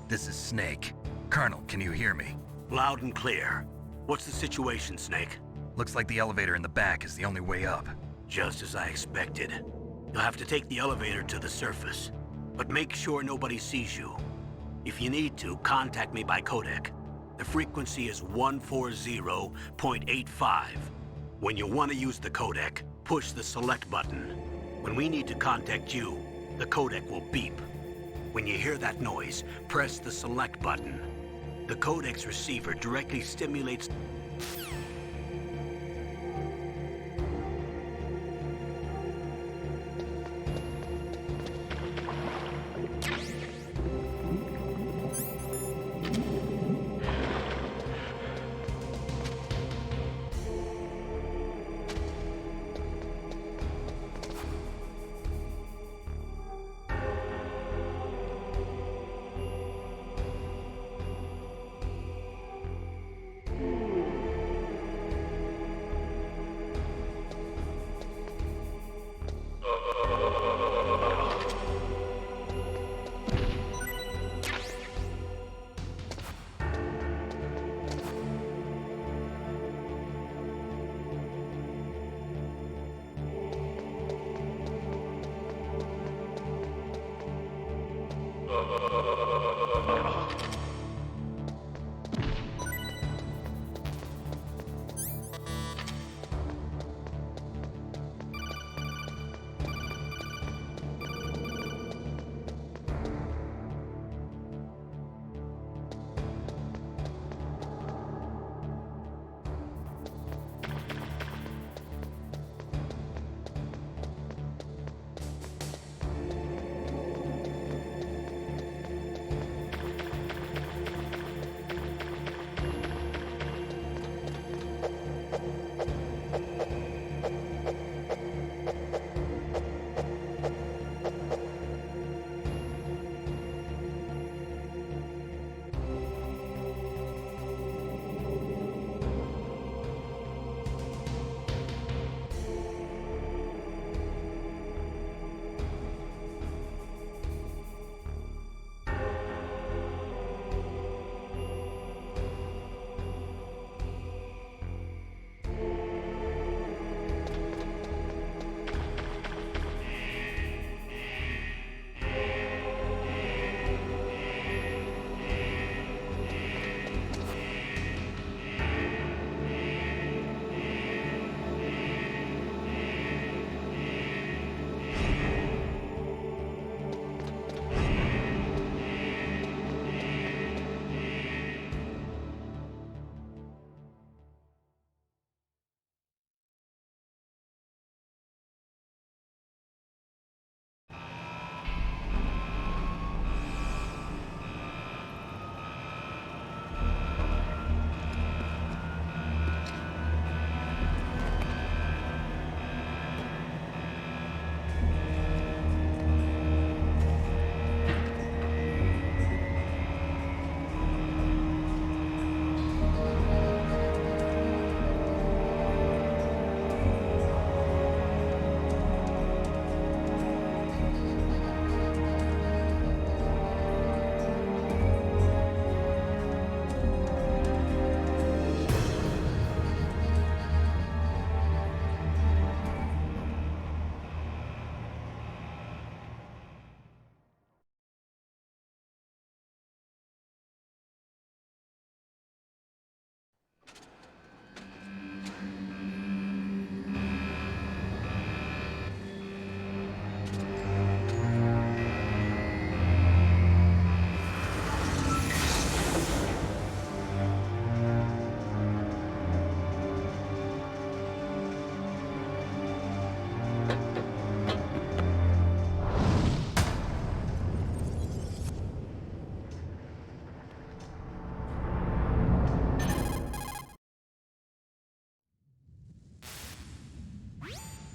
This is Snake. Colonel, can you hear me? Loud and clear. What's the situation, Snake? Looks like the elevator in the back is the only way up. Just as I expected. You'll have to take the elevator to the surface. But make sure nobody sees you. If you need to, contact me by codec. The frequency is 140.85. When you want to use the codec, push the select button. When we need to contact you, the codec will beep. When you hear that noise, press the select button. The codec's receiver directly stimulates...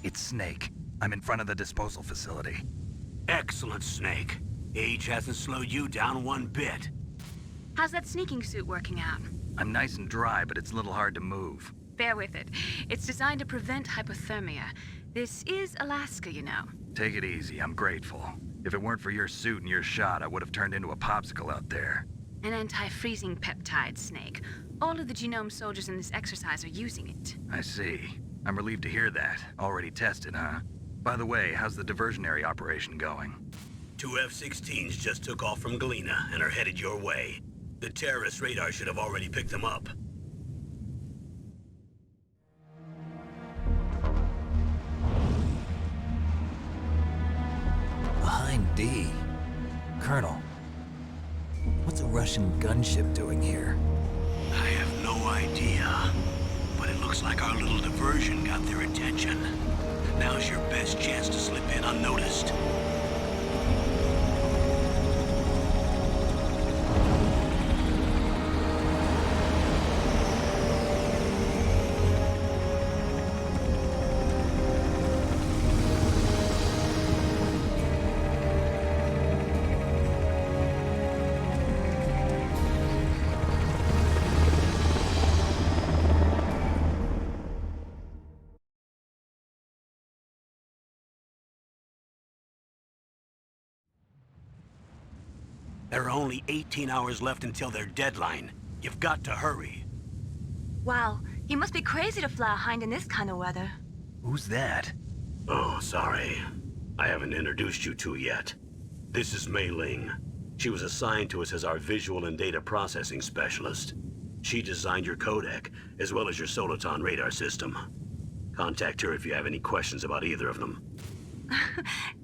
It's Snake. I'm in front of the disposal facility. Excellent, Snake. Age hasn't slowed you down one bit. How's that sneaking suit working out? I'm nice and dry, but it's a little hard to move. Bear with it. It's designed to prevent hypothermia. This is Alaska, you know. Take it easy, I'm grateful. If it weren't for your suit and your shot, I would have turned into a popsicle out there. An anti-freezing peptide, Snake. All of the genome soldiers in this exercise are using it. I see. I'm relieved to hear that. Already tested, huh? By the way, how's the diversionary operation going? 2 F-16s just took off from Galena and are headed your way. The terrorist radar should have already picked them up. Behind D. Colonel, what's a Russian gunship doing here? I have no idea, but it looks like our little diversion got their attention. Now's your best chance to slip in unnoticed. There are only 18 hours left until their deadline. You've got to hurry. Wow, you must be crazy to fly a hind in this kind of weather. Who's that? Oh, sorry. I haven't introduced you to yet. This is Mei Ling. She was assigned to us as our visual and data processing specialist. She designed your codec, as well as your Soliton radar system. Contact her if you have any questions about either of them.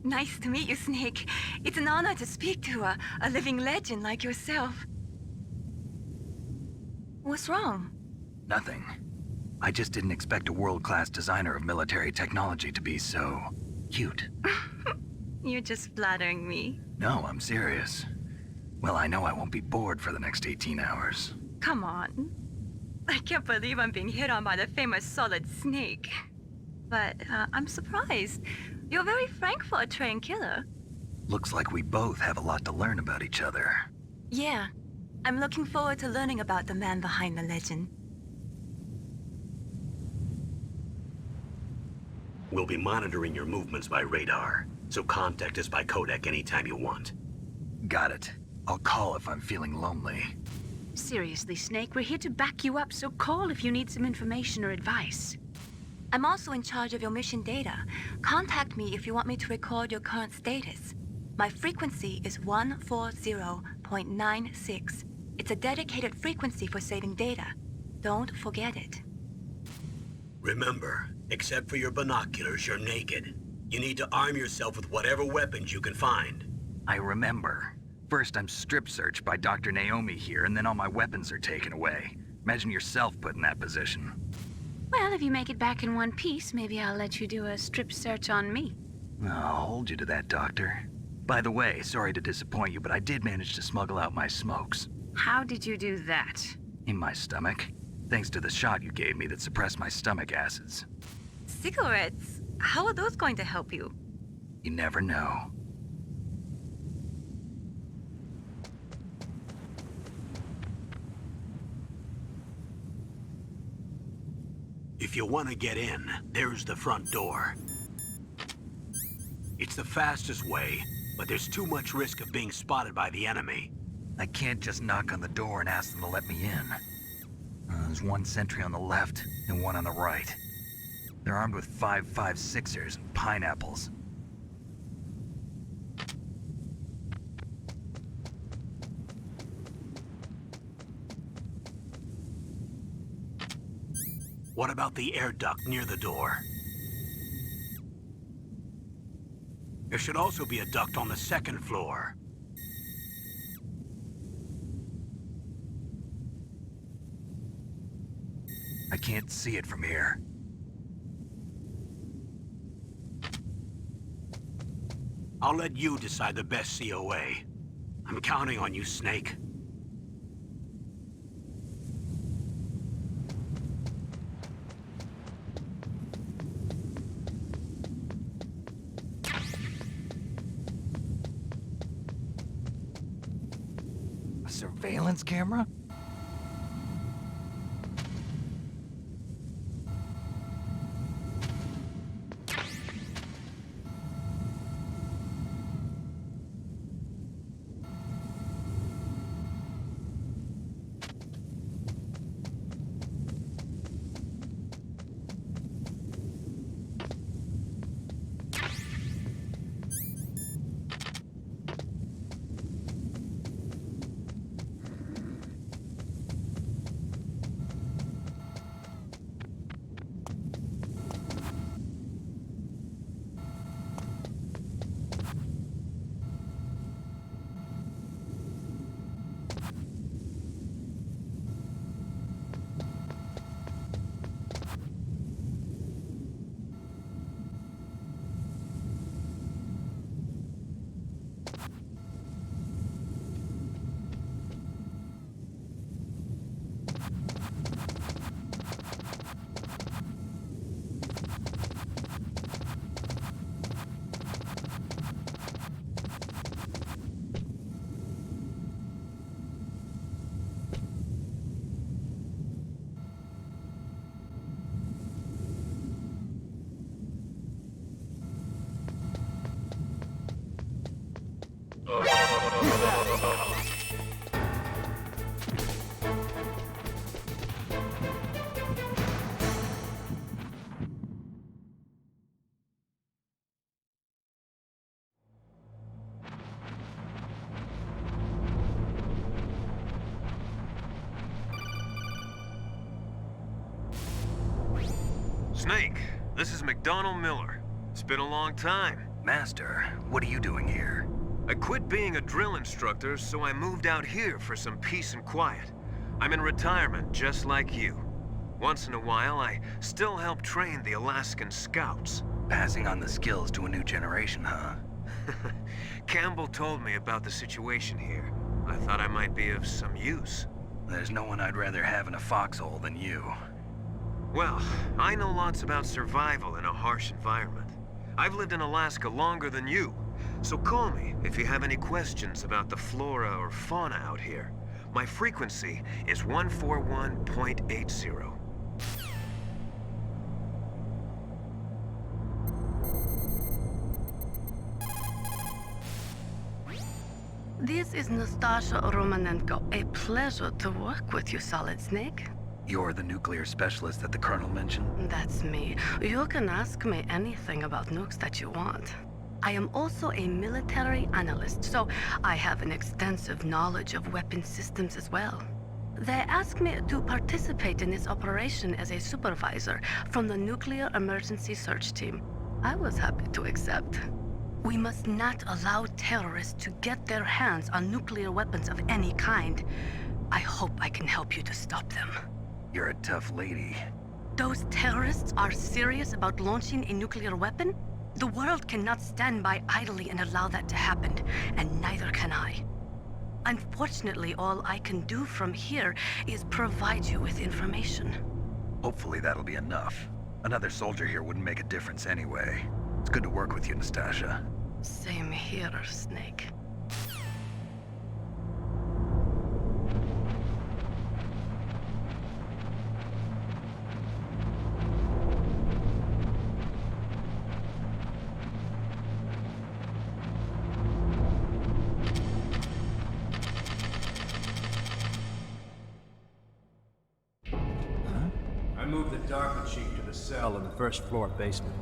Nice to meet you, Snake. It's an honor to speak to a living legend like yourself. What's wrong? Nothing. I just didn't expect a world-class designer of military technology to be so cute. You're just flattering me. No, I'm serious. Well, I know I won't be bored for the next 18 hours. Come on. I can't believe I'm being hit on by the famous Solid Snake. But I'm surprised. You're very frank for a trained killer. Looks like we both have a lot to learn about each other. Yeah. I'm looking forward to learning about the man behind the legend. We'll be monitoring your movements by radar, so contact us by codec anytime you want. Got it. I'll call if I'm feeling lonely. Seriously, Snake, we're here to back you up, so call if you need some information or advice. I'm also in charge of your mission data. Contact me if you want me to record your current status. My frequency is 140.96. It's a dedicated frequency for saving data. Don't forget it. Remember, except for your binoculars, you're naked. You need to arm yourself with whatever weapons you can find. I remember. First, I'm strip searched by Dr. Naomi here, and then all my weapons are taken away. Imagine yourself put in that position. Well, if you make it back in one piece, maybe I'll let you do a strip search on me. I'll hold you to that, Doctor. By the way, sorry to disappoint you, but I did manage to smuggle out my smokes. How did you do that? In my stomach. Thanks to the shot you gave me that suppressed my stomach acids. Cigarettes? How are those going to help you? You never know. If you want to get in, there's the front door. It's the fastest way, but there's too much risk of being spotted by the enemy. I can't just knock on the door and ask them to let me in. There's one sentry on the left and one on the right. They're armed with 5.56ers and pineapples. What about the air duct near the door? There should also be a duct on the second floor. I can't see it from here. I'll let you decide the best COA. I'm counting on you, Snake. A surveillance camera? Snake, this is McDonald Miller. It's been a long time. Master, what are you doing here? I quit being a drill instructor, so I moved out here for some peace and quiet. I'm in retirement, just like you. Once in a while, I still help train the Alaskan Scouts. Passing on the skills to a new generation, huh? Campbell told me about the situation here. I thought I might be of some use. There's no one I'd rather have in a foxhole than you. Well, I know lots about survival in a harsh environment. I've lived in Alaska longer than you, so call me if you have any questions about the flora or fauna out here. My frequency is 141.80. This is Nastasha Romanenko. A pleasure to work with you, Solid Snake. You're the nuclear specialist that the Colonel mentioned? That's me. You can ask me anything about nukes that you want. I am also a military analyst, so I have an extensive knowledge of weapon systems as well. They asked me to participate in this operation as a supervisor from the Nuclear Emergency Search Team. I was happy to accept. We must not allow terrorists to get their hands on nuclear weapons of any kind. I hope I can help you to stop them. You're a tough lady. Those terrorists are serious about launching a nuclear weapon? The world cannot stand by idly and allow that to happen, and neither can I. Unfortunately, all I can do from here is provide you with information. Hopefully that'll be enough. Another soldier here wouldn't make a difference anyway. It's good to work with you, Nastasha. Same here, Snake. I moved the Darker Chief to the cell in the first floor basement.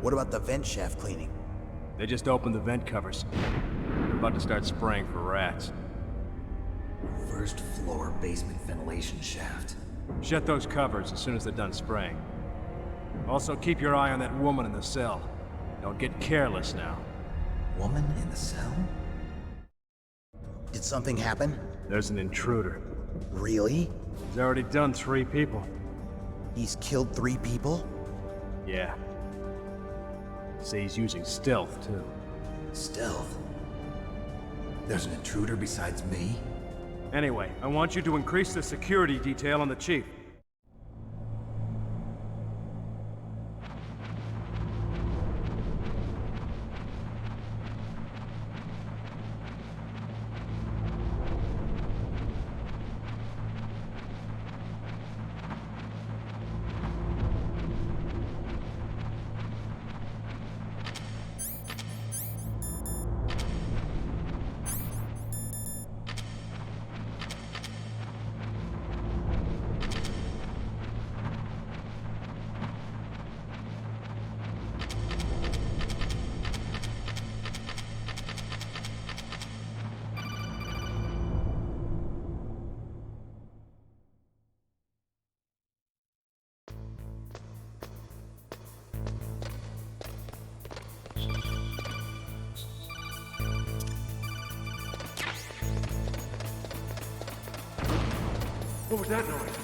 What about the vent shaft cleaning? They just opened the vent covers. They're about to start spraying for rats. First floor basement ventilation shaft. Shut those covers as soon as they're done spraying. Also, keep your eye on that woman in the cell. Don't get careless now. Woman in the cell? Did something happen? There's an intruder. Really? He's already done 3 people. He's killed 3 people? Yeah. Say he's using stealth, too. Stealth? There's an intruder besides me? Anyway, I want you to increase the security detail on the Chief. What was that noise?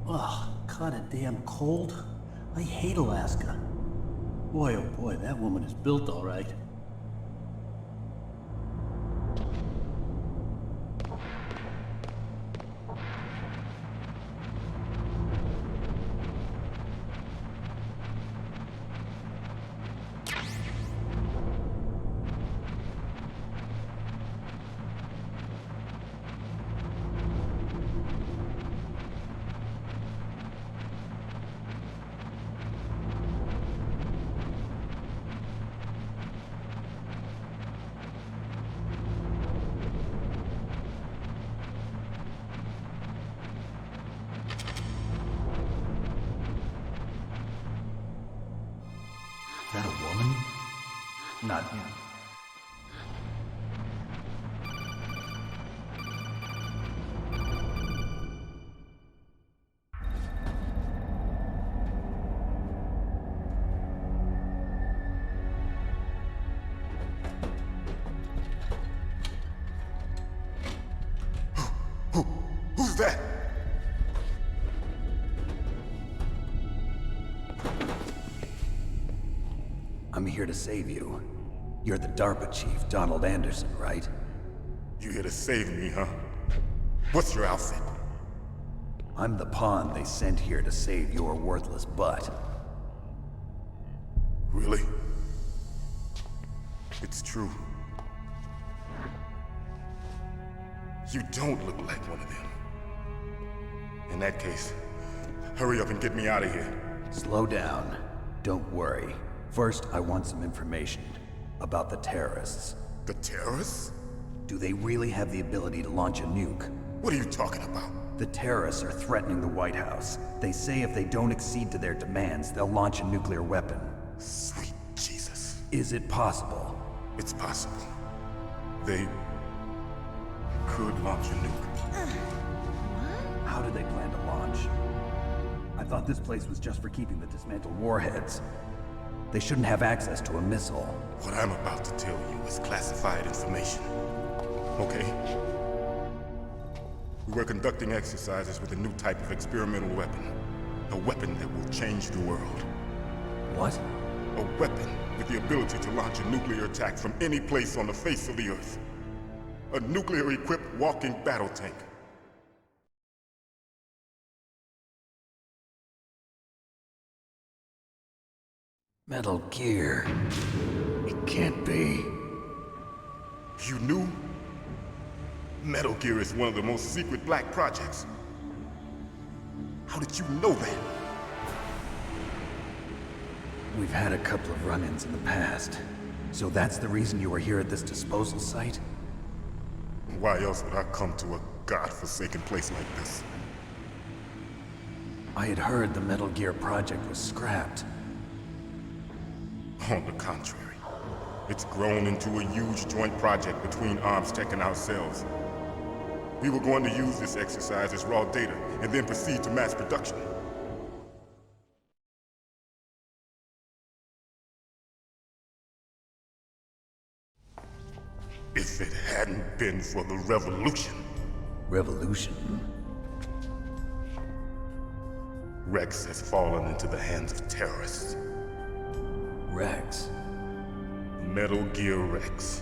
Ugh, kinda damn cold. I hate Alaska. Boy, oh boy, that woman is built all right. Is that a woman? Not you. Who's that? I'm here to save you. You're the DARPA chief, Donald Anderson, right? You here to save me, huh? What's your outfit? I'm the pawn they sent here to save your worthless butt. Really? It's true. You don't look like one of them. In that case, hurry up and get me out of here. Slow down. Don't worry. First, I want some information about the terrorists. The terrorists? Do they really have the ability to launch a nuke? What are you talking about? The terrorists are threatening the White House. They say if they don't accede to their demands, they'll launch a nuclear weapon. Sweet Jesus. Is it possible? It's possible. They could launch a nuke. How do they plan to launch? I thought this place was just for keeping the dismantled warheads. They shouldn't have access to a missile. What I'm about to tell you is classified information. Okay? We were conducting exercises with a new type of experimental weapon. A weapon that will change the world. What? A weapon with the ability to launch a nuclear attack from any place on the face of the Earth. A nuclear-equipped walking battle tank. Metal Gear. It can't be. You knew? Metal Gear is one of the most secret black projects. How did you know that? We've had a couple of run-ins in the past. So that's the reason you were here at this disposal site? Why else would I come to a godforsaken place like this? I had heard the Metal Gear project was scrapped. On the contrary, it's grown into a huge joint project between ArmsTech and ourselves. We were going to use this exercise as raw data and then proceed to mass production. If it hadn't been for the revolution. Revolution? Rex has fallen into the hands of terrorists. Rex? Metal Gear Rex.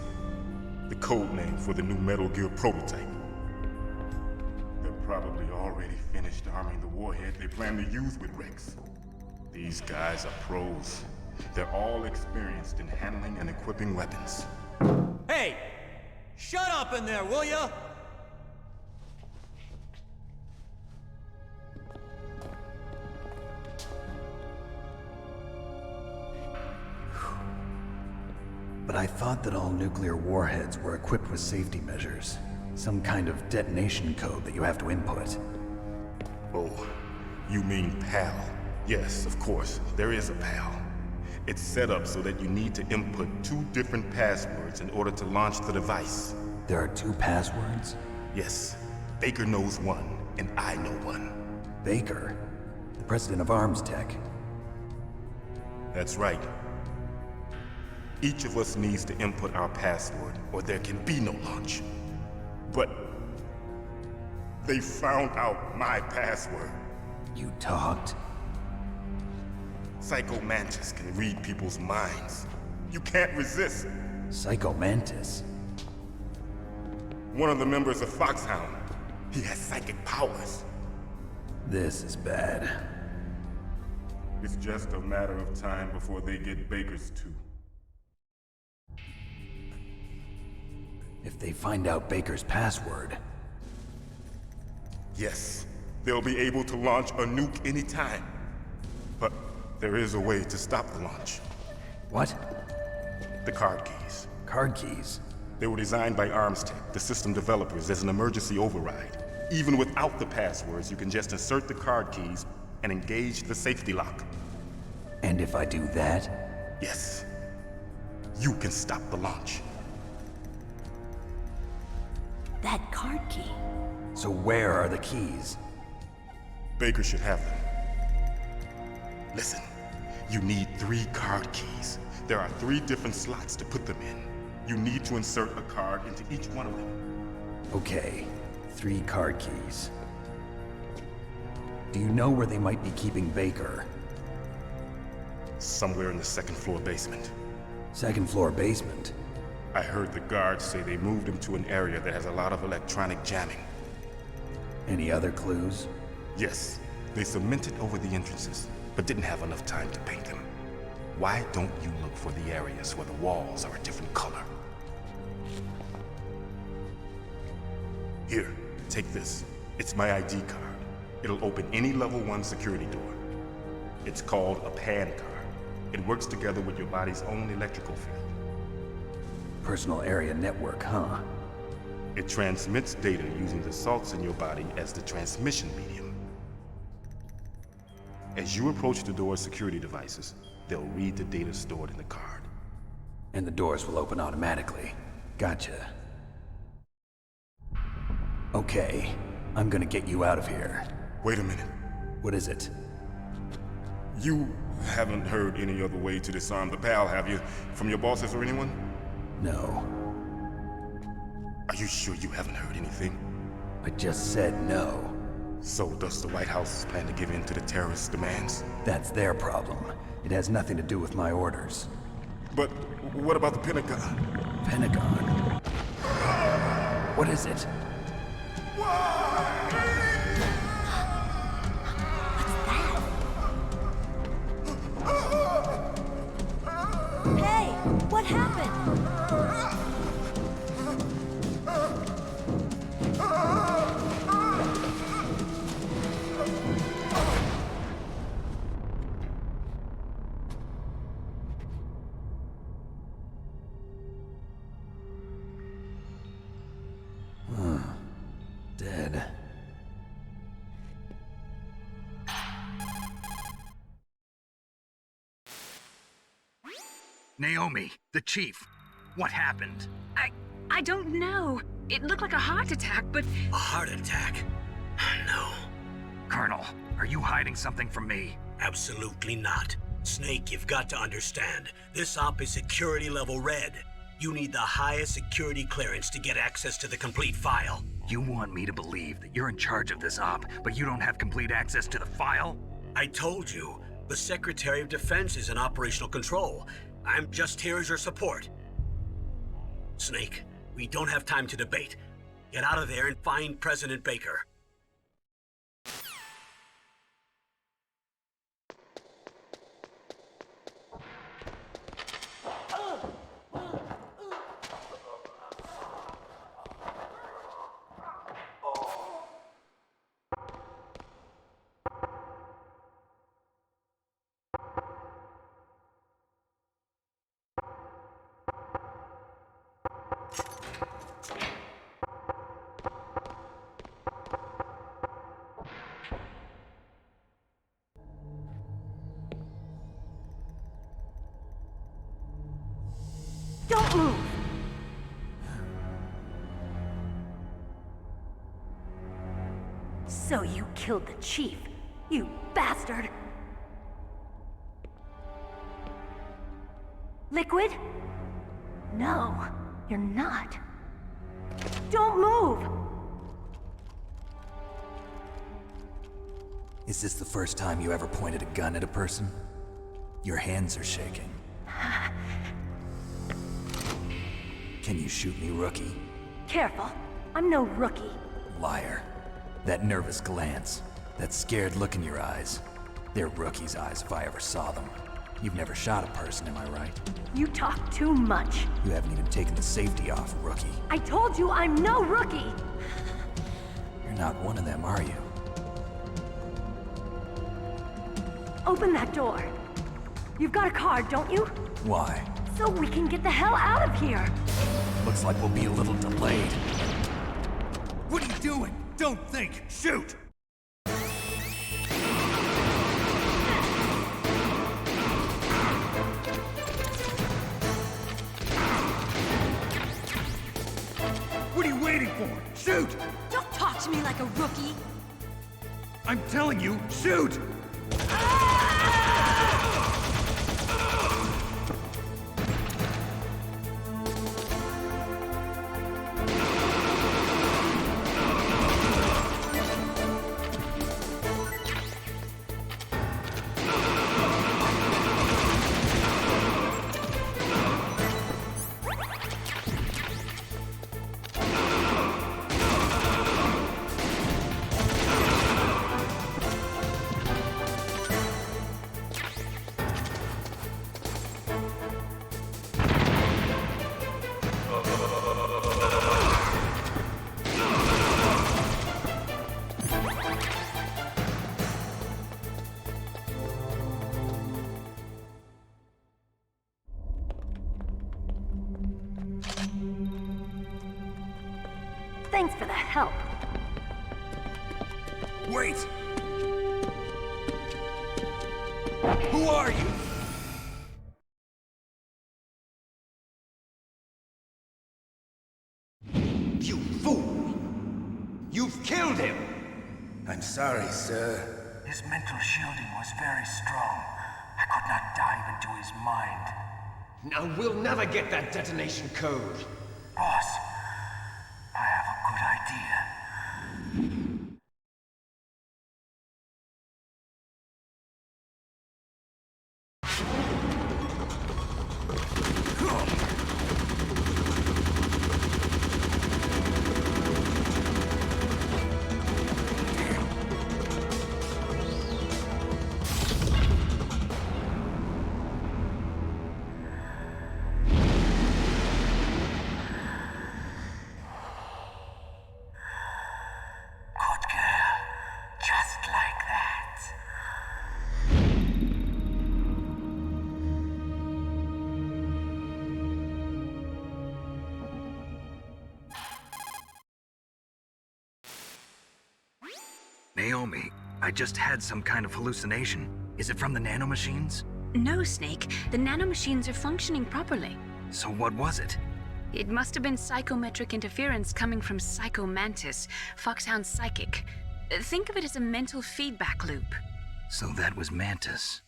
The code name for the new Metal Gear prototype. They're probably already finished arming the warhead they plan to use with Rex. These guys are pros. They're all experienced in handling and equipping weapons. Hey! Shut up in there, will ya? But I thought that all nuclear warheads were equipped with safety measures. Some kind of detonation code that you have to input. Oh, you mean PAL? Yes, of course, there is a PAL. It's set up so that you need to input 2 different passwords in order to launch the device. There are 2 passwords? Yes. Baker knows one, and I know one. Baker? The president of ArmsTech? That's right. Each of us needs to input our password, or there can be no launch. But they found out my password. You talked? Psycho Mantis can read people's minds. You can't resist. Psycho Mantis? One of the members of Foxhound. He has psychic powers. This is bad. It's just a matter of time before they get Baker's too. If they find out Baker's password... Yes, they'll be able to launch a nuke anytime. But there is a way to stop the launch. What? The card keys. Card keys? They were designed by Armstech, the system developers, as an emergency override. Even without the passwords, you can just insert the card keys and engage the safety lock. And if I do that? Yes. You can stop the launch. That card key. So where are the keys? Baker should have them. Listen, you need 3 card keys. There are 3 different slots to put them in. You need to insert a card into each one of them. Okay, 3 card keys. Do you know where they might be keeping Baker? Somewhere in the 2nd floor basement. 2nd floor basement? I heard the guards say they moved him to an area that has a lot of electronic jamming. Any other clues? Yes. They cemented over the entrances, but didn't have enough time to paint them. Why don't you look for the areas where the walls are a different color? Here, take this. It's my ID card. It'll open any level 1 security door. It's called a PAN card. It works together with your body's own electrical field. Personal area network, huh? It transmits data using the salts in your body as the transmission medium. As you approach the door's security devices, they'll read the data stored in the card. And the doors will open automatically. Gotcha. Okay, I'm gonna get you out of here. Wait a minute. What is it? You haven't heard any other way to disarm the PAL, have you? From your bosses or anyone? No. Are you sure you haven't heard anything? I just said no. So does the White House plan to give in to the terrorists' demands? That's their problem. It has nothing to do with my orders. But what about the Pentagon? Pentagon? What is it? Hey, what happened? Dead. Naomi, the chief. What happened? I don't know. It looked like a heart attack, but... A heart attack? No. Colonel, are you hiding something from me? Absolutely not. Snake, you've got to understand. This op is security level red. You need the highest security clearance to get access to the complete file. You want me to believe that you're in charge of this op, but you don't have complete access to the file? I told you, the Secretary of Defense is in operational control. I'm just here as your support. Snake, we don't have time to debate. Get out of there and find President Baker. Don't move! So you killed the chief, you bastard! Liquid? No, you're not. Don't move! Is this the first time you ever pointed a gun at a person? Your hands are shaking. Can you shoot me, rookie? Careful. I'm no rookie. Liar. That nervous glance, that scared look in your eyes. They're rookie's eyes if I ever saw them. You've never shot a person, am I right? You talk too much. You haven't even taken the safety off, rookie. I told you I'm no rookie! You're not one of them, are you? Open that door. You've got a card, don't you? Why? So we can get the hell out of here! Looks like we'll be a little delayed. What are you doing? Don't think! Shoot! What are you waiting for? Shoot! Don't talk to me like a rookie! I'm telling you, shoot! Thanks for the help. Wait! Who are you? You fool! You've killed him! I'm sorry, sir. His mental shielding was very strong. I could not dive into his mind. Now we'll never get that detonation code. Boss, I have a good idea. Naomi, I just had some kind of hallucination. Is it from the nanomachines? No, Snake. The nanomachines are functioning properly. So what was it? It must have been psychometric interference coming from Psycho Mantis, Foxhound's psychic. Think of it as a mental feedback loop. So that was Mantis.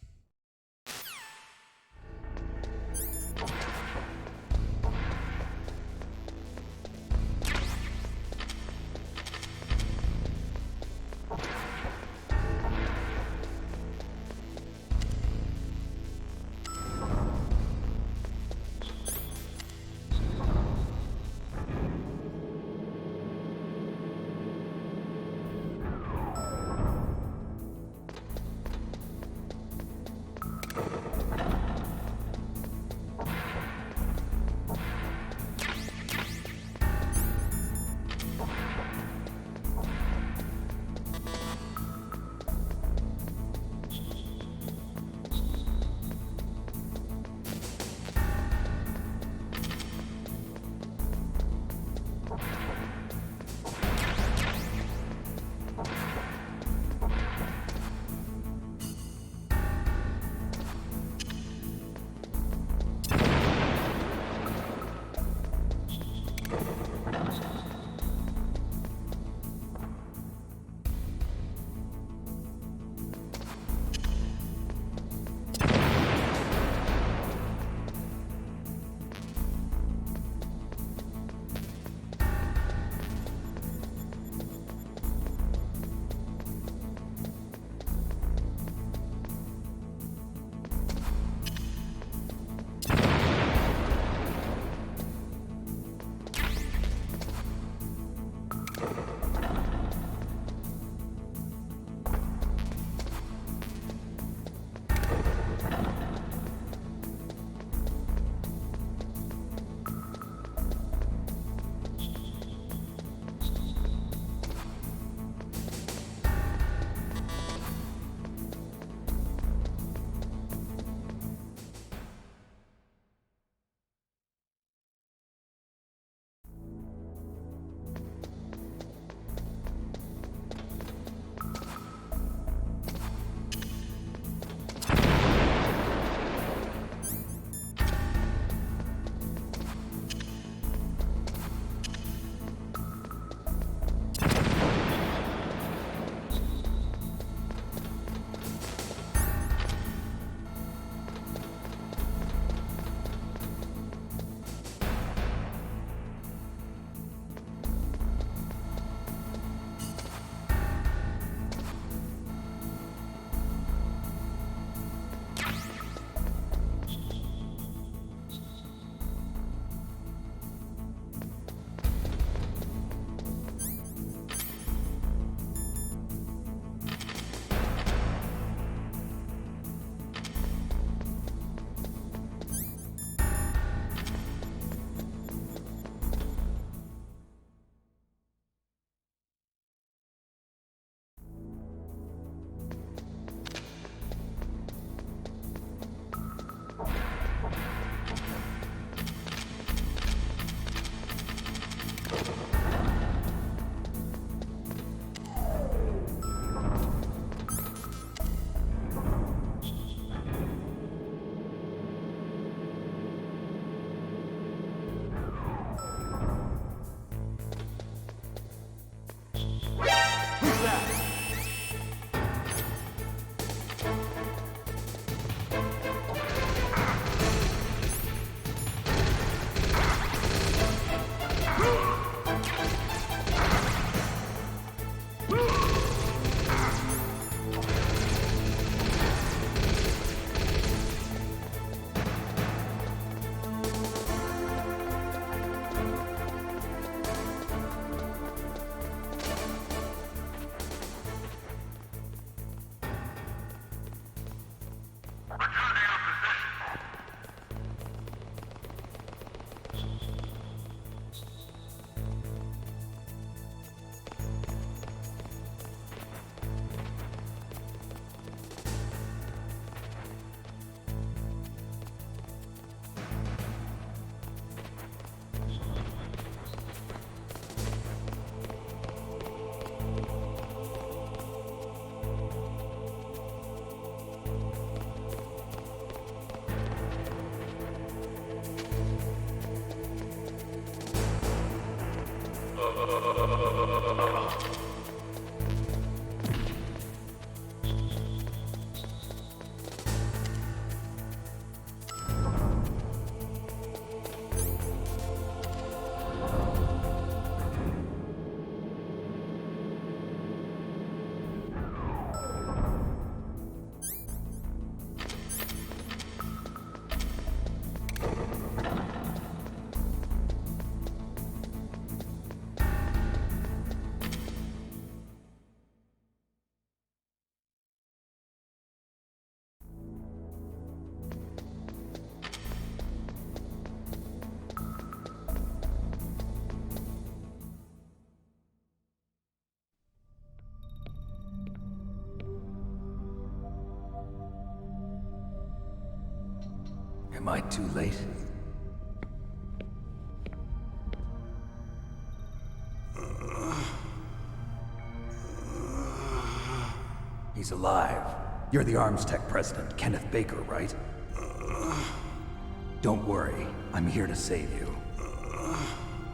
Am I too late? He's alive. You're the Arms Tech president, Kenneth Baker, right? Don't worry. I'm here to save you.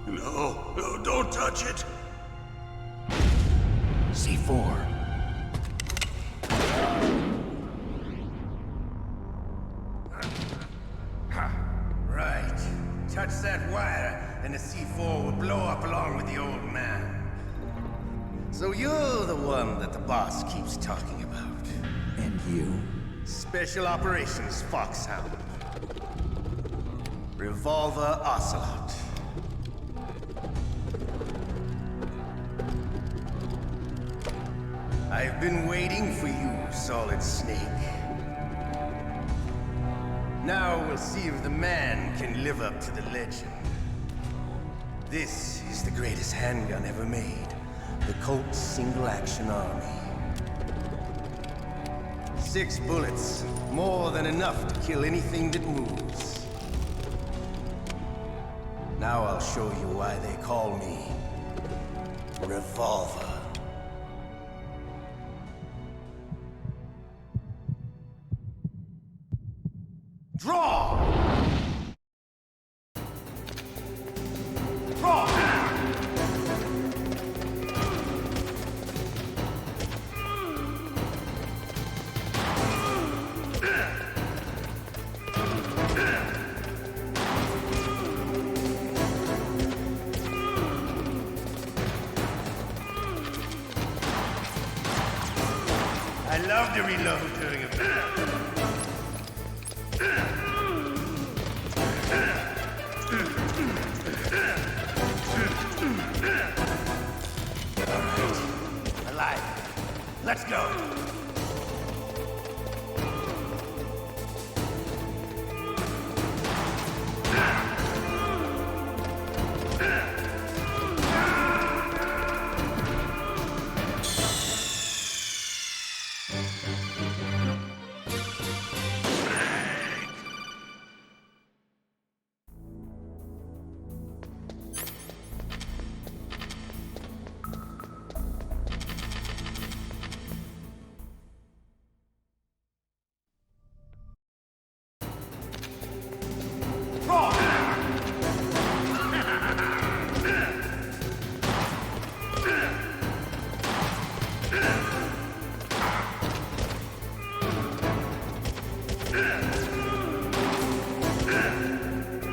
No, don't touch it! C4. Right. Touch that wire, and the C4 will blow up along with the old man. So you're the one that the boss keeps talking about. And you? Special Operations Foxhound. Revolver Ocelot. I've been waiting for you, Solid Snake. Now we'll see if the man can live up to the legend. This is the greatest handgun ever made. The Colt's Single Action Army. 6 bullets, more than enough to kill anything that moves. Now I'll show you why they call me Revolver. Draw! Draw! I love to reload during a battle. Alive. Let's go.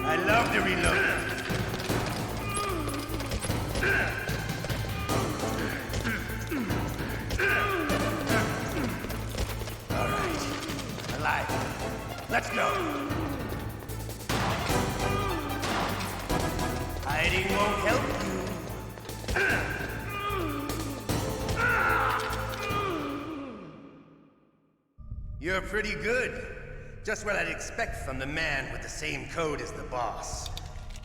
I love to reload. All right. Alive. Let's go. Hiding won't help you. You're pretty good. Just what I'd expect from the man with the same code as the boss.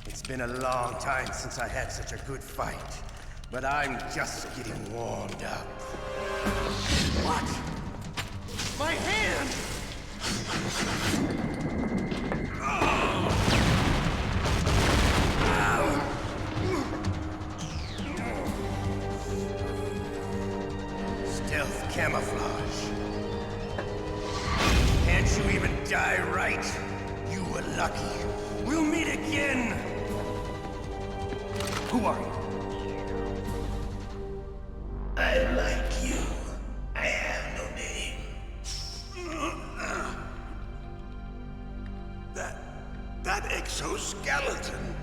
It's been a long time since I had such a good fight, but I'm just getting warmed up. What? My hand! Stealth camouflage. Can't you even die right? You were lucky. We'll meet again! Who are you? I like you. I have no name. That exoskeleton.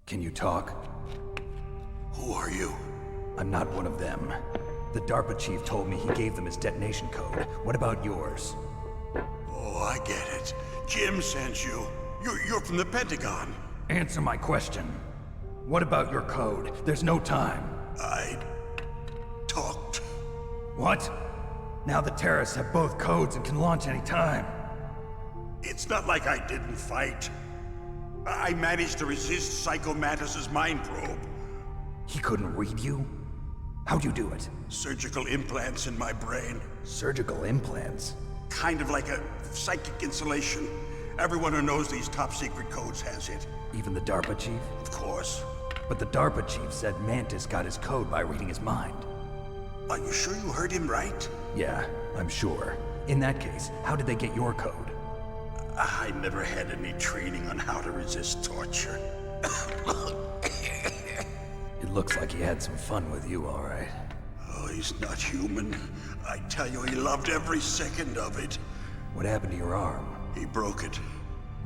Can you talk? Who are you? I'm not one of them. The DARPA chief told me he gave them his detonation code. What about yours? Oh, I get it. Jim sent you. You're from the Pentagon. Answer my question. What about your code? There's no time. I talked. What? Now the terrorists have both codes and can launch any time. It's not like I didn't fight. I managed to resist Psycho Mantis's mind probe. He couldn't read you? How'd you do it? Surgical implants in my brain. Surgical implants? Kind of like a psychic insulation. Everyone who knows these top secret codes has it. Even the DARPA chief? Of course. But the DARPA chief said Mantis got his code by reading his mind. Are you sure you heard him right? Yeah, I'm sure. In that case, how did they get your code? I never had any training on how to resist torture. It looks like he had some fun with you, all right. Oh, he's not human. I tell you, he loved every second of it. What happened to your arm? He broke it.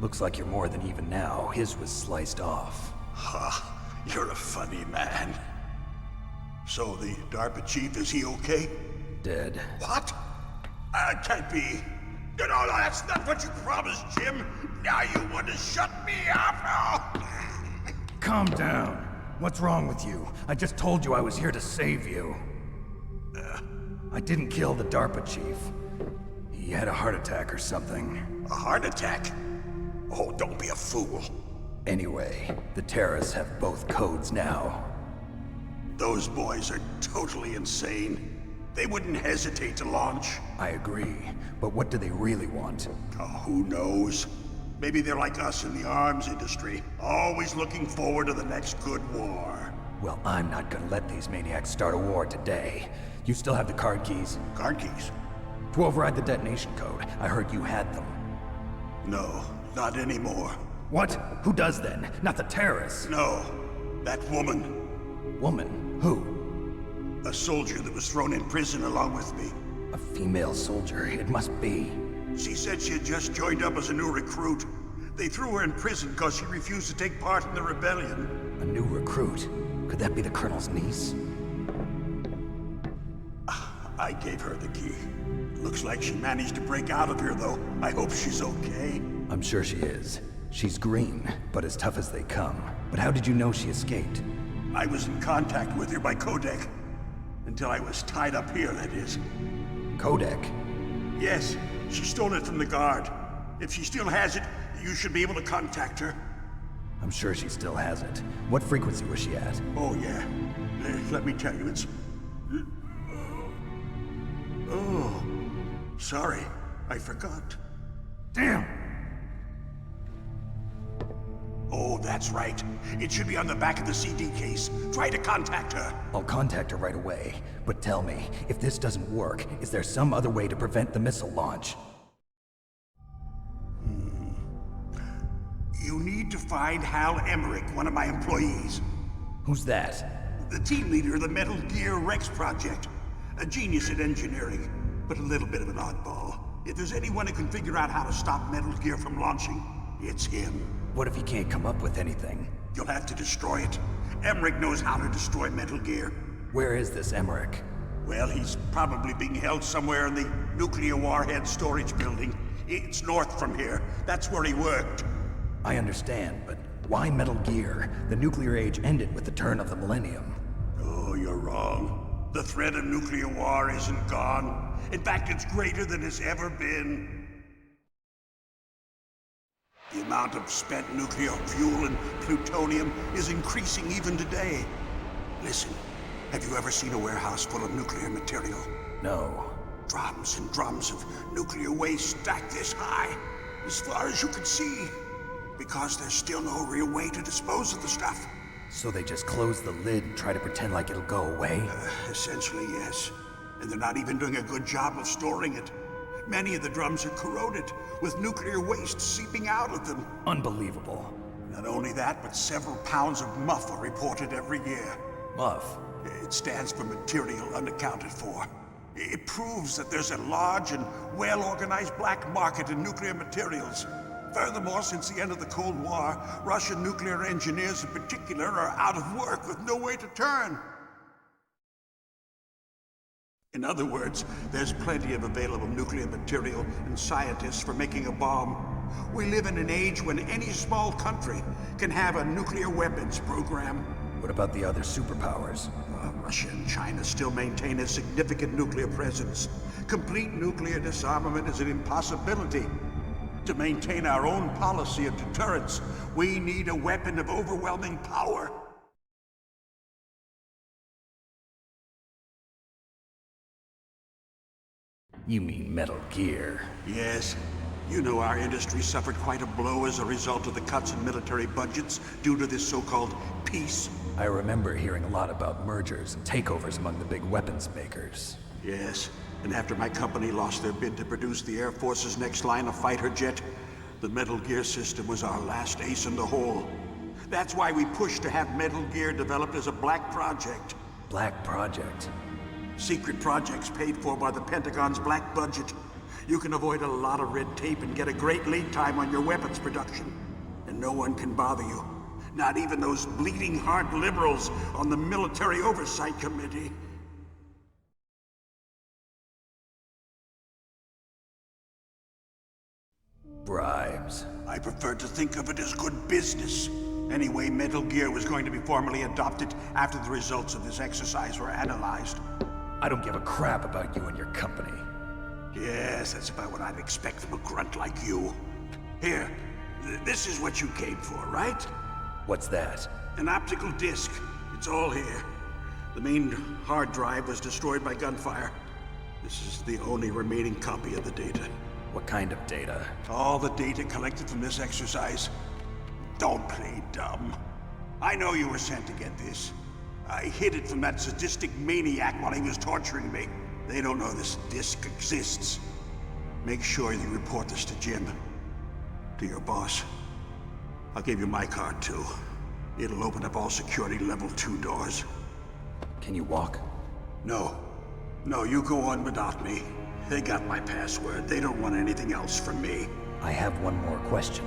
Looks like you're more than even now. His was sliced off. Ha, you're a funny man. So the DARPA chief, is he okay? Dead. What? Can't be. No, that's not what you promised, Jim. Now you want to shut me up? Calm down. What's wrong with you? I just told you I was here to save you. I didn't kill the DARPA chief. He had a heart attack or something. A heart attack? Oh, don't be a fool. Anyway, the terrorists have both codes now. Those boys are totally insane. They wouldn't hesitate to launch. I agree, but what do they really want? Oh, who knows? Maybe they're like us in the arms industry, always looking forward to the next good war. Well, I'm not gonna let these maniacs start a war today. You still have the card keys? Card keys? To override the detonation code. I heard you had them. No, not anymore. What? Who does then? Not the terrorists? No, that woman. Woman? Who? A soldier that was thrown in prison along with me. A female soldier, it must be. She said she had just joined up as a new recruit. They threw her in prison because she refused to take part in the rebellion. A new recruit? Could that be the Colonel's niece? I gave her the key. Looks like she managed to break out of here, though. I hope she's okay. I'm sure she is. She's green, but as tough as they come. But how did you know she escaped? I was in contact with her by codec. Until I was tied up here, that is. Codec? Yes, she stole it from the guard. If she still has it, you should be able to contact her. I'm sure she still has it. What frequency was she at? Oh, yeah. Let me tell you, it's... Oh, sorry. I forgot. Damn! Oh, that's right. It should be on the back of the CD case. Try to contact her. I'll contact her right away. But tell me, if this doesn't work, is there some other way to prevent the missile launch? You need to find Hal Emmerich, one of my employees. Who's that? The team leader of the Metal Gear Rex project. A genius at engineering, but a little bit of an oddball. If there's anyone who can figure out how to stop Metal Gear from launching, it's him. What if he can't come up with anything? You'll have to destroy it. Emmerich knows how to destroy Metal Gear. Where is this Emmerich? Well, he's probably being held somewhere in the nuclear warhead storage building. It's north from here. That's where he worked. I understand, but why Metal Gear? The nuclear age ended with the turn of the millennium. Oh, you're wrong. The threat of nuclear war isn't gone. In fact, it's greater than it's ever been. The amount of spent nuclear fuel and plutonium is increasing even today. Listen, have you ever seen a warehouse full of nuclear material? No. Drums and drums of nuclear waste stacked this high, as far as you can see. Because there's still no real way to dispose of the stuff. So they just close the lid and try to pretend like it'll go away? Essentially, yes. And they're not even doing a good job of storing it. Many of the drums are corroded, with nuclear waste seeping out of them. Unbelievable. Not only that, but several pounds of MUF are reported every year. MUF? It stands for material unaccounted for. It proves that there's a large and well-organized black market in nuclear materials. Furthermore, since the end of the Cold War, Russian nuclear engineers in particular are out of work with no way to turn. In other words, there's plenty of available nuclear material and scientists for making a bomb. We live in an age when any small country can have a nuclear weapons program. What about the other superpowers? Russia and China still maintain a significant nuclear presence. Complete nuclear disarmament is an impossibility. To maintain our own policy of deterrence, we need a weapon of overwhelming power. You mean Metal Gear? Yes. You know our industry suffered quite a blow as a result of the cuts in military budgets due to this so-called peace. I remember hearing a lot about mergers and takeovers among the big weapons makers. Yes, and after my company lost their bid to produce the Air Force's next line of fighter jet, the Metal Gear system was our last ace in the hole. That's why we pushed to have Metal Gear developed as a black project. Black project? Secret projects paid for by the Pentagon's black budget. You can avoid a lot of red tape and get a great lead time on your weapons production. And no one can bother you. Not even those bleeding heart liberals on the Military Oversight Committee. Bribes. I prefer to think of it as good business. Anyway, Metal Gear was going to be formally adopted after the results of this exercise were analyzed. I don't give a crap about you and your company. Yes, that's about what I'd expect from a grunt like you. Here, this is what you came for, right? What's that? An optical disc. It's all here. The main hard drive was destroyed by gunfire. This is the only remaining copy of the data. What kind of data? All the data collected from this exercise. Don't play dumb. I know you were sent to get this. I hid it from that sadistic maniac while he was torturing me. They don't know this disc exists. Make sure you report this to Jim. To your boss. I'll give you my card too. It'll open up all security level 2 doors. Can you walk? No. No, you go on without me. They got my password. They don't want anything else from me. I have one more question.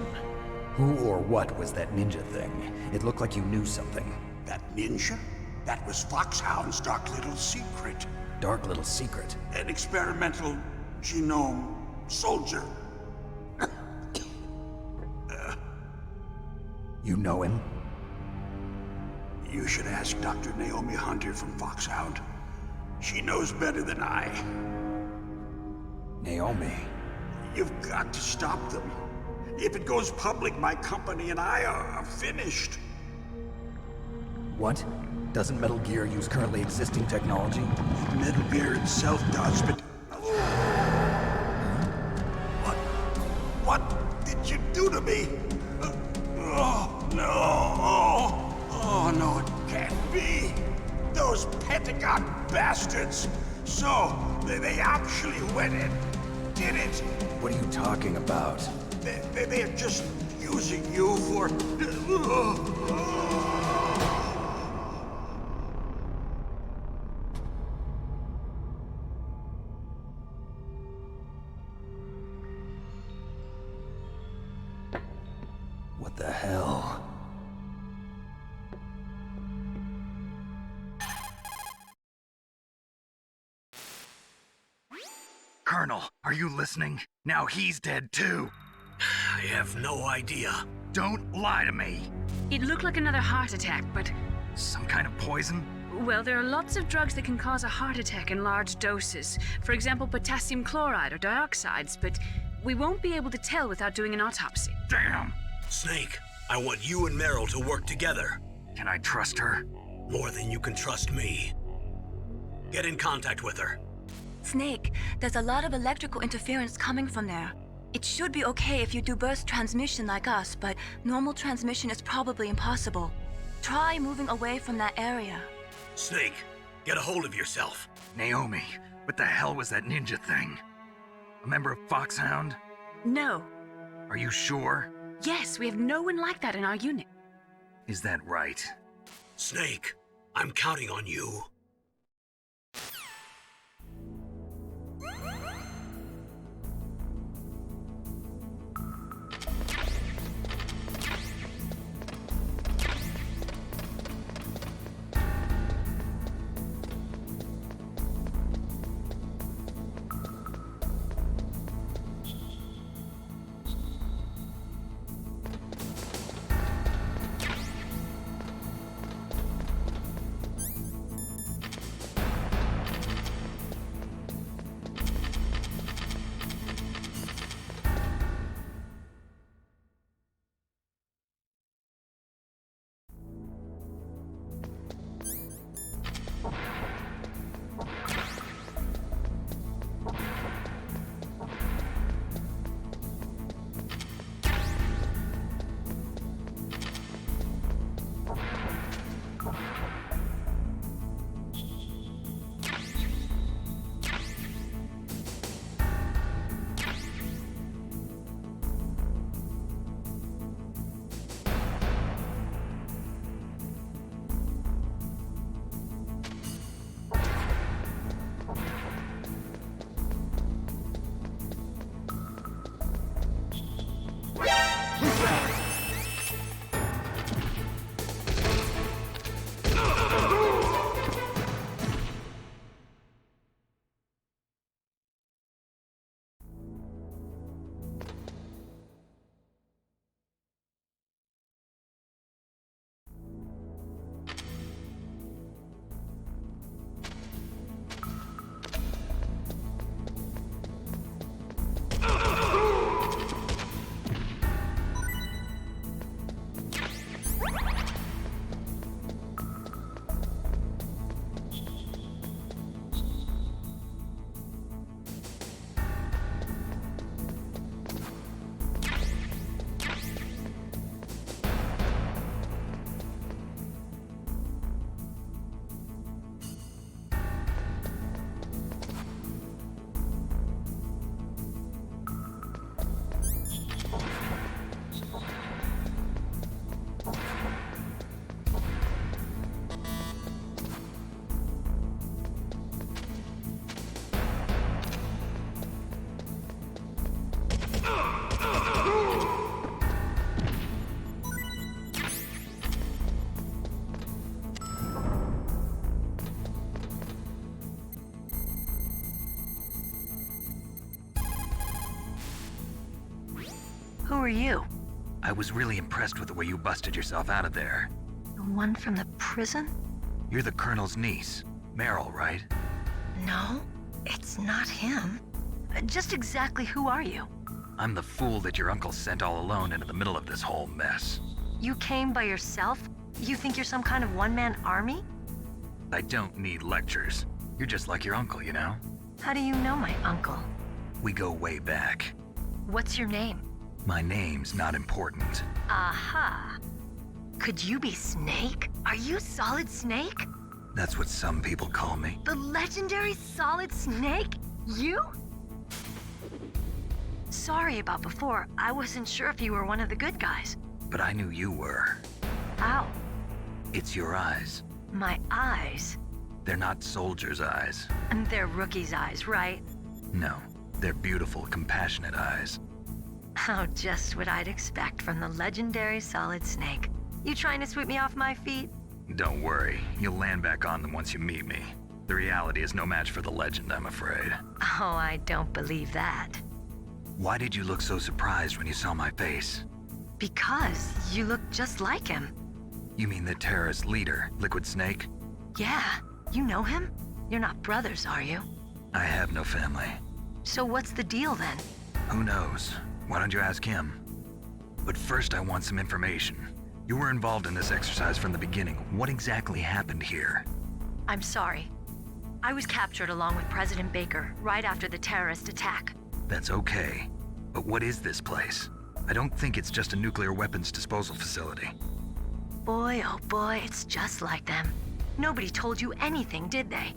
Who or what was that ninja thing? It looked like you knew something. That ninja? That was Foxhound's dark little secret. Dark little secret? An experimental genome soldier. You know him? You should ask Dr. Naomi Hunter from Foxhound. She knows better than I. Naomi? You've got to stop them. If it goes public, my company and I are finished. What? Doesn't Metal Gear use currently existing technology? Metal Gear itself does, but... What did you do to me? Oh, no. Oh, no, it can't be. Those Pentagon bastards. So, they actually went and did it. What are you talking about? They're just using you for... What the hell? Colonel, are you listening? Now he's dead too. I have no idea. Don't lie to me. It looked like another heart attack, but... Some kind of poison? Well, there are lots of drugs that can cause a heart attack in large doses. For example, potassium chloride or dioxides, but we won't be able to tell without doing an autopsy. Damn! Snake, I want you and Meryl to work together. Can I trust her? More than you can trust me. Get in contact with her. Snake, there's a lot of electrical interference coming from there. It should be okay if you do burst transmission like us, but normal transmission is probably impossible. Try moving away from that area. Snake, get a hold of yourself. Naomi, what the hell was that ninja thing? A member of Foxhound? No. Are you sure? Yes, we have no one like that in our unit. Is that right? Snake, I'm counting on you. are you? I was really impressed with the way you busted yourself out of there. The one from the prison? You're the Colonel's niece, Meryl, right? No, it's not him. Just exactly who are you? I'm the fool that your uncle sent all alone into the middle of this whole mess. You came by yourself? You think you're some kind of one-man army? I don't need lectures. You're just like your uncle, you know? How do you know my uncle? We go way back. What's your name? My name's not important. Aha. Could you be Snake? Are you Solid Snake? That's what some people call me. The legendary Solid Snake? You? Sorry about before. I wasn't sure if you were one of the good guys. But I knew you were. How? It's your eyes. My eyes? They're not soldiers' eyes. And they're rookies' eyes, right? No, they're beautiful, compassionate eyes. Oh, just what I'd expect from the legendary Solid Snake. You trying to sweep me off my feet? Don't worry, you'll land back on them once you meet me. The reality is no match for the legend, I'm afraid. Oh, I don't believe that. Why did you look so surprised when you saw my face? Because you look just like him. You mean the terrorist leader, Liquid Snake? Yeah, you know him? You're not brothers, are you? I have no family. So what's the deal then? Who knows? Why don't you ask him? But first I want some information. You were involved in this exercise from the beginning. What exactly happened here? I'm sorry. I was captured along with President Baker right after the terrorist attack. That's okay. But what is this place? I don't think it's just a nuclear weapons disposal facility. Boy, oh boy, it's just like them. Nobody told you anything, did they?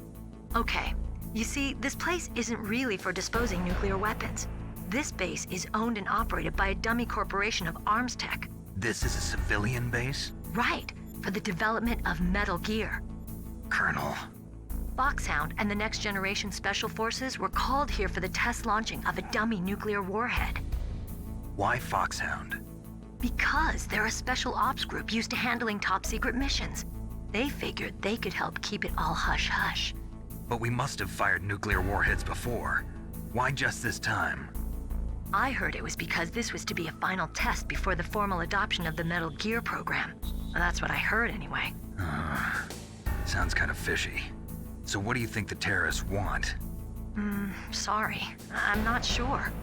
Okay, you see, this place isn't really for disposing nuclear weapons. This base is owned and operated by a dummy corporation of arms tech. This is a civilian base? Right, for the development of Metal Gear. Colonel. Foxhound and the Next Generation Special Forces were called here for the test launching of a dummy nuclear warhead. Why Foxhound? Because they're a special ops group used to handling top-secret missions. They figured they could help keep it all hush-hush. But we must have fired nuclear warheads before. Why just this time? I heard it was because this was to be a final test before the formal adoption of the Metal Gear program. That's what I heard anyway. Sounds kind of fishy. So what do you think the terrorists want? Sorry. I'm not sure.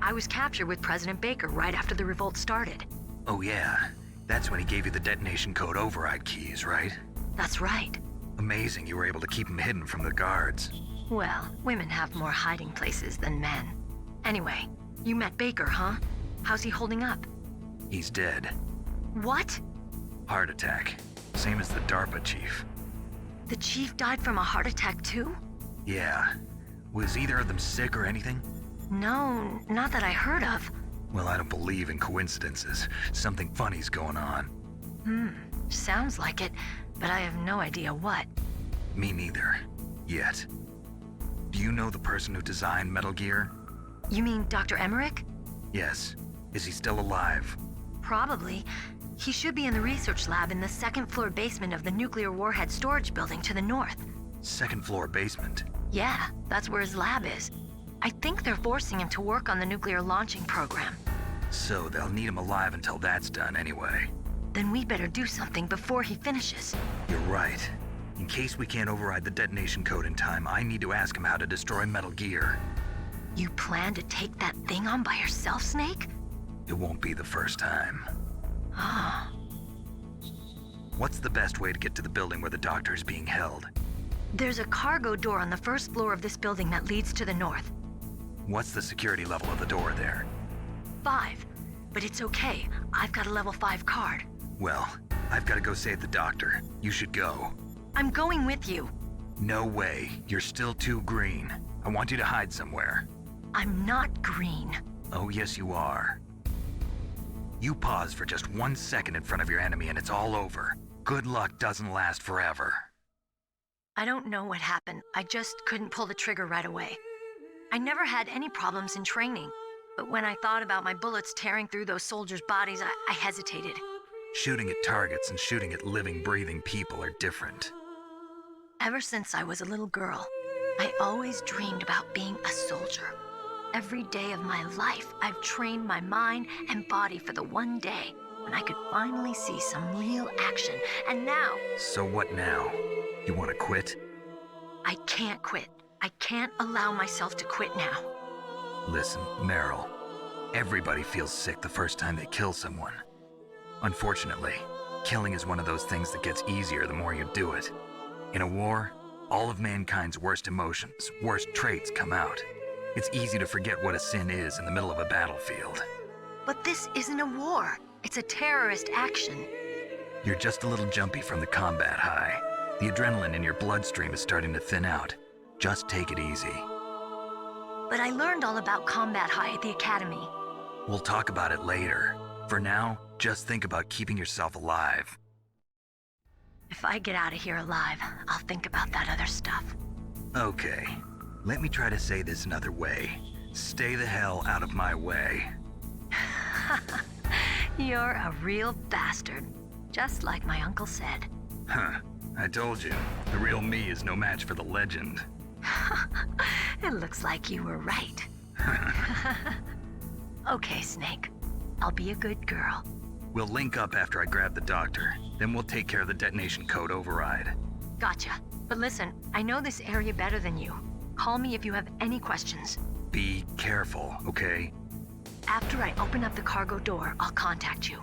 I was captured with President Baker right after the revolt started. Oh yeah, that's when he gave you the detonation code override keys, right? That's right. Amazing you were able to keep him hidden from the guards. Well, women have more hiding places than men. Anyway, you met Baker, huh? How's he holding up? He's dead. What? Heart attack. Same as the DARPA chief. The chief died from a heart attack too? Yeah. Was either of them sick or anything? No, not that I heard of. Well, I don't believe in coincidences. Something funny's going on. Sounds like it, but I have no idea what. Me neither. Yet. Do you know the person who designed Metal Gear? You mean Dr. Emmerich? Yes. Is he still alive? Probably. He should be in the research lab in the second-floor basement of the nuclear warhead storage building to the north. Second-floor basement? Yeah, that's where his lab is. I think they're forcing him to work on the nuclear launching program. So they'll need him alive until that's done anyway. Then we better do something before he finishes. You're right. In case we can't override the detonation code in time, I need to ask him how to destroy Metal Gear. You plan to take that thing on by yourself, Snake? It won't be the first time. Ah. What's the best way to get to the building where the doctor is being held? There's a cargo door on the first floor of this building that leads to the north. What's the security level of the door there? 5. But it's okay. I've got a level 5 card. Well, I've got to go save the doctor. You should go. I'm going with you. No way. You're still too green. I want you to hide somewhere. I'm not green. Oh, yes, you are. You pause for just 1 second in front of your enemy and it's all over. Good luck doesn't last forever. I don't know what happened. I just couldn't pull the trigger right away. I never had any problems in training, but when I thought about my bullets tearing through those soldiers' bodies, I hesitated. Shooting at targets and shooting at living, breathing people are different. Ever since I was a little girl, I always dreamed about being a soldier. Every day of my life, I've trained my mind and body for the one day when I could finally see some real action. And now... So what now? You want to quit? I can't quit. I can't allow myself to quit now. Listen, Meryl. Everybody feels sick the first time they kill someone. Unfortunately, killing is one of those things that gets easier the more you do it. In a war, all of mankind's worst emotions, worst traits come out. It's easy to forget what a sin is in the middle of a battlefield. But this isn't a war. It's a terrorist action. You're just a little jumpy from the combat high. The adrenaline in your bloodstream is starting to thin out. Just take it easy. But I learned all about combat high at the academy. We'll talk about it later. For now, just think about keeping yourself alive. If I get out of here alive, I'll think about that other stuff. Okay. Let me try to say this another way. Stay the hell out of my way. You're a real bastard. Just like my uncle said. Huh. I told you. The real me is no match for the legend. It looks like you were right. Okay, Snake. I'll be a good girl. We'll link up after I grab the doctor. Then we'll take care of the detonation code override. Gotcha. But listen, I know this area better than you. Call me if you have any questions. Be careful, okay? After I open up the cargo door, I'll contact you.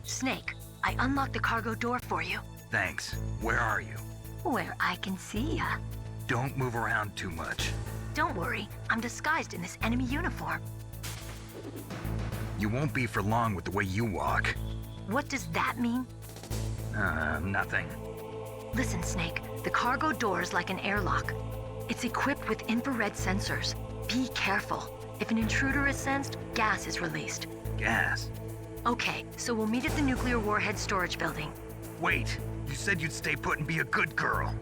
Snake, I unlocked the cargo door for you. Thanks. Where are you? Where I can see ya. Don't move around too much. Don't worry, I'm disguised in this enemy uniform. You won't be for long with the way you walk. What does that mean? Nothing. Listen, Snake, the cargo door is like an airlock. It's equipped with infrared sensors. Be careful. If an intruder is sensed, gas is released. Gas? Okay, so we'll meet at the nuclear warhead storage building. Wait, you said you'd stay put and be a good girl.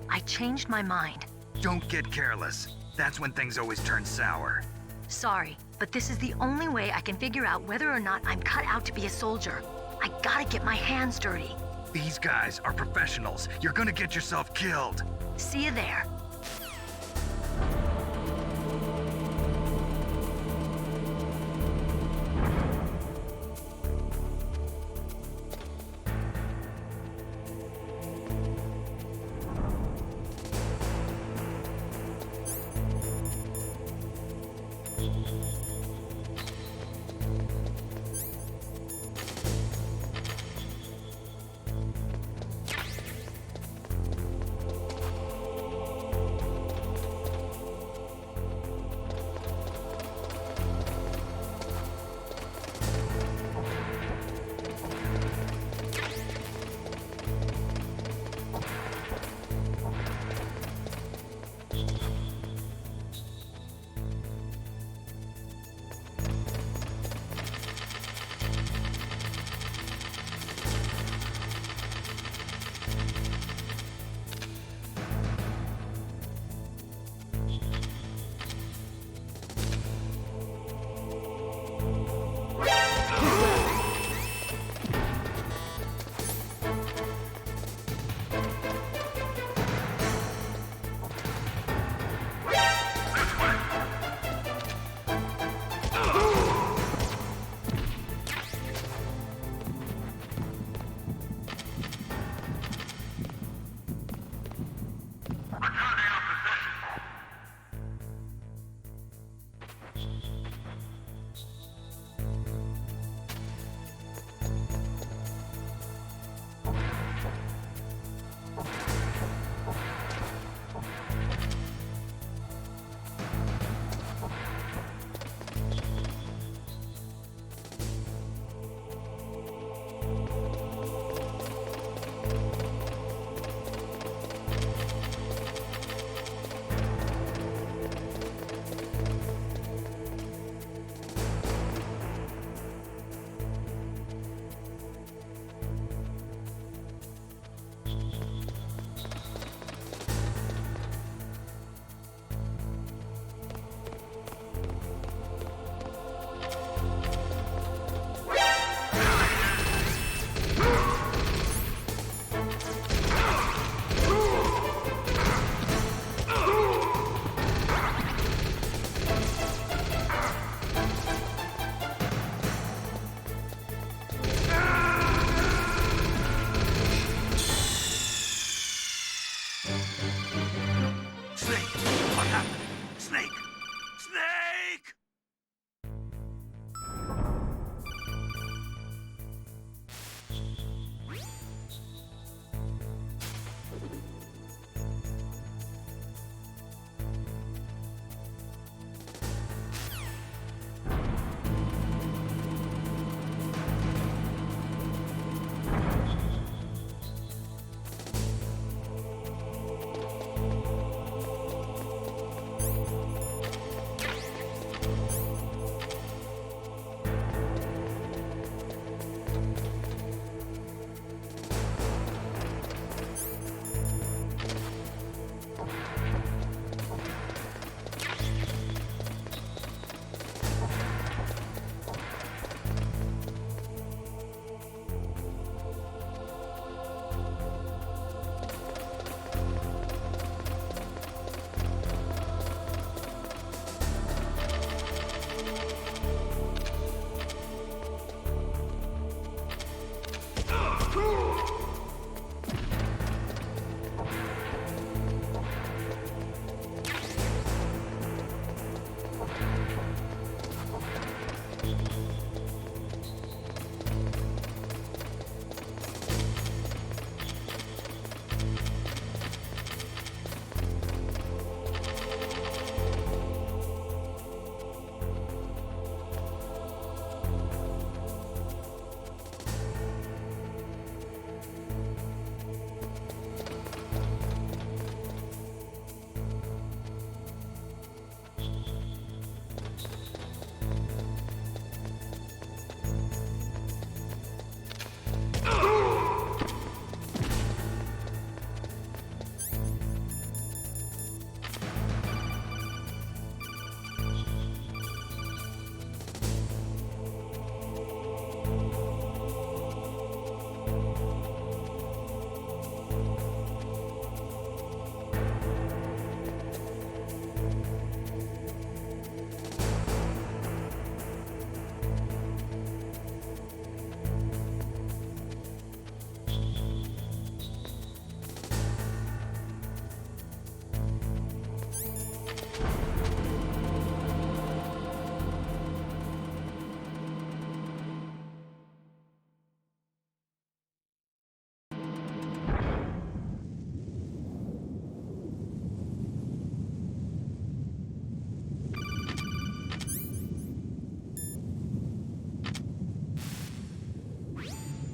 I changed my mind. Don't get careless. That's when things always turn sour. Sorry, but this is the only way I can figure out whether or not I'm cut out to be a soldier. I gotta get my hands dirty. These guys are professionals. You're gonna get yourself killed. See you there.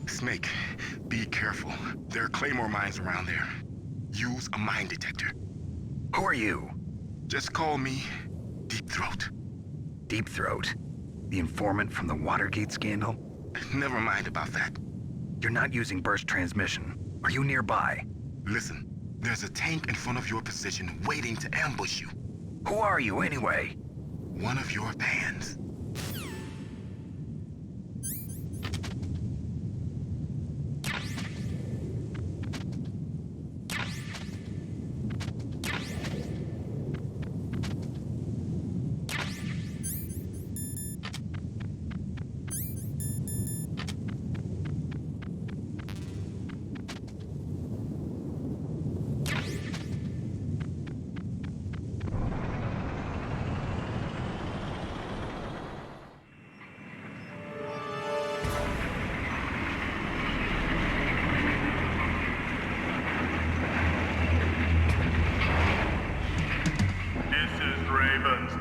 Snake, be careful. There are claymore mines around there. Use a mine detector. Who are you? Just call me Deep Throat. Deep Throat? The informant from the Watergate scandal? Never mind about that. You're not using burst transmission. Are you nearby? Listen, there's a tank in front of your position waiting to ambush you. Who are you anyway? One of your fans.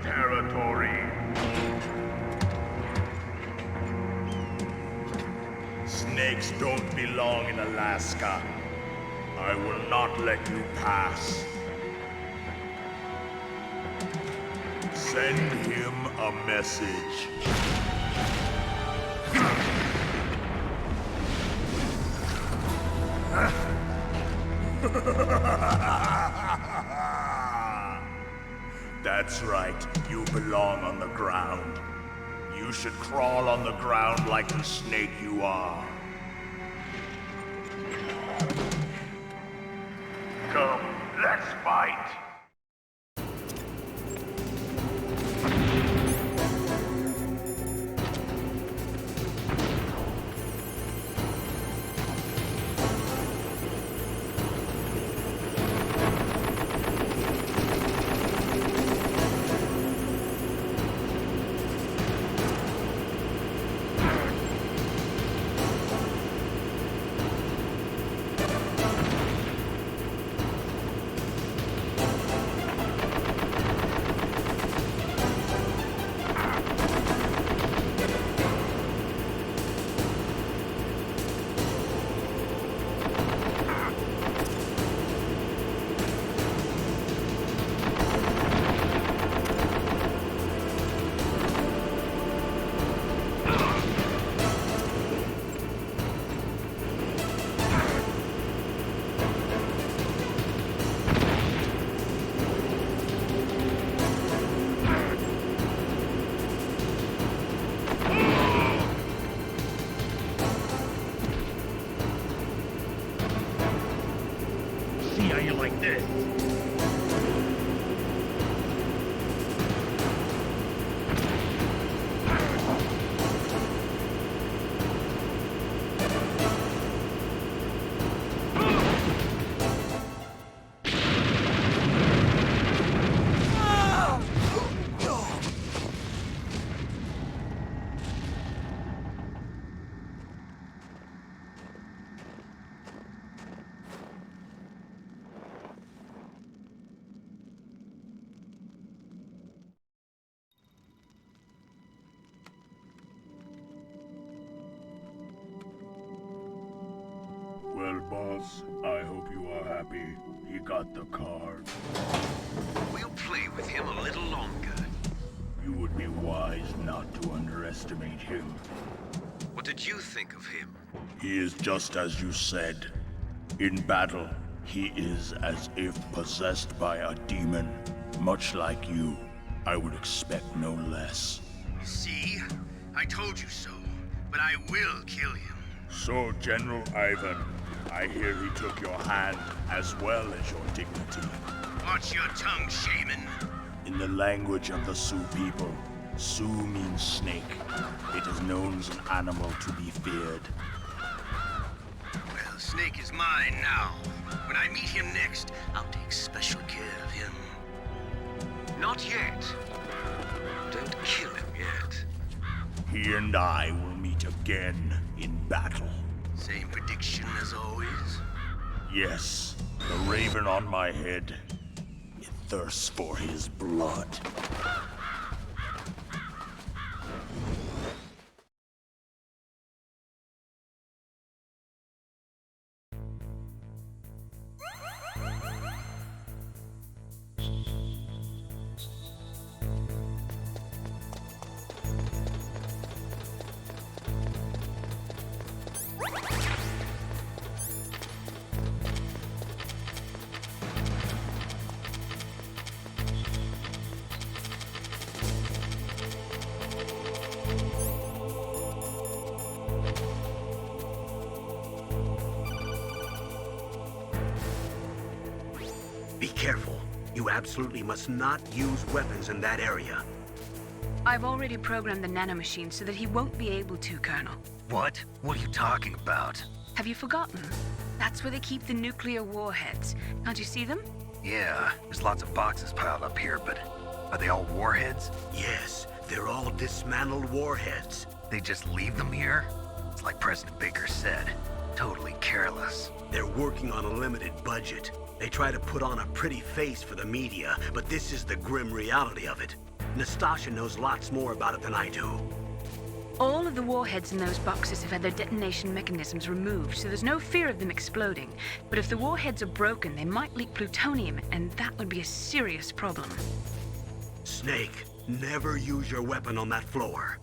Territory. Snakes don't belong in Alaska. I will not let you pass. Send him a message. That's right, you belong on the ground. You should crawl on the ground like the snake you are. Come, let's fight! Like this. boss. I hope you are happy. He got the card. We'll play with him a little longer. You would be wise not to underestimate him. What did you think of him? He is just as you said. In battle, he is as if possessed by a demon. Much like you, I would expect no less. See? I told you so. But I will kill him. So, General Ivan, I hear he took your hand as well as your dignity. Watch your tongue, shaman. In the language of the Sioux people, Sioux means snake. It is known as an animal to be feared. Well, Snake is mine now. When I meet him next, I'll take special care of him. Not yet. Don't kill him yet. He and I will meet again in battle. Same prediction as always? Yes, the raven on my head. It thirsts for his blood. Be careful. You absolutely must not use weapons in that area. I've already programmed the nanomachine so that he won't be able to, Colonel. What? What are you talking about? Have you forgotten? That's where they keep the nuclear warheads. Can't you see them? Yeah, there's lots of boxes piled up here, but are they all warheads? Yes, they're all dismantled warheads. They just leave them here? It's like President Baker said. Totally careless. They're working on a limited budget. They try to put on a pretty face for the media, but this is the grim reality of it. Nastasha knows lots more about it than I do. All of the warheads in those boxes have had their detonation mechanisms removed, so there's no fear of them exploding. But if the warheads are broken, they might leak plutonium, and that would be a serious problem. Snake, never use your weapon on that floor.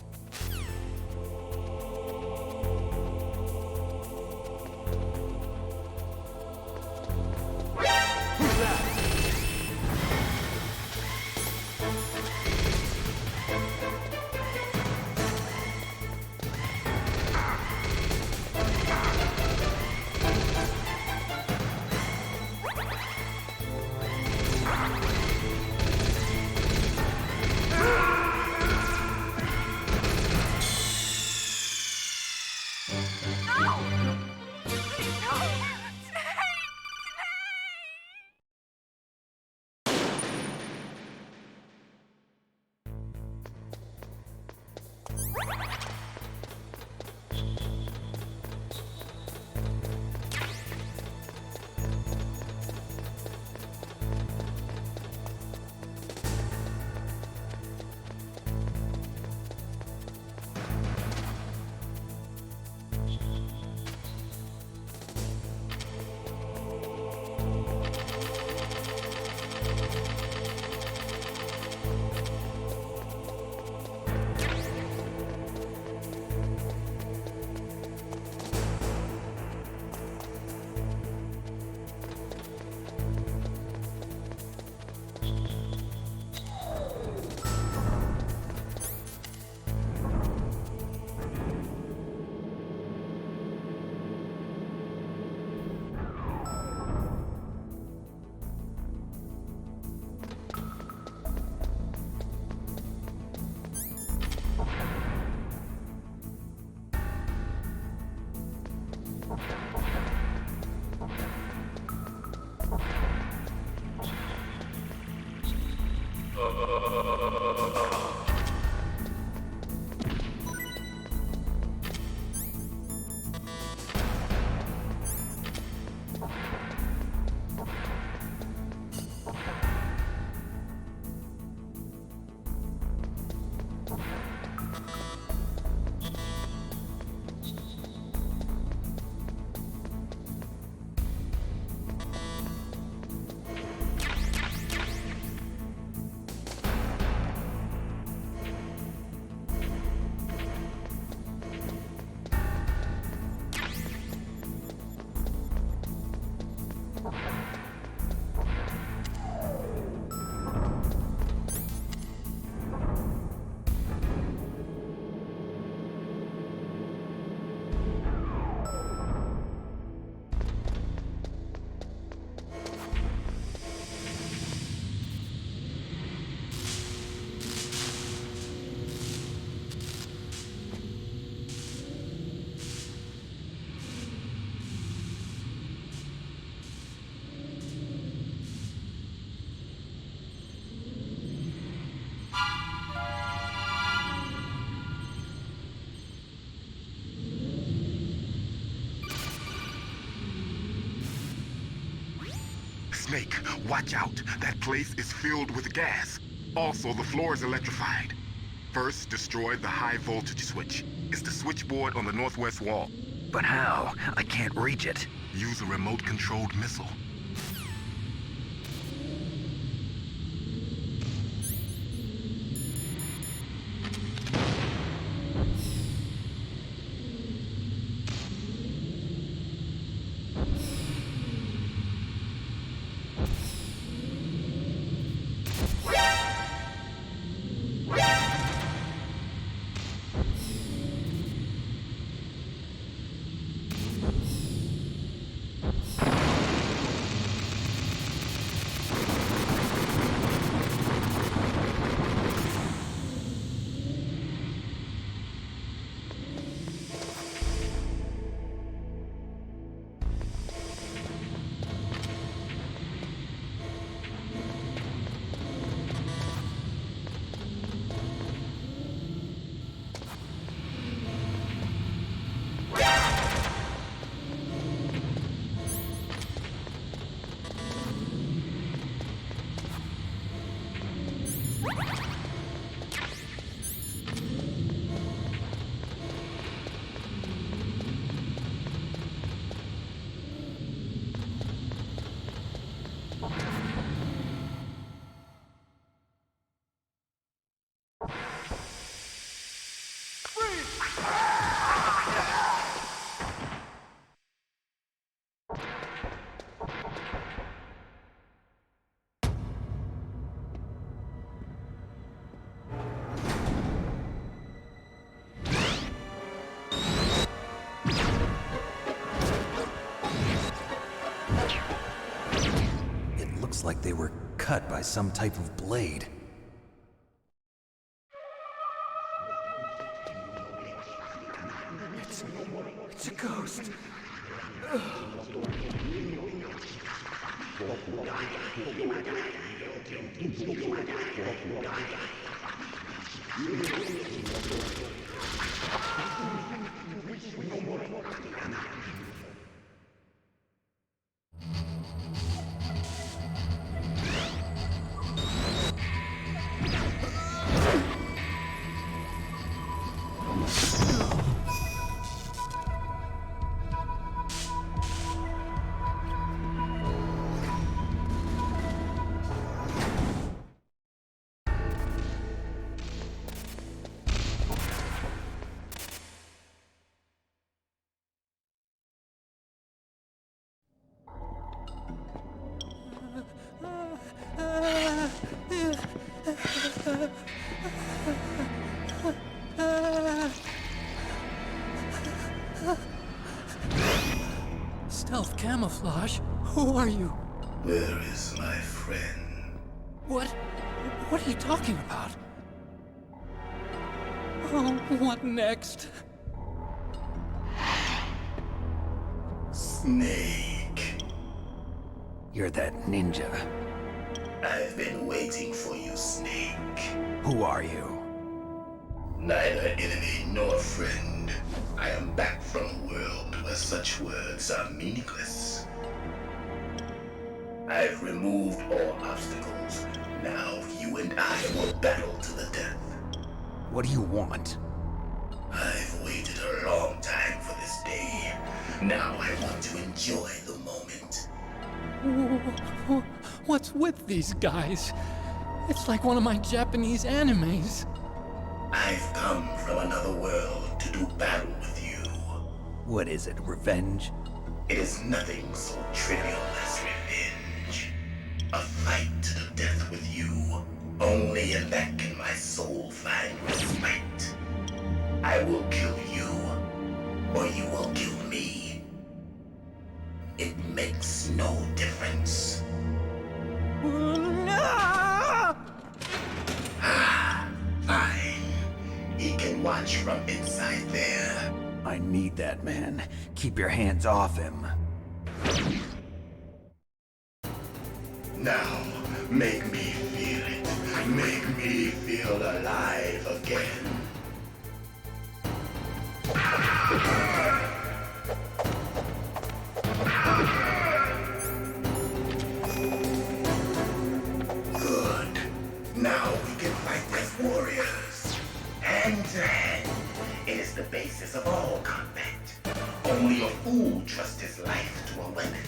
Snake, watch out. That place is filled with gas. Also, the floor is electrified. First, destroy the high voltage switch. It's the switchboard on the northwest wall. But how? I can't reach it. Use a remote-controlled missile. Like they were cut by some type of blade. It's a ghost. Stealth camouflage? Who are you? Where is my friend? What are you talking about? Oh, what next? Snake. You're that ninja. I've been waiting for you, Snake. Who are you? Neither enemy nor friend. I am back from a world where such words are meaningless. I've removed all obstacles. Now you and I will battle to the death. What do you want? I've waited a long time for this day. Now I want to enjoy the moment. What's with these guys? It's like one of my Japanese animes. I've come from another world to do battle with you. What is it, revenge? It is nothing so trivial as revenge. A fight to the death with you. Only in that can my soul find respite. I will kill you, or you will kill me. It makes no difference. Fine. He can watch from inside there. I need that man. Keep your hands off him. Now, make me feel it. Make me feel alive again. hand to hand. It is the basis of all combat. Only a fool trusts his life to a weapon.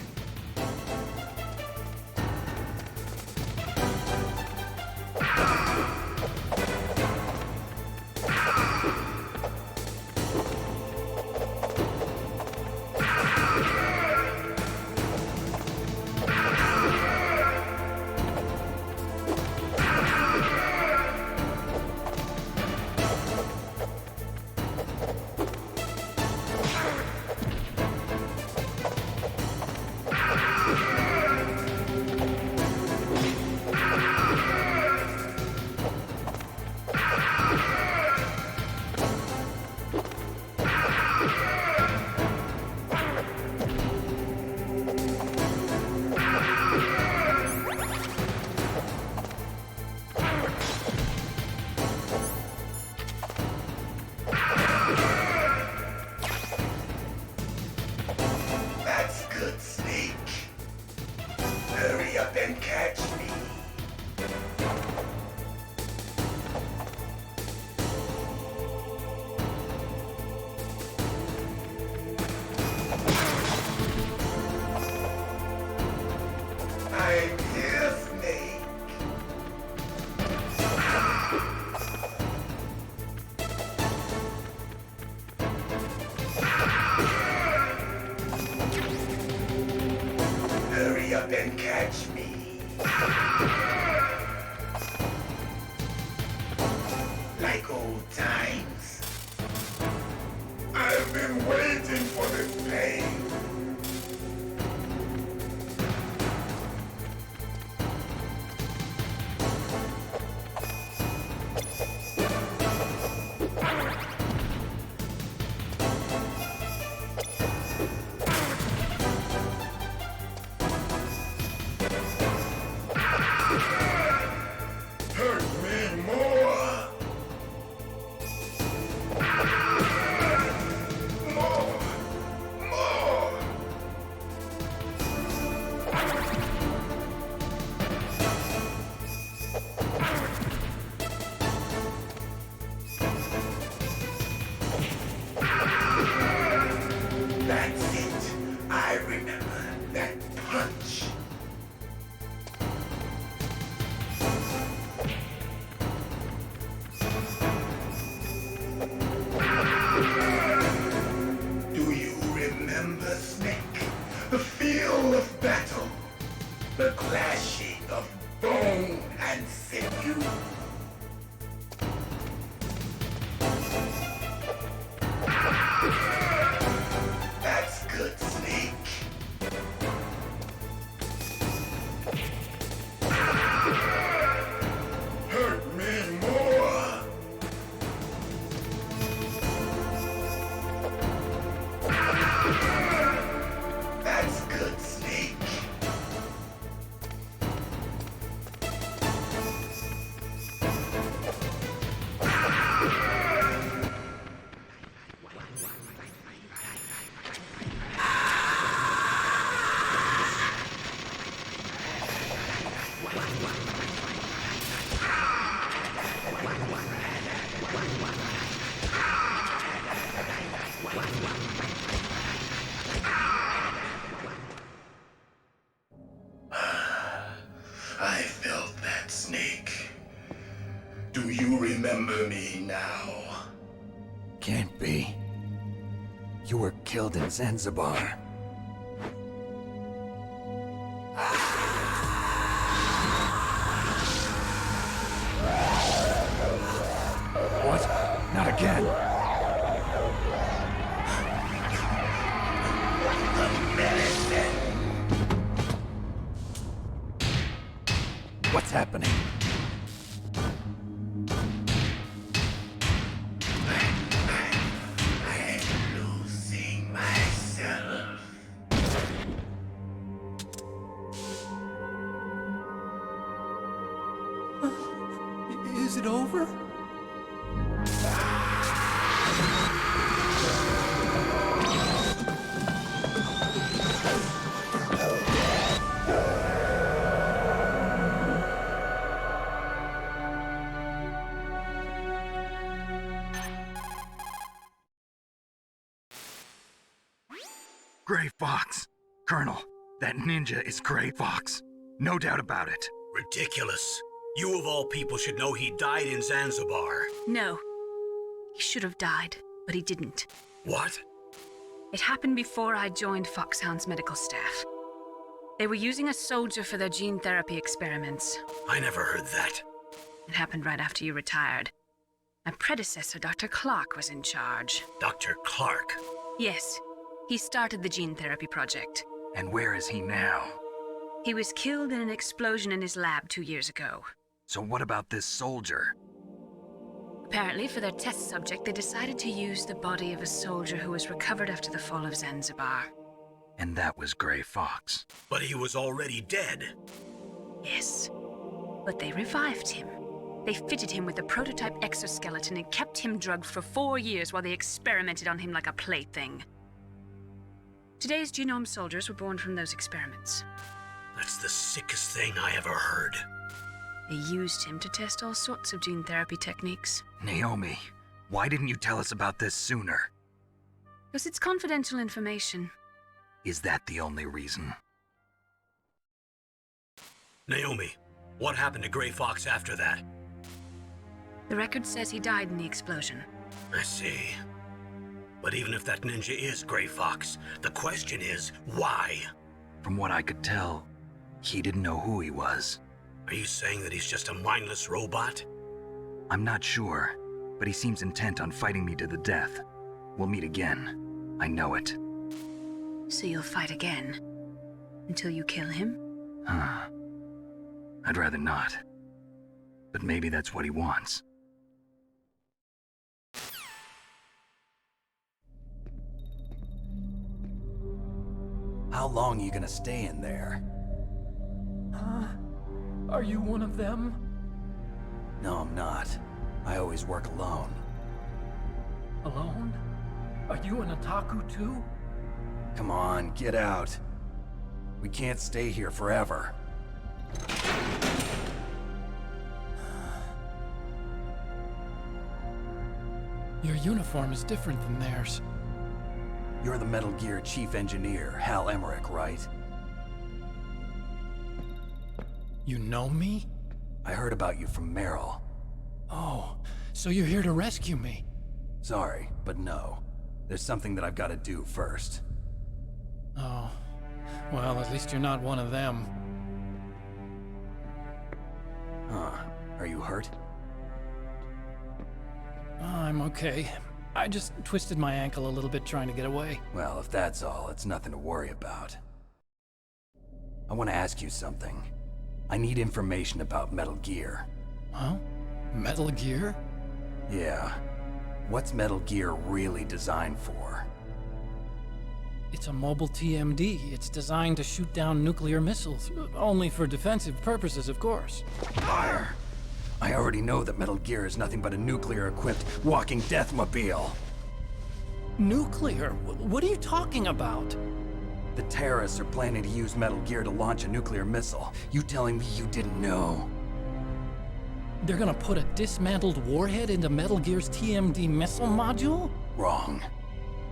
That's good, Snake. Hurry up and catch me. I'm here, Snake. Hurry up and catch me. Like old times. I've been waiting for this pain. Hurt me more. More. More. That's it. I remember that punch. Do you remember, Snake? The feel of battle. The clashing of bone and sinew. That's good, Snake. Hurt me more. That's good, Snake. I felt that, Snake. Do you remember me now? Can't be. You were killed in Zanzibar. What? Not again. What's happening? I'm losing myself. Is it over? Gray Fox. Colonel, that ninja is Gray Fox. No doubt about it. Ridiculous. You of all people should know he died in Zanzibar. No. He should have died, but he didn't. What? It happened before I joined Foxhound's medical staff. They were using a soldier for their gene therapy experiments. I never heard that. It happened right after you retired. My predecessor, Dr. Clark, was in charge. Dr. Clark? Yes. He started the gene therapy project. And where is he now? He was killed in an explosion in his lab 2 years ago. So what about this soldier? Apparently, for their test subject, they decided to use the body of a soldier who was recovered after the fall of Zanzibar. And that was Gray Fox. But he was already dead. Yes. But they revived him. They fitted him with a prototype exoskeleton and kept him drugged for 4 years while they experimented on him like a plaything. Today's genome soldiers were born from those experiments. That's the sickest thing I ever heard. They used him to test all sorts of gene therapy techniques. Naomi, why didn't you tell us about this sooner? Because it's confidential information. Is that the only reason? Naomi, what happened to Gray Fox after that? The record says he died in the explosion. I see. But even if that ninja is Gray Fox, the question is, why? From what I could tell, he didn't know who he was. Are you saying that he's just a mindless robot? I'm not sure, but he seems intent on fighting me to the death. We'll meet again. I know it. So you'll fight again? Until you kill him? I'd rather not. But maybe that's what he wants. How long are you gonna stay in there? Huh? Are you one of them? No, I'm not. I always work alone. Alone? Are you an otaku too? Come on, get out. We can't stay here forever. Your uniform is different than theirs. You're the Metal Gear Chief Engineer, Hal Emmerich, right? You know me? I heard about you from Meryl. Oh, so you're here to rescue me? Sorry, but no. There's something that I've got to do first. Oh, well, at least you're not one of them. Huh. Are you hurt? I'm okay. I just twisted my ankle a little bit trying to get away. Well, if that's all, it's nothing to worry about. I want to ask you something. I need information about Metal Gear. Huh? Metal Gear? Yeah. What's Metal Gear really designed for? It's a mobile TMD. It's designed to shoot down nuclear missiles. Only for defensive purposes, of course. Fire! I already know that Metal Gear is nothing but a nuclear-equipped walking deathmobile. Nuclear? What are you talking about? The terrorists are planning to use Metal Gear to launch a nuclear missile. You telling me you didn't know? They're gonna put a dismantled warhead into Metal Gear's TMD missile module? Wrong.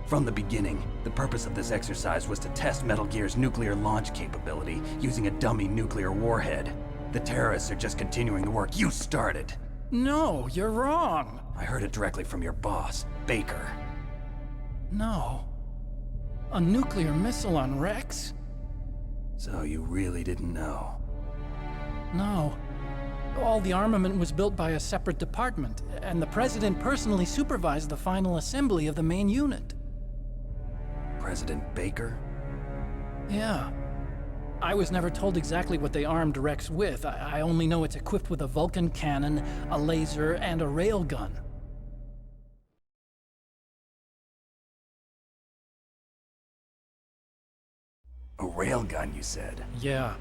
From the beginning, the purpose of this exercise was to test Metal Gear's nuclear launch capability using a dummy nuclear warhead. The terrorists are just continuing the work you started. No, you're wrong. I heard it directly from your boss, Baker. No. A nuclear missile on Rex? So you really didn't know? No. All the armament was built by a separate department, and the President personally supervised the final assembly of the main unit. President Baker? Yeah. I was never told exactly what they armed Rex with. I only know it's equipped with a Vulcan cannon, a laser, and a railgun. A railgun, you said? Yeah.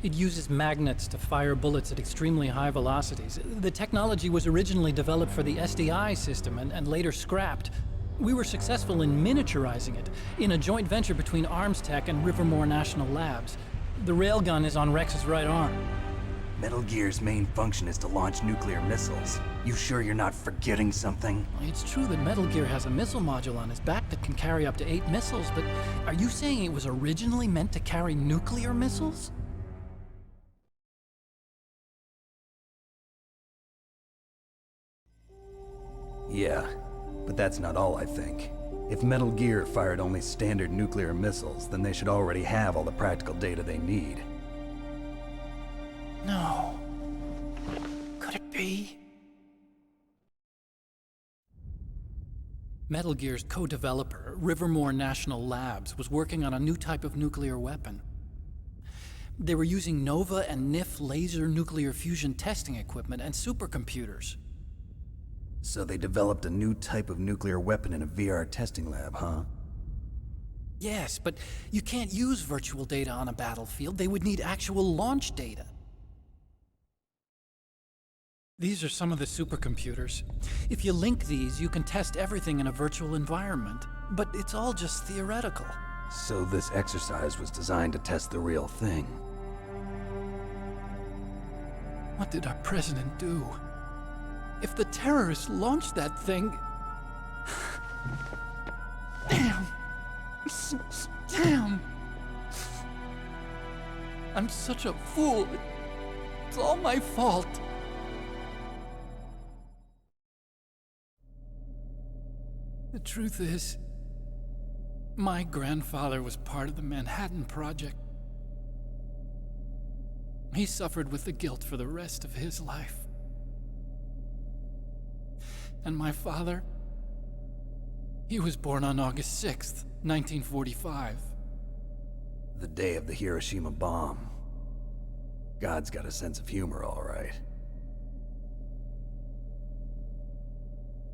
It uses magnets to fire bullets at extremely high velocities. The technology was originally developed for the SDI system and later scrapped. We were successful in miniaturizing it in a joint venture between Arms Tech and Rivermore National Labs. The railgun is on Rex's right arm. Metal Gear's main function is to launch nuclear missiles. You sure you're not forgetting something? It's true that Metal Gear has a missile module on his back that can carry up to 8 missiles, but are you saying it was originally meant to carry nuclear missiles? Yeah, but that's not all I think. If Metal Gear fired only standard nuclear missiles, then they should already have all the practical data they need. No. Could it be? Metal Gear's co-developer, Rivermore National Labs, was working on a new type of nuclear weapon. They were using NOVA and NIF laser nuclear fusion testing equipment and supercomputers. So they developed a new type of nuclear weapon in a VR testing lab, huh? Yes, but you can't use virtual data on a battlefield. They would need actual launch data. These are some of the supercomputers. If you link these, you can test everything in a virtual environment. But it's all just theoretical. So this exercise was designed to test the real thing. What did our president do? If the terrorists launched that thing... Damn! Damn! I'm such a fool. It's all my fault. The truth is, my grandfather was part of the Manhattan Project. He suffered with the guilt for the rest of his life. And my father, he was born on August 6th, 1945. The day of the Hiroshima bomb. God's got a sense of humor, all right.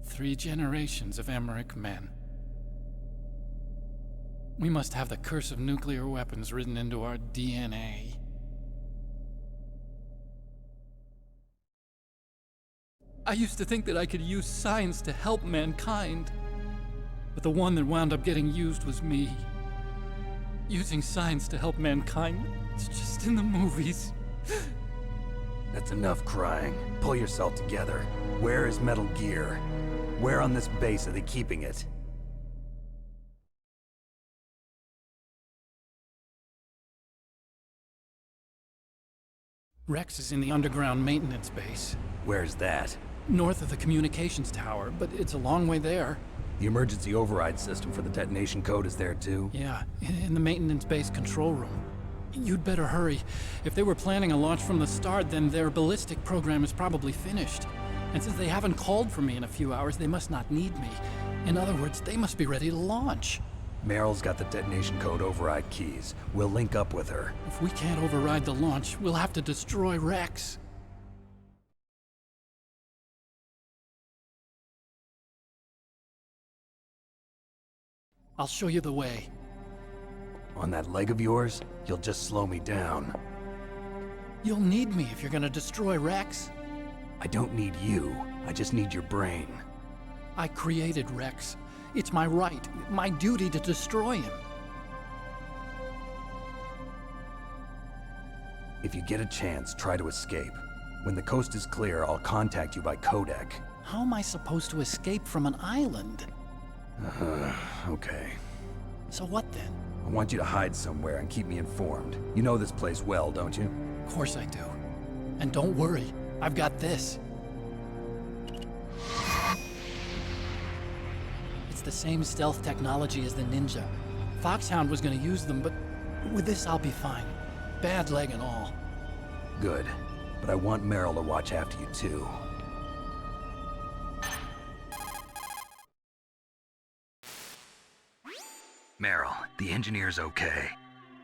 3 generations of Emmerich men. We must have the curse of nuclear weapons written into our DNA. I used to think that I could use science to help mankind. But the one that wound up getting used was me. Using science to help mankind, it's just in the movies. That's enough crying. Pull yourself together. Where is Metal Gear? Where on this base are they keeping it? Rex is in the underground maintenance base. Where's that? North of the communications tower, but it's a long way there. The emergency override system for the detonation code is there too? Yeah, in the maintenance base control room. You'd better hurry. If they were planning a launch from the start, then their ballistic program is probably finished. And since they haven't called for me in a few hours, they must not need me. In other words, they must be ready to launch. Meryl's got the detonation code override keys. We'll link up with her. If we can't override the launch, we'll have to destroy Rex. I'll show you the way. On that leg of yours, you'll just slow me down. You'll need me if you're gonna destroy Rex. I don't need you. I just need your brain. I created Rex. It's my right, my duty to destroy him. If you get a chance, try to escape. When the coast is clear, I'll contact you by codec. How am I supposed to escape from an island? Okay. So what then? I want you to hide somewhere and keep me informed. You know this place well, don't you? Of course I do. And don't worry, I've got this. It's the same stealth technology as the Ninja. Foxhound was gonna use them, but with this I'll be fine. Bad leg and all. Good. But I want Meryl to watch after you too. Meryl, the engineer's okay.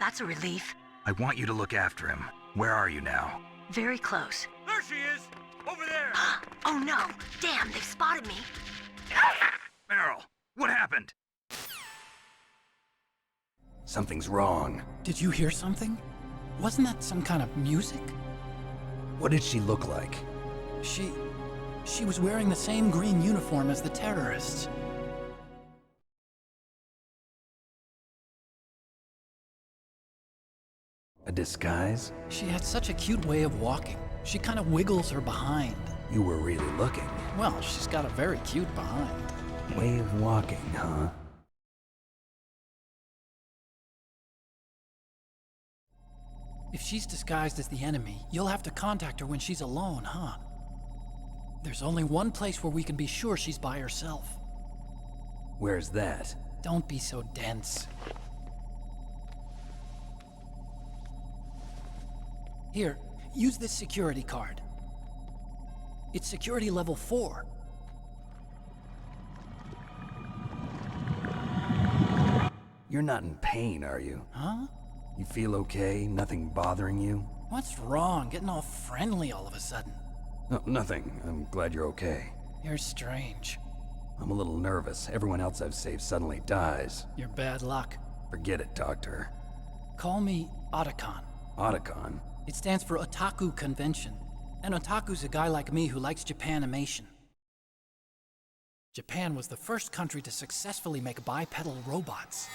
That's a relief. I want you to look after him. Where are you now? Very close. There she is! Over there! Oh no! Damn, they've spotted me! Meryl, what happened? Something's wrong. Did you hear something? Wasn't that some kind of music? What did she look like? She was wearing the same green uniform as the terrorists. A disguise? She had such a cute way of walking. She kind of wiggles her behind. You were really looking. Well, she's got a very cute behind. Way of walking, huh? If she's disguised as the enemy, you'll have to contact her when she's alone, huh? There's only one place where we can be sure she's by herself. Where's that? Don't be so dense. Here, use this security card. It's security level 4. You're not in pain, are you? Huh? You feel okay? Nothing bothering you? What's wrong? Getting all friendly all of a sudden. No, nothing. I'm glad you're okay. You're strange. I'm a little nervous. Everyone else I've saved suddenly dies. You're bad luck. Forget it, Doctor. Call me Otacon. Otacon? It stands for Otaku Convention. An otaku's a guy like me who likes Japanimation. Japan was the first country to successfully make bipedal robots.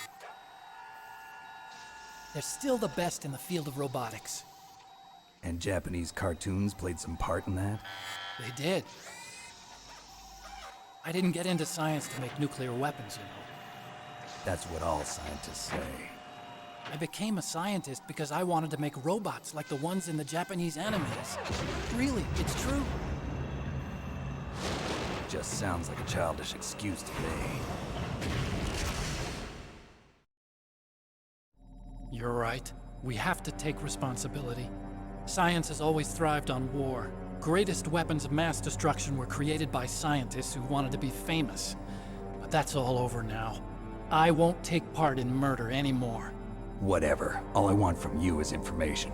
They're still the best in the field of robotics. And Japanese cartoons played some part in that? They did. I didn't get into science to make nuclear weapons, you know. That's what all scientists say. I became a scientist because I wanted to make robots like the ones in the Japanese animes. Really, it's true. Just sounds like a childish excuse to me. You're right. We have to take responsibility. Science has always thrived on war. Greatest weapons of mass destruction were created by scientists who wanted to be famous. But that's all over now. I won't take part in murder anymore. Whatever. All I want from you is information.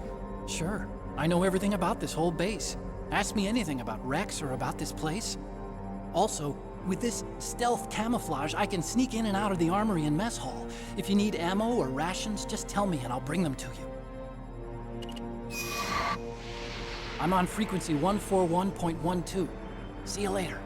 Sure. I know everything about this whole base. Ask me anything about Rex or about this place. Also, with this stealth camouflage, I can sneak in and out of the armory and mess hall. If you need ammo or rations, just tell me and I'll bring them to you. I'm on frequency 141.12. See you later.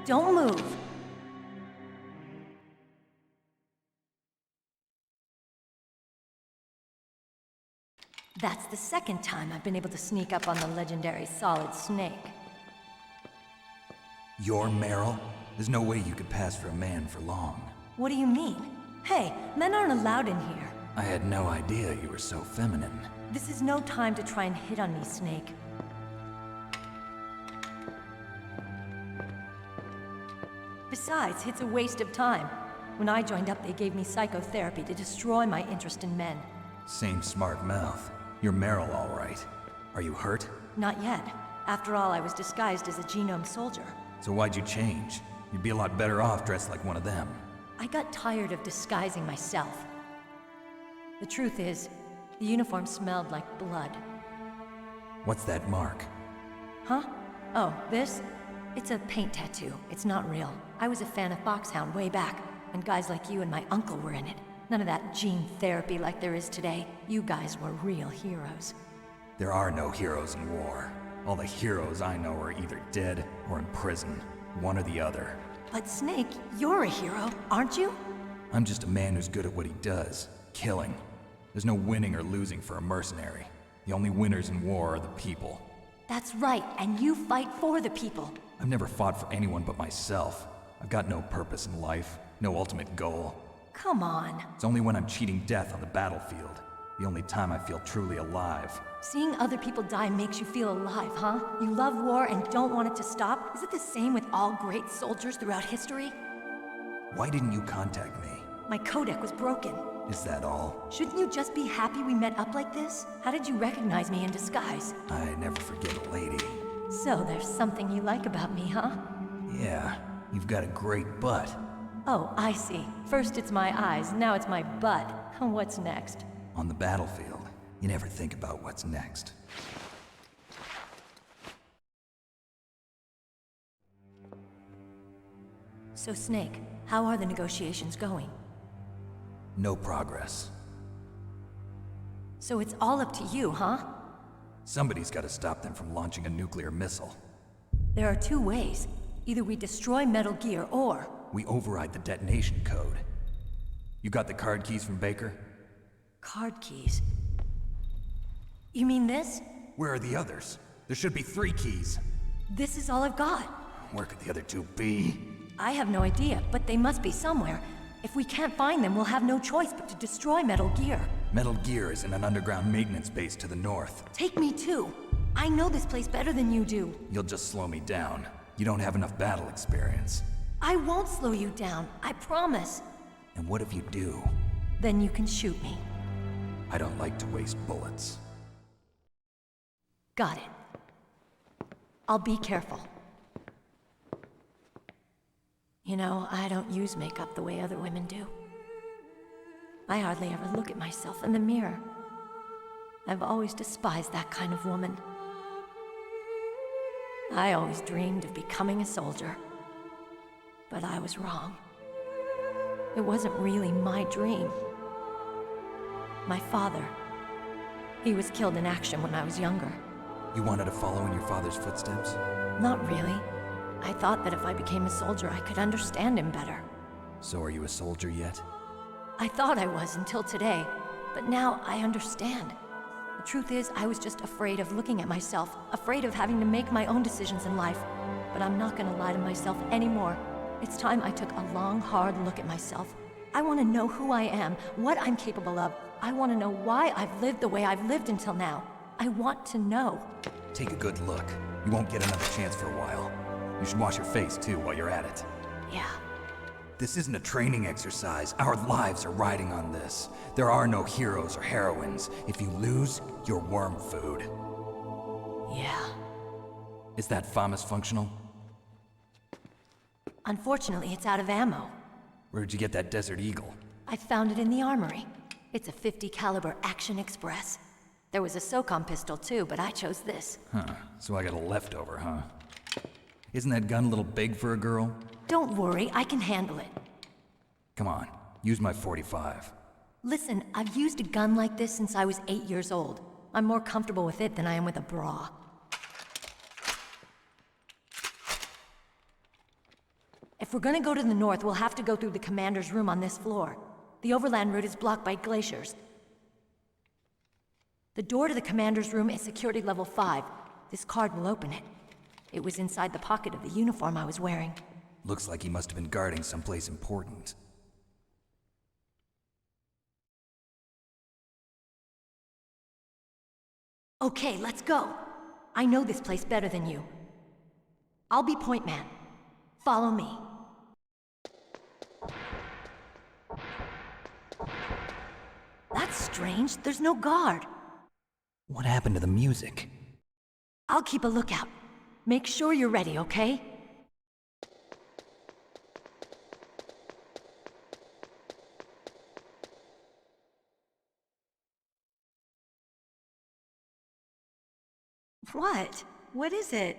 Don't move. That's the second time I've been able to sneak up on the legendary Solid Snake. You're Meryl? There's no way you could pass for a man for long. What do you mean? Hey, men aren't allowed in here. I had no idea you were so feminine. This is no time to try and hit on me, Snake. Besides, it's a waste of time. When I joined up, they gave me psychotherapy to destroy my interest in men. Same smart mouth. You're Meryl, all right. Are you hurt? Not yet. After all, I was disguised as a genome soldier. So why'd you change? You'd be a lot better off dressed like one of them. I got tired of disguising myself. The truth is, the uniform smelled like blood. What's that mark? Huh? Oh, this? It's a paint tattoo. It's not real. I was a fan of Foxhound way back, and guys like you and my uncle were in it. None of that gene therapy like there is today. You guys were real heroes. There are no heroes in war. All the heroes I know are either dead or in prison. One or the other. But Snake, you're a hero, aren't you? I'm just a man who's good at what he does. Killing. There's no winning or losing for a mercenary. The only winners in war are the people. That's right, and you fight for the people. I've never fought for anyone but myself. I've got no purpose in life, no ultimate goal. Come on. It's only when I'm cheating death on the battlefield. The only time I feel truly alive. Seeing other people die makes you feel alive, huh? You love war and don't want it to stop? Is it the same with all great soldiers throughout history? Why didn't you contact me? My codec was broken. Is that all? Shouldn't you just be happy we met up like this? How did you recognize me in disguise? I never forget a lady. So there's something you like about me, huh? Yeah, you've got a great butt. Oh, I see. First it's my eyes, now it's my butt. What's next? On the battlefield, you never think about what's next. So Snake, how are the negotiations going? No progress. So it's all up to you, huh? Somebody's got to stop them from launching a nuclear missile. There are two ways. Either we destroy Metal Gear, or... we override the detonation code. You got the card keys from Baker? Card keys? You mean this? Where are the others? There should be 3 keys. This is all I've got. Where could the other 2 be? I have no idea, but they must be somewhere. If we can't find them, we'll have no choice but to destroy Metal Gear. Metal Gear is in an underground maintenance base to the north. Take me too. I know this place better than you do. You'll just slow me down. You don't have enough battle experience. I won't slow you down, I promise. And what if you do? Then you can shoot me. I don't like to waste bullets. Got it. I'll be careful. You know, I don't use makeup the way other women do. I hardly ever look at myself in the mirror. I've always despised that kind of woman. I always dreamed of becoming a soldier. But I was wrong. It wasn't really my dream. My father, he was killed in action when I was younger. You wanted to follow in your father's footsteps? Not really. I thought that if I became a soldier, I could understand him better. So are you a soldier yet? I thought I was until today, but now I understand. The truth is, I was just afraid of looking at myself, afraid of having to make my own decisions in life. But I'm not gonna lie to myself anymore. It's time I took a long, hard look at myself. I want to know who I am, what I'm capable of, I want to know why I've lived the way I've lived until now. I want to know. Take a good look. You won't get another chance for a while. You should wash your face, too, while you're at it. Yeah. This isn't a training exercise. Our lives are riding on this. There are no heroes or heroines. If you lose, you're worm food. Yeah. Is that FAMAS functional? Unfortunately, it's out of ammo. Where'd you get that Desert Eagle? I found it in the armory. It's a .50 caliber Action Express. There was a SOCOM pistol too, but I chose this. Huh, so I got a leftover, huh? Isn't that gun a little big for a girl? Don't worry, I can handle it. Come on, use my .45. Listen, I've used a gun like this since I was 8 years old. I'm more comfortable with it than I am with a bra. If we're gonna go to the north, we'll have to go through the commander's room on this floor. The overland route is blocked by glaciers. The door to the commander's room is security level 5. This card will open it. It was inside the pocket of the uniform I was wearing. Looks like he must have been guarding someplace important. Okay, let's go. I know this place better than you. I'll be point man. Follow me. That's strange. There's no guard. What happened to the music? I'll keep a lookout. Make sure you're ready, okay? What? What is it?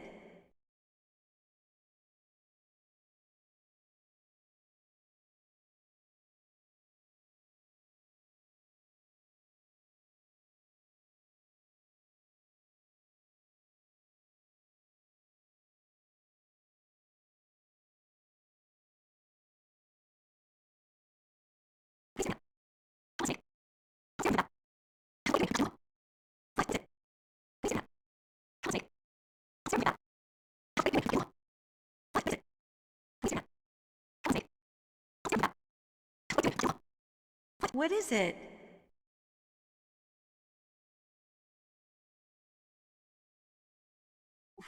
What is it?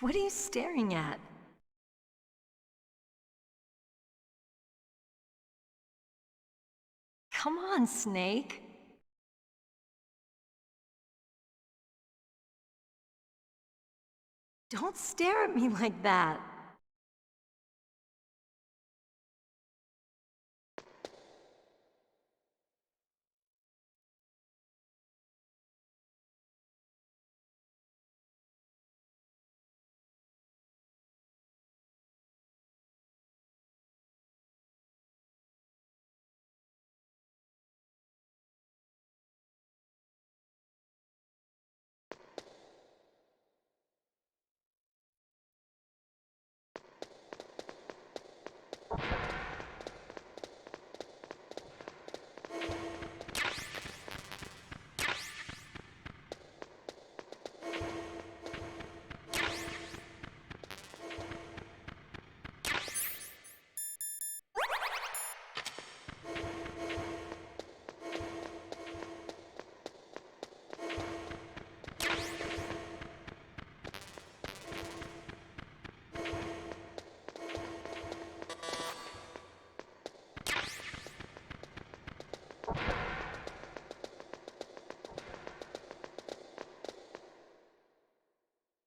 What are you staring at? Come on, Snake. Don't stare at me like that.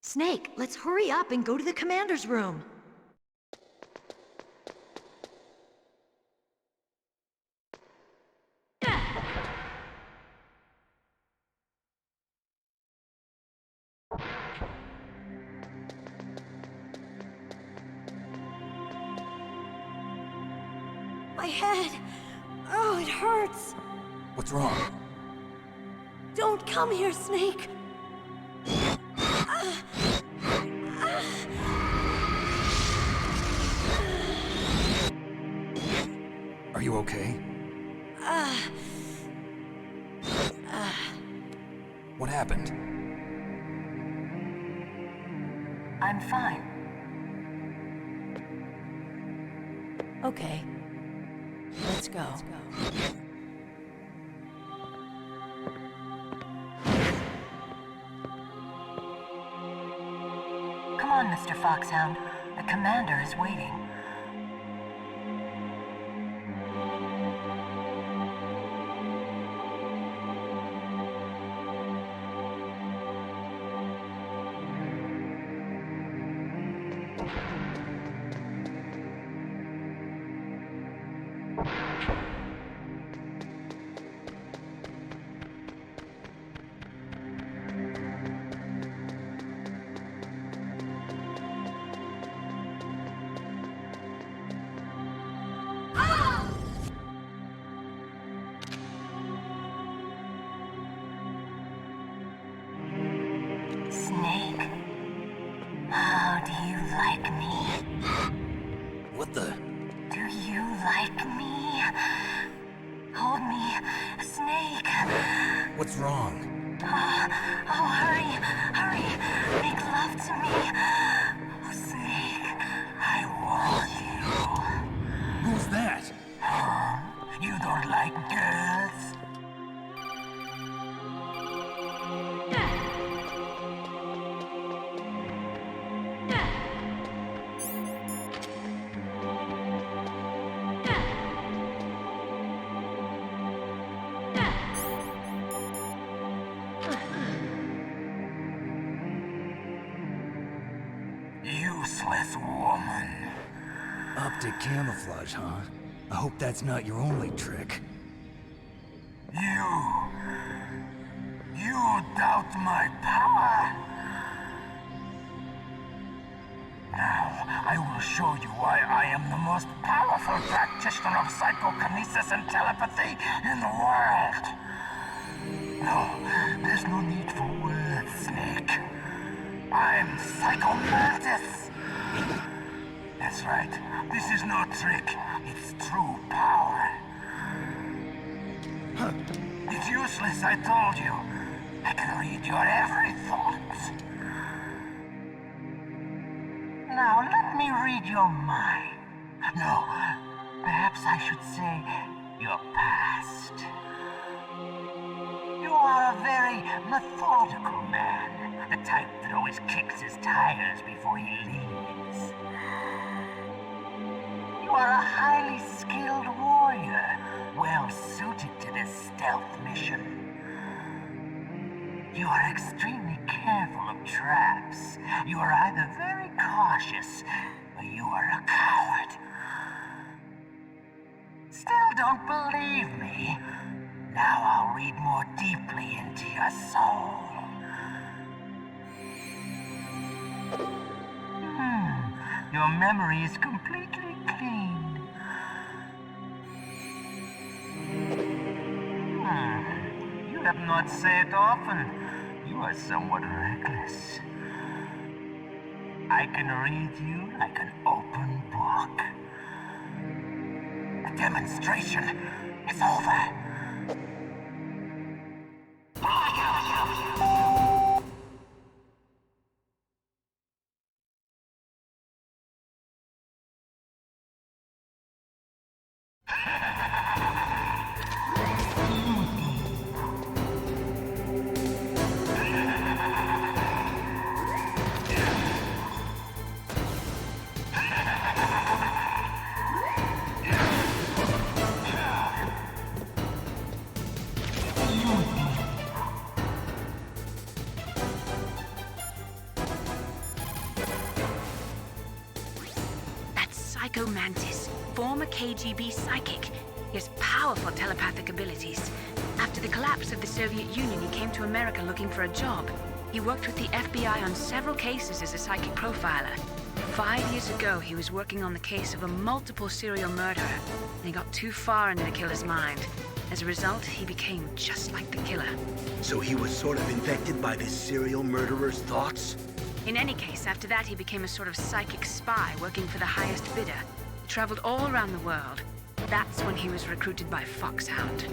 Snake, let's hurry up and go to the commander's room. My head. Oh, it hurts. What's wrong? Don't come here, Snake. Are you okay? What happened? I'm fine. Okay. Let's go. on, Mr. Foxhound. The commander is waiting. Snake, how do you like me? What the? Do you like me? Hold me, Snake. What's wrong? Oh, hurry, hurry. Make love to me. Oh, Snake, I want you. Who's that? You don't like girls? Useless woman. Optic camouflage, huh? I hope that's not your only trick. You doubt my power? Now, I will show you why I am the most powerful practitioner of psychokinesis and telepathy in the world. No, there's no need for words, Snake. I'm Psychomantis. That's right. This is no trick. It's true power. It's useless, I told you. I can read your every thought. Now, let me read your mind. No, perhaps I should say your past. You are a very methodical man. The type that always kicks his tires before he leaves. You are a highly skilled warrior, well suited to this stealth mission. You are extremely careful of traps. You are either very cautious, or you are a coward. Still don't believe me? Now I'll read more deeply into your soul. Your memory is completely clean. You have not said often. You are somewhat reckless. I can read you like an open book. The demonstration is over. Mantis, former KGB psychic. He has powerful telepathic abilities. After the collapse of the Soviet Union, he came to America looking for a job. He worked with the FBI on several cases as a psychic profiler. 5 years ago, he was working on the case of a multiple serial murderer, and he got too far into the killer's mind. As a result, he became just like the killer. So he was sort of infected by this serial murderer's thoughts? In any case, after that, he became a sort of psychic spy working for the highest bidder. He traveled all around the world. That's when he was recruited by Foxhound.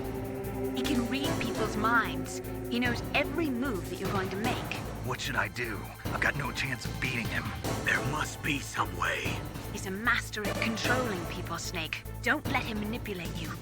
He can read people's minds. He knows every move that you're going to make. What should I do? I've got no chance of beating him. There must be some way. He's a master at controlling people, Snake. Don't let him manipulate you.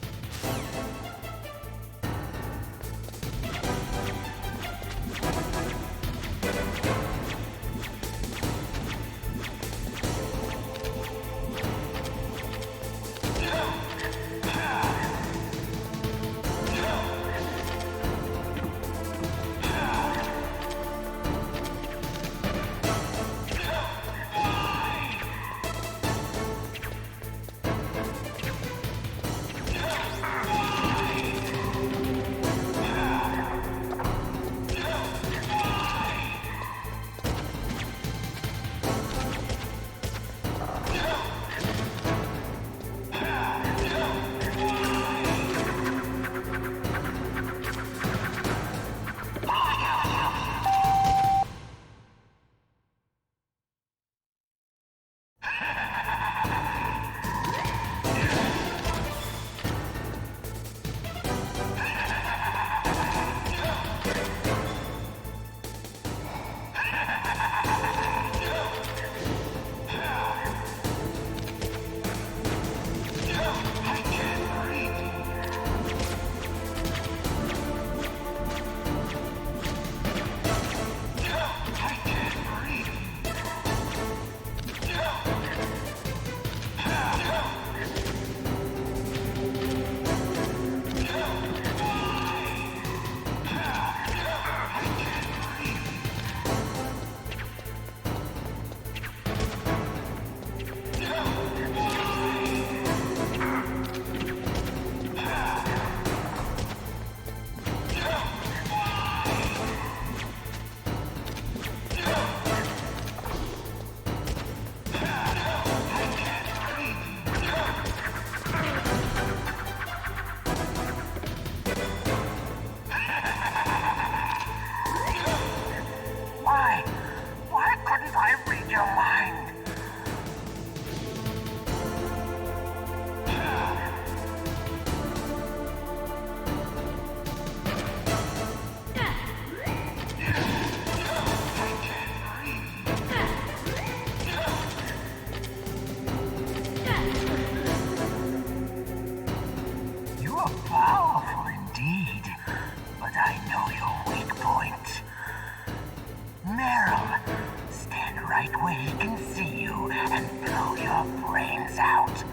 right where he can see you and blow your brains out.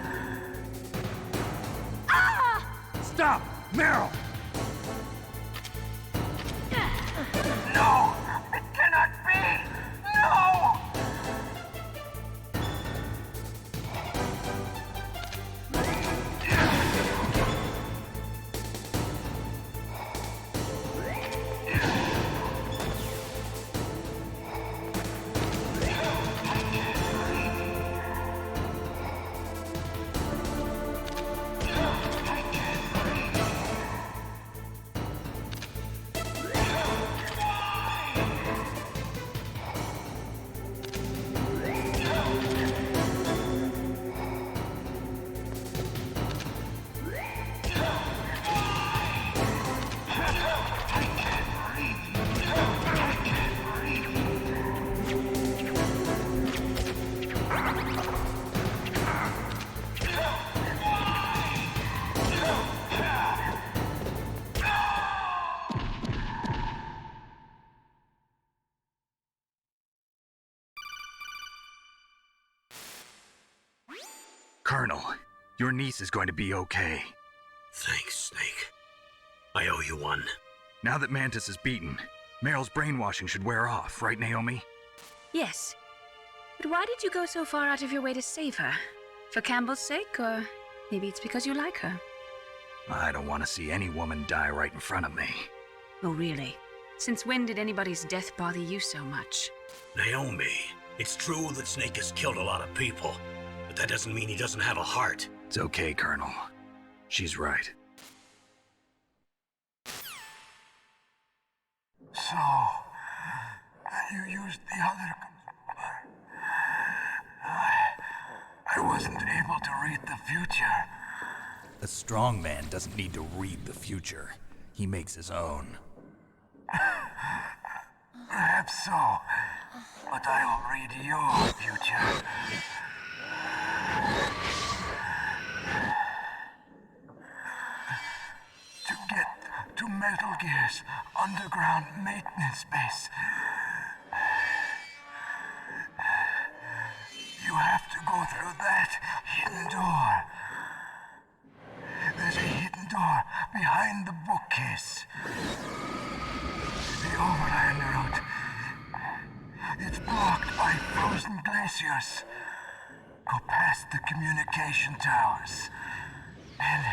Ah! Stop! Meryl! No! It cannot be! No! Colonel, your niece is going to be okay. Thanks, Snake. I owe you one. Now that Mantis is beaten, Meryl's brainwashing should wear off, right, Naomi? Yes. But why did you go so far out of your way to save her? For Campbell's sake, or maybe it's because you like her? I don't want to see any woman die right in front of me. Oh, really? Since when did anybody's death bother you so much? Naomi, it's true that Snake has killed a lot of people, but that doesn't mean he doesn't have a heart. It's okay, Colonel. She's right. So, you used the other... I wasn't able to read the future. A strong man doesn't need to read the future. He makes his own. Perhaps so, but I'll read your future. To get to Metal Gear's underground maintenance base, you have to go through that hidden door. There's a hidden door behind the bookcase. The overland route. It's blocked by frozen glaciers. Go past the communication towers. And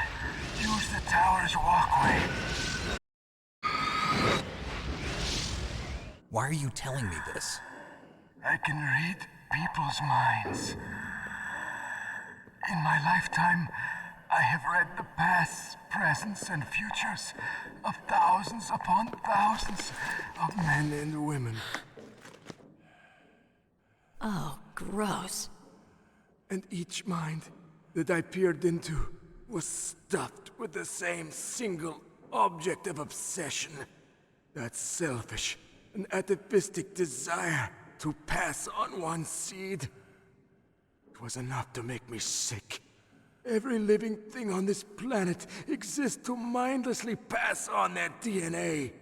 use the tower's walkway. Why are you telling me this? I can read people's minds. In my lifetime, I have read the pasts, presents, and futures of thousands upon thousands of men and women. Oh, gross. And each mind that I peered into was stuffed with the same single object of obsession. That selfish and atavistic desire to pass on one seed. It was enough to make me sick. Every living thing on this planet exists to mindlessly pass on their DNA.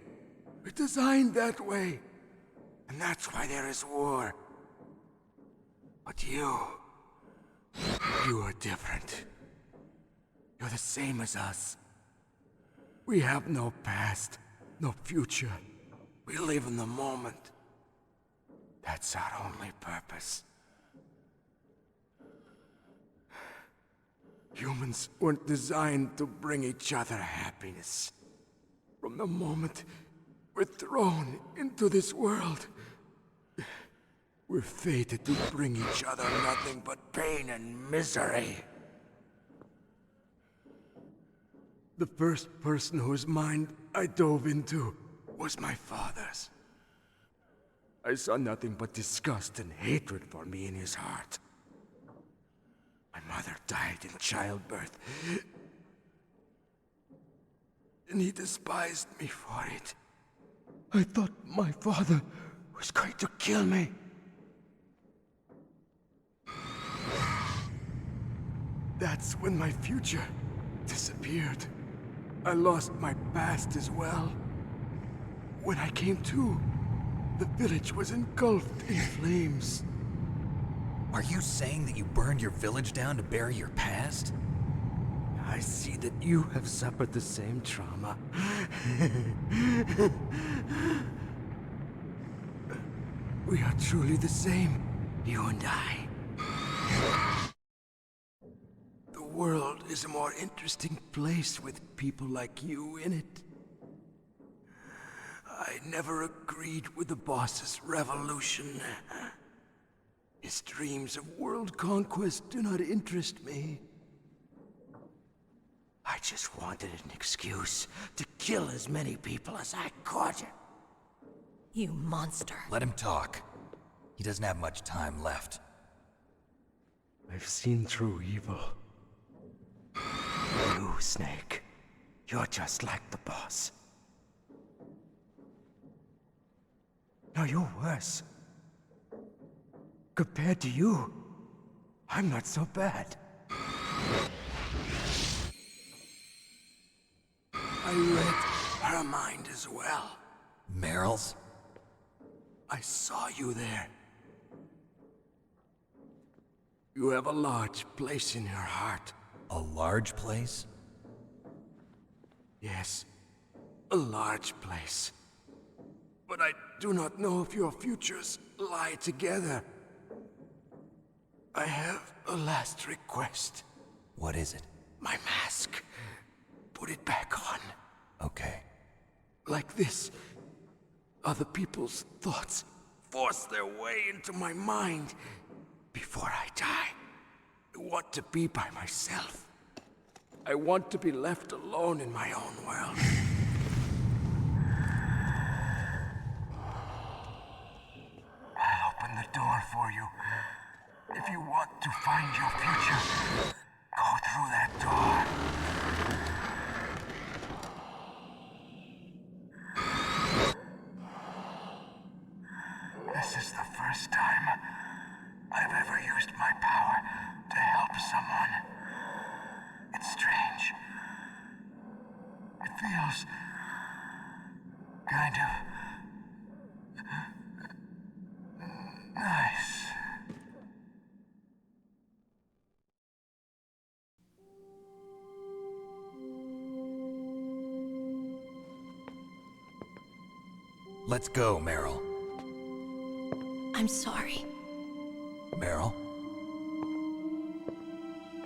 We're designed that way. And that's why there is war. But you are different. You're the same as us. We have no past, no future. We live in the moment. That's our only purpose. Humans weren't designed to bring each other happiness. From the moment we're thrown into this world, we're fated to bring each other nothing but pain and misery. The first person whose mind I dove into was my father's. I saw nothing but disgust and hatred for me in his heart. My mother died in childbirth, and he despised me for it. I thought my father was going to kill me. That's when my future disappeared. I lost my past as well. When I came to, the village was engulfed in flames. Are you saying that you burned your village down to bury your past? I see that you have suffered the same trauma. We are truly the same, you and I. The world is a more interesting place with people like you in it. I never agreed with the boss's revolution. His dreams of world conquest do not interest me. I just wanted an excuse to kill as many people as I could. You monster. Let him talk. He doesn't have much time left. I've seen through evil. You, Snake. You're just like the boss. No, you're worse. Compared to you, I'm not so bad. I read her mind as well. Meryl's? I saw you there. You have a large place in your heart. A large place? Yes, a large place. But I do not know if your futures lie together. I have a last request. What is it? My mask. Put it back on. Okay. Like this, other people's thoughts force their way into my mind. Before I die, I want to be by myself. I want to be left alone in my own world. I'll open the door for you. If you want to find your future, go through that door. This is the first time I've ever used my power to help someone. It's strange. It feels kind of nice. Let's go, Meryl. I'm sorry. Meryl?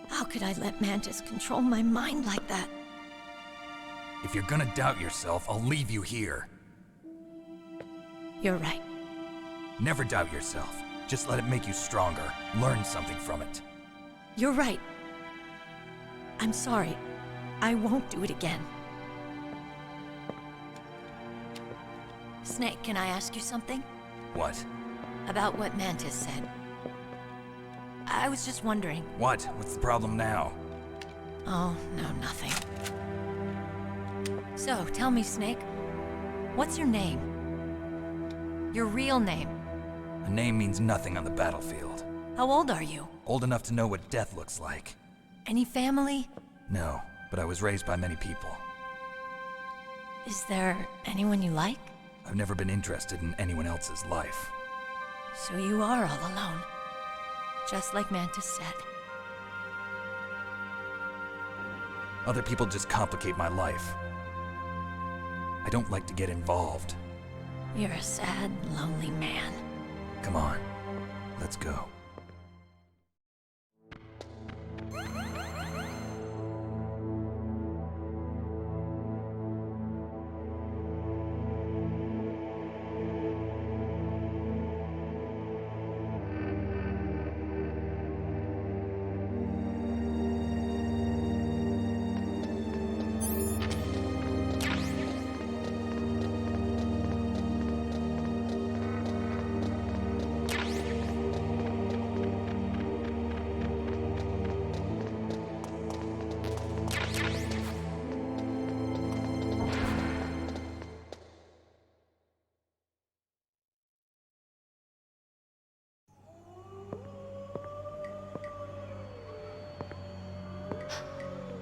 How could I let Mantis control my mind like that? If you're gonna doubt yourself, I'll leave you here. You're right. Never doubt yourself. Just let it make you stronger. Learn something from it. You're right. I'm sorry. I won't do it again. Snake, can I ask you something? What? About what Mantis said. I was just wondering. What? What's the problem now? Oh, no, nothing. So, tell me, Snake. What's your name? Your real name? A name means nothing on the battlefield. How old are you? Old enough to know what death looks like. Any family? No, but I was raised by many people. Is there anyone you like? I've never been interested in anyone else's life. So you are all alone. Just like Mantis said. Other people just complicate my life. I don't like to get involved. You're a sad, lonely man. Come on, let's go.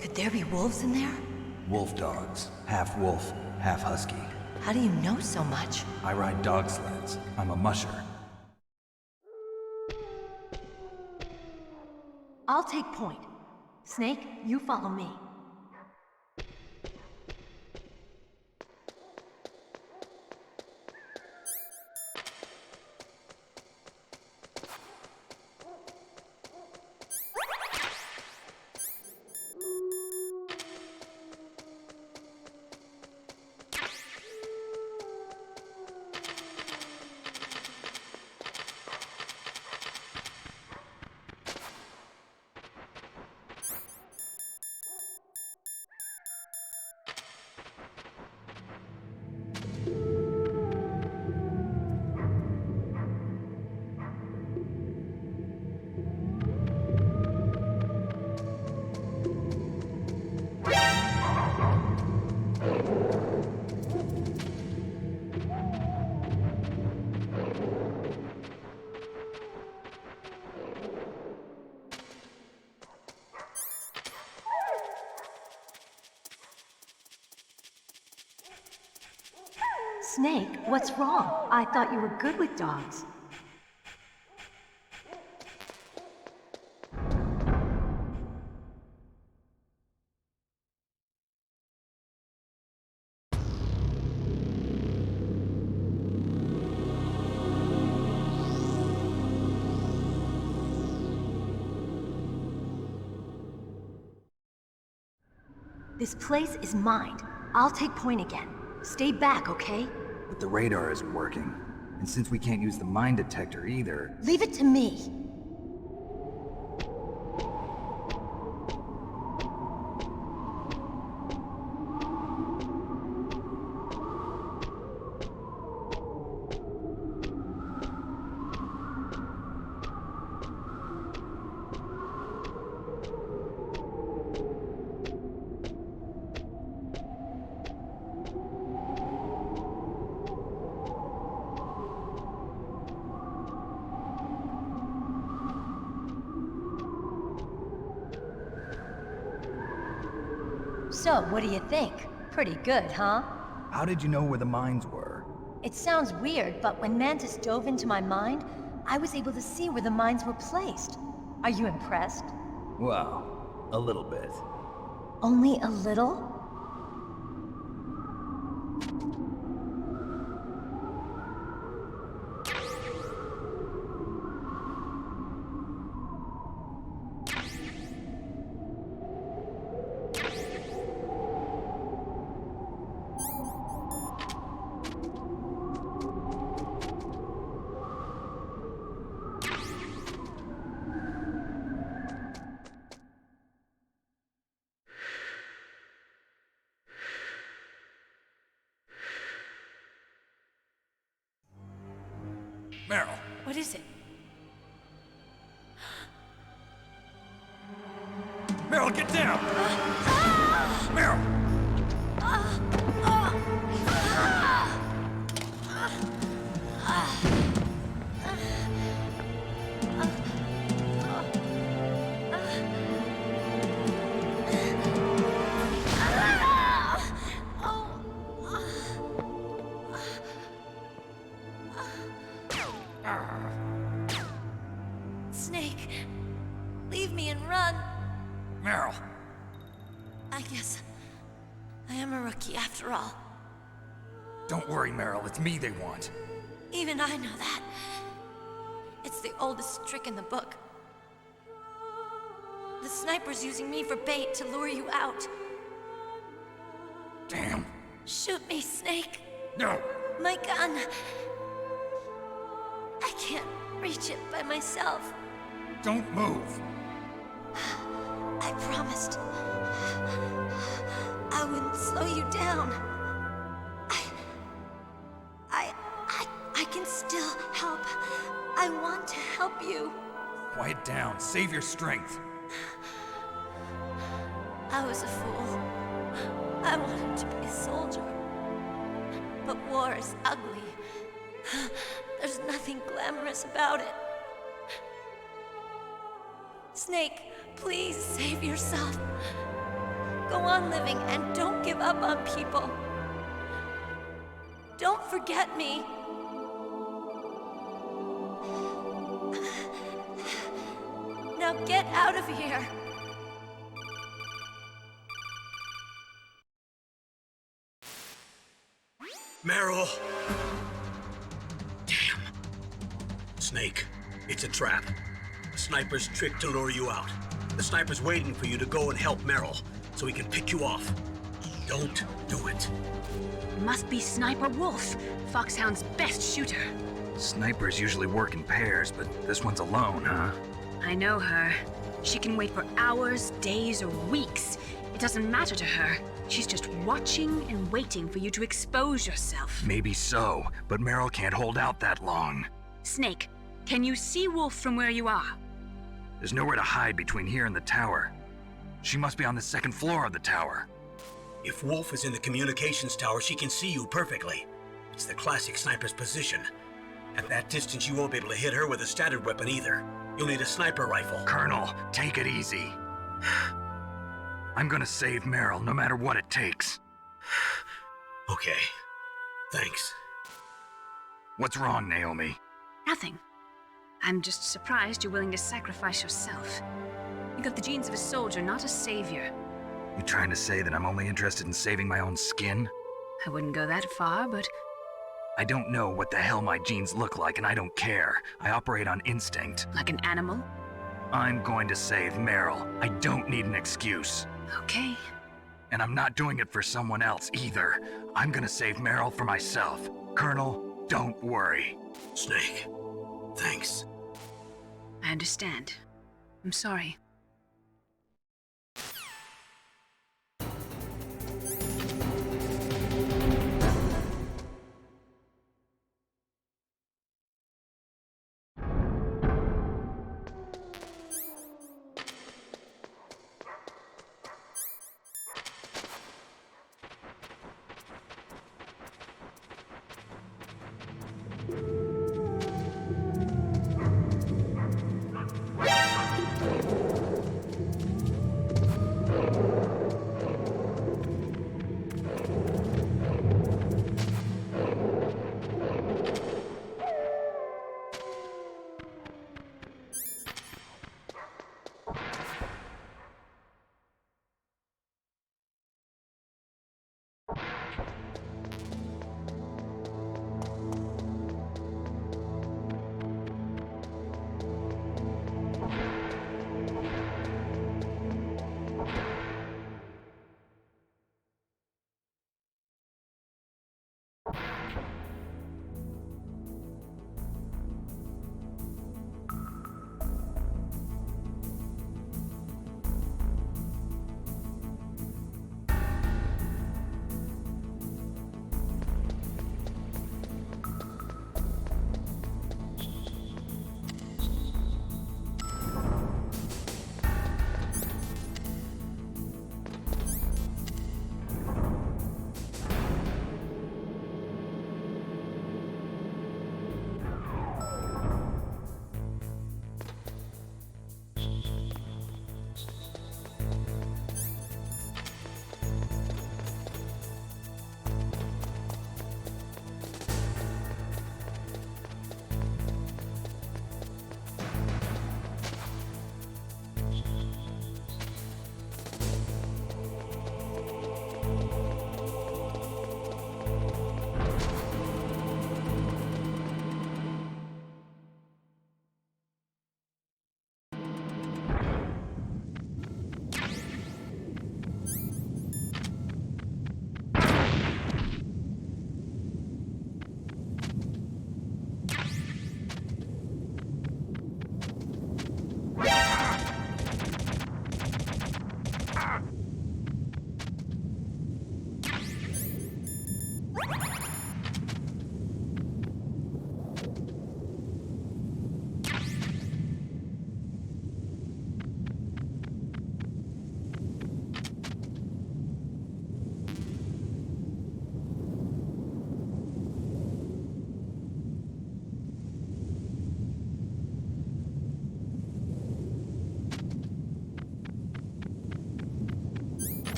Could there be wolves in there? Wolf dogs. Half wolf, half husky. How do you know so much? I ride dog sleds. I'm a musher. I'll take point. Snake, you follow me. Snake, what's wrong? I thought you were good with dogs. This place is mine. I'll take point again. Stay back, okay? But the radar isn't working. And since we can't use the mine detector either... Leave it to me. So, what do you think? Pretty good, huh? How did you know where the mines were? It sounds weird, but when Mantis dove into my mind, I was able to see where the mines were placed. Are you impressed? Well, a little bit. Only a little? Meryl! What is it? Meryl, get down! Meryl! Snake, leave me and run. Meryl! I guess I am a rookie after all. Don't worry, Meryl. It's me they want. Even I know that. It's the oldest trick in the book. The sniper's using me for bait to lure you out. Damn. Shoot me, Snake. No! My gun. I can't reach it by myself. Don't move. I promised. I wouldn't slow you down. I can still help. I want to help you. Quiet down. Save your strength. I was a fool. I wanted to be a soldier. But war is ugly. There's nothing glamorous about it. Snake, please save yourself. Go on living and don't give up on people. Don't forget me. Now get out of here! Meryl! Damn. Snake, it's a trap. The sniper's trick to lure you out. The sniper's waiting for you to go and help Meryl, so he can pick you off. Don't do it. It must be Sniper Wolf, Foxhound's best shooter. Snipers usually work in pairs, but this one's alone, huh? I know her. She can wait for hours, days, or weeks. It doesn't matter to her. She's just watching and waiting for you to expose yourself. Maybe so, but Meryl can't hold out that long. Snake, can you see Wolf from where you are? There's nowhere to hide between here and the tower. She must be on the second floor of the tower. If Wolf is in the communications tower, she can see you perfectly. It's the classic sniper's position. At that distance, you won't be able to hit her with a standard weapon either. You'll need a sniper rifle. Colonel, take it easy. I'm gonna save Meryl, no matter what it takes. Okay. Thanks. What's wrong, Naomi? Nothing. I'm just surprised you're willing to sacrifice yourself. You got the genes of a soldier, not a savior. You trying to say that I'm only interested in saving my own skin? I wouldn't go that far, but I don't know what the hell my genes look like, and I don't care. I operate on instinct. like an animal? I'm going to save Meryl. I don't need an excuse. Okay. And I'm not doing it for someone else either. I'm gonna save Meryl for myself. Colonel, don't worry. Snake, thanks. I understand. I'm sorry.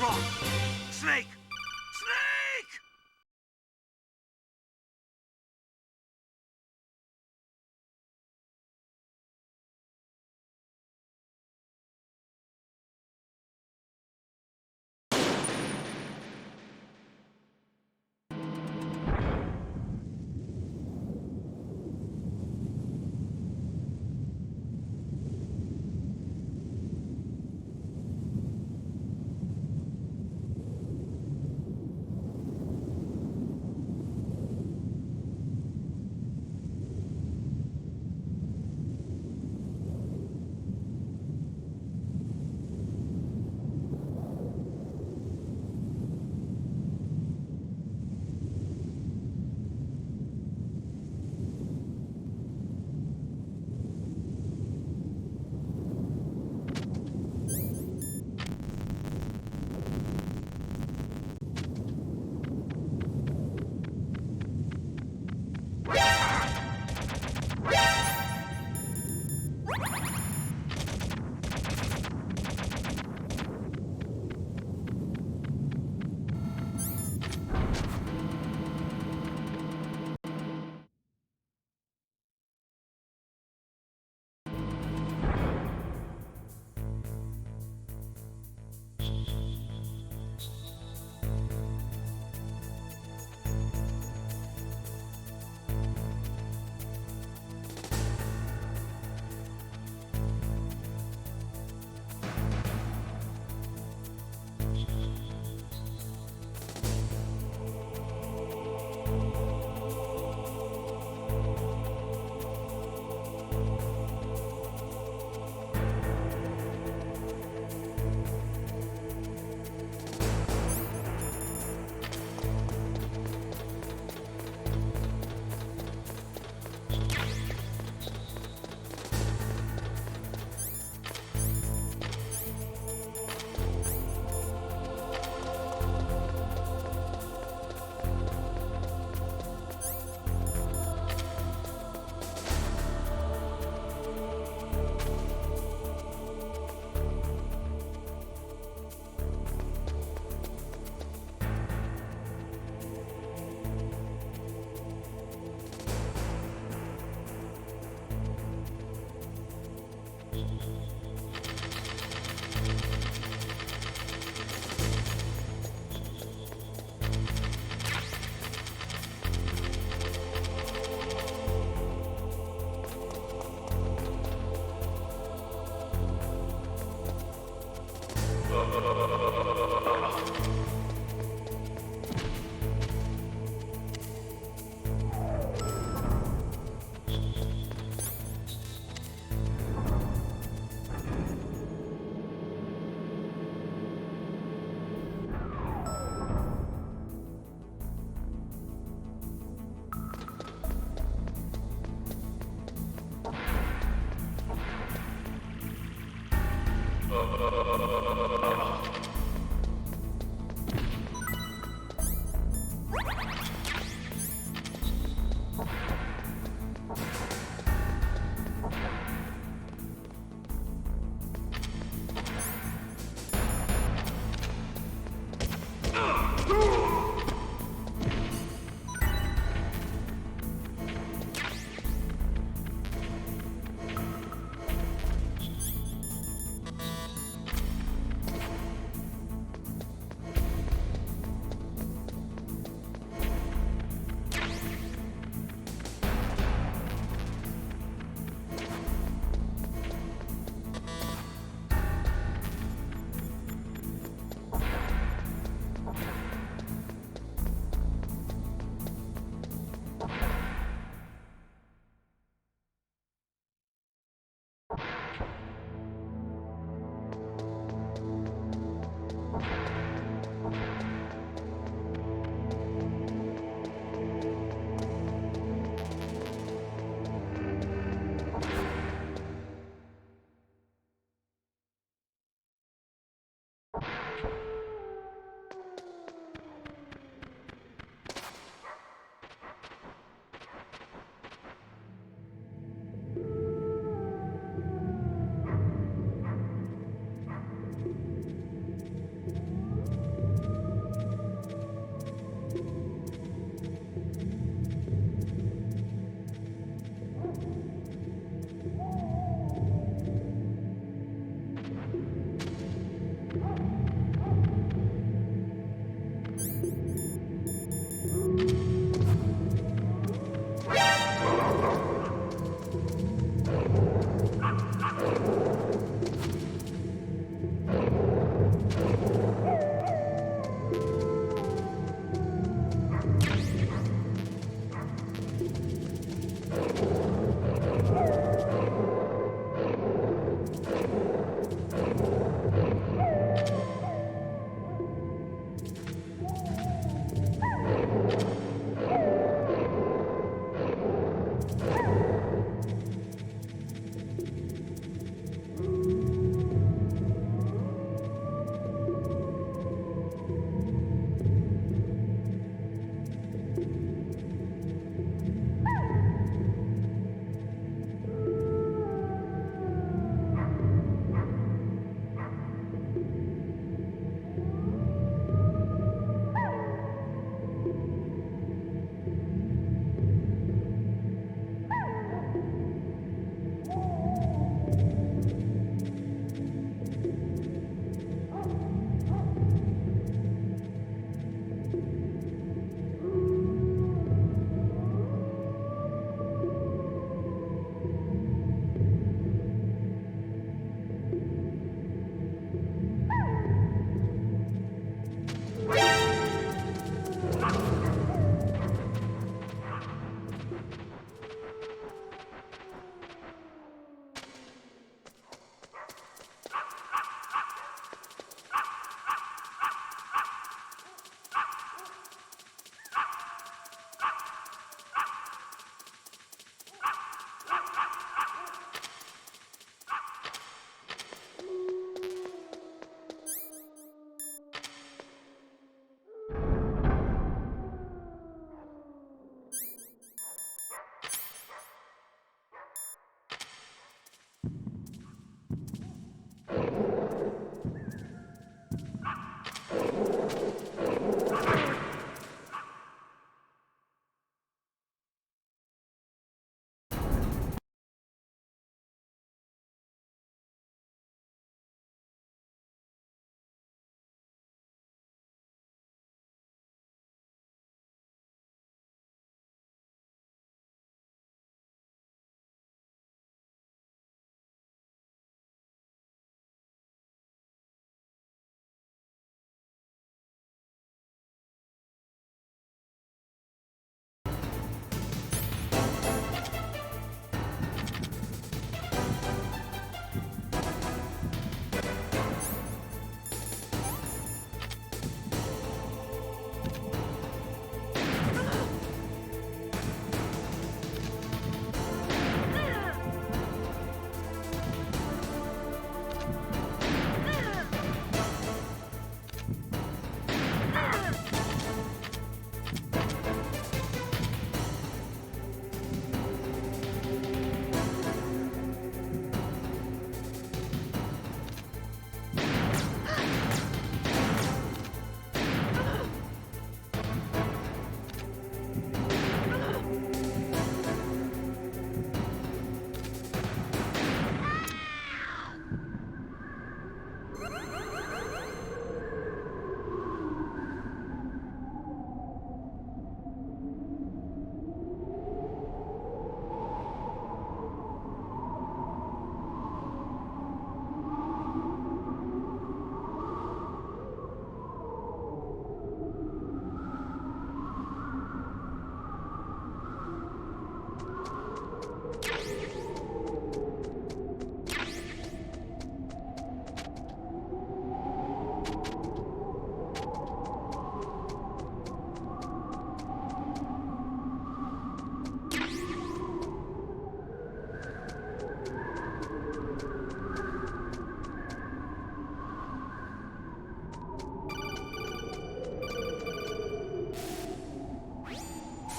What's wrong? Snake! Snake!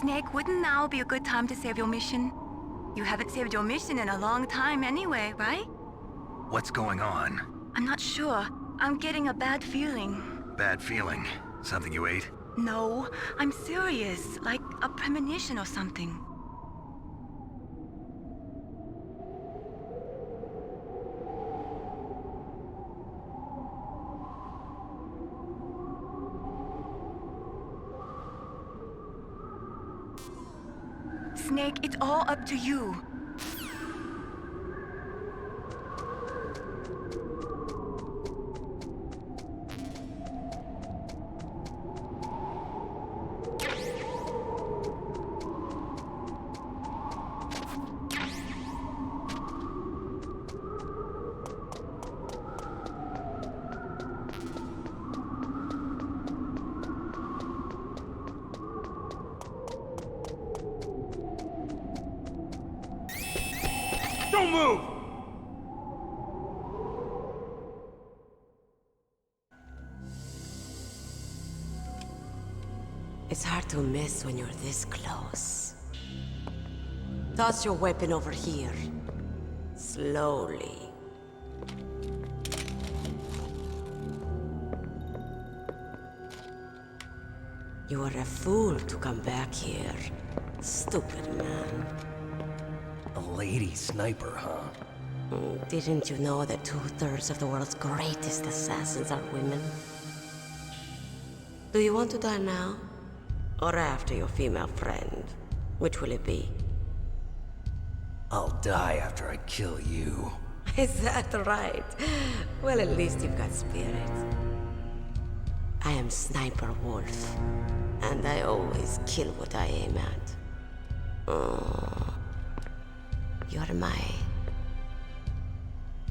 Snake, wouldn't now be a good time to save your mission? You haven't saved your mission in a long time anyway, right? What's going on? I'm not sure. I'm getting a bad feeling. Bad feeling? Something you ate? No, I'm serious. Like a premonition or something. Snake, it's all up to you. Don't move! It's hard to miss when you're this close. Toss your weapon over here. Slowly. You are a fool to come back here. Stupid man. A lady sniper, huh? Didn't you know that 2/3 of the world's greatest assassins are women? Do you want to die now? Or after your female friend? Which will it be? I'll die after I kill you. Is that right? Well, at least you've got spirit. I am Sniper Wolf, and I always kill what I aim at. Oh, you're my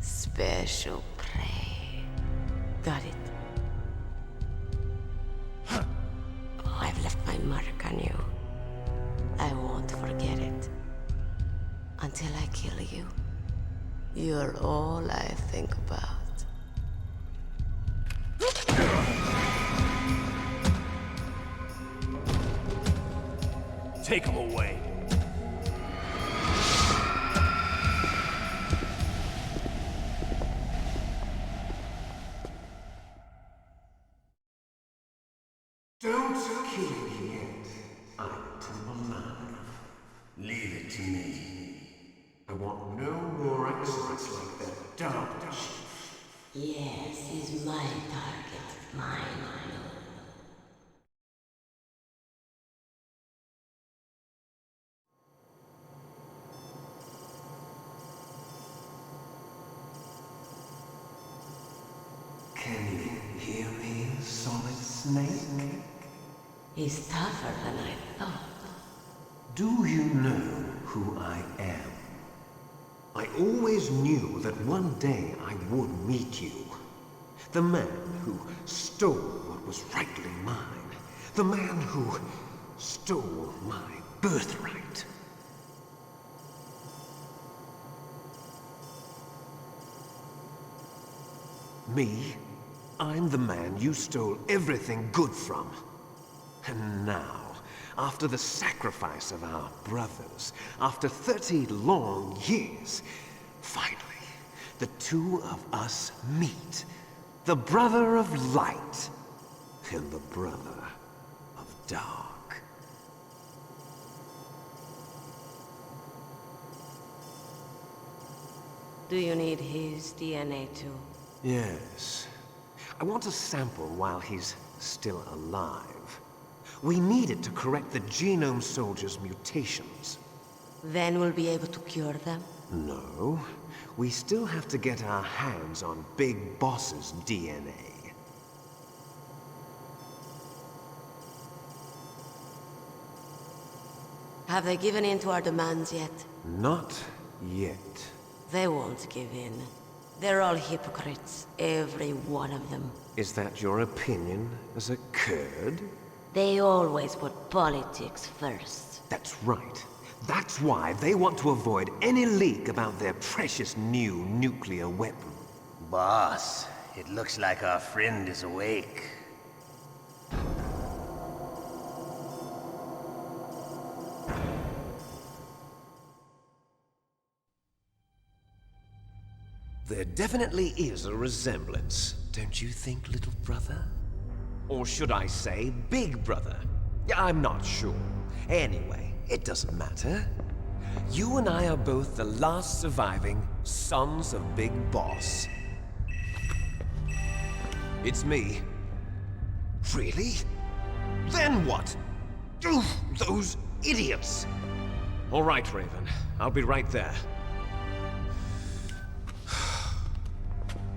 special prey. Got it? I've left my mark on you. I won't forget it. Until I kill you. You're all I think about. Take him away. Don't kill me yet. I'm Temple Man. Leave it to me. I want no more accidents like that dark chief. Yes, he's my target. Mine, I know. Can you hear me, Solid Snake? He's tougher than I thought. Do you know who I am? I always knew that one day I would meet you. The man who stole what was rightly mine. The man who stole my birthright. Me? I'm the man you stole everything good from. And now, after the sacrifice of our brothers, after 30 long years, finally, the two of us meet. The brother of light and the brother of dark. Do you need his DNA too? Yes. I want a sample while he's still alive. We need it to correct the Genome Soldier's mutations. Then we'll be able to cure them? No. We still have to get our hands on Big Boss's DNA. Have they given in to our demands yet? Not yet. They won't give in. They're all hypocrites, every one of them. Is that your opinion as a Kurd? They always put politics first. That's right. That's why they want to avoid any leak about their precious new nuclear weapon. Boss, it looks like our friend is awake. There definitely is a resemblance, don't you think, little brother? Or should I say, big brother? I'm not sure. Anyway, it doesn't matter. You and I are both the last surviving sons of Big Boss. It's me. Really? Then what? Oof, those idiots! All right, Raven. I'll be right there.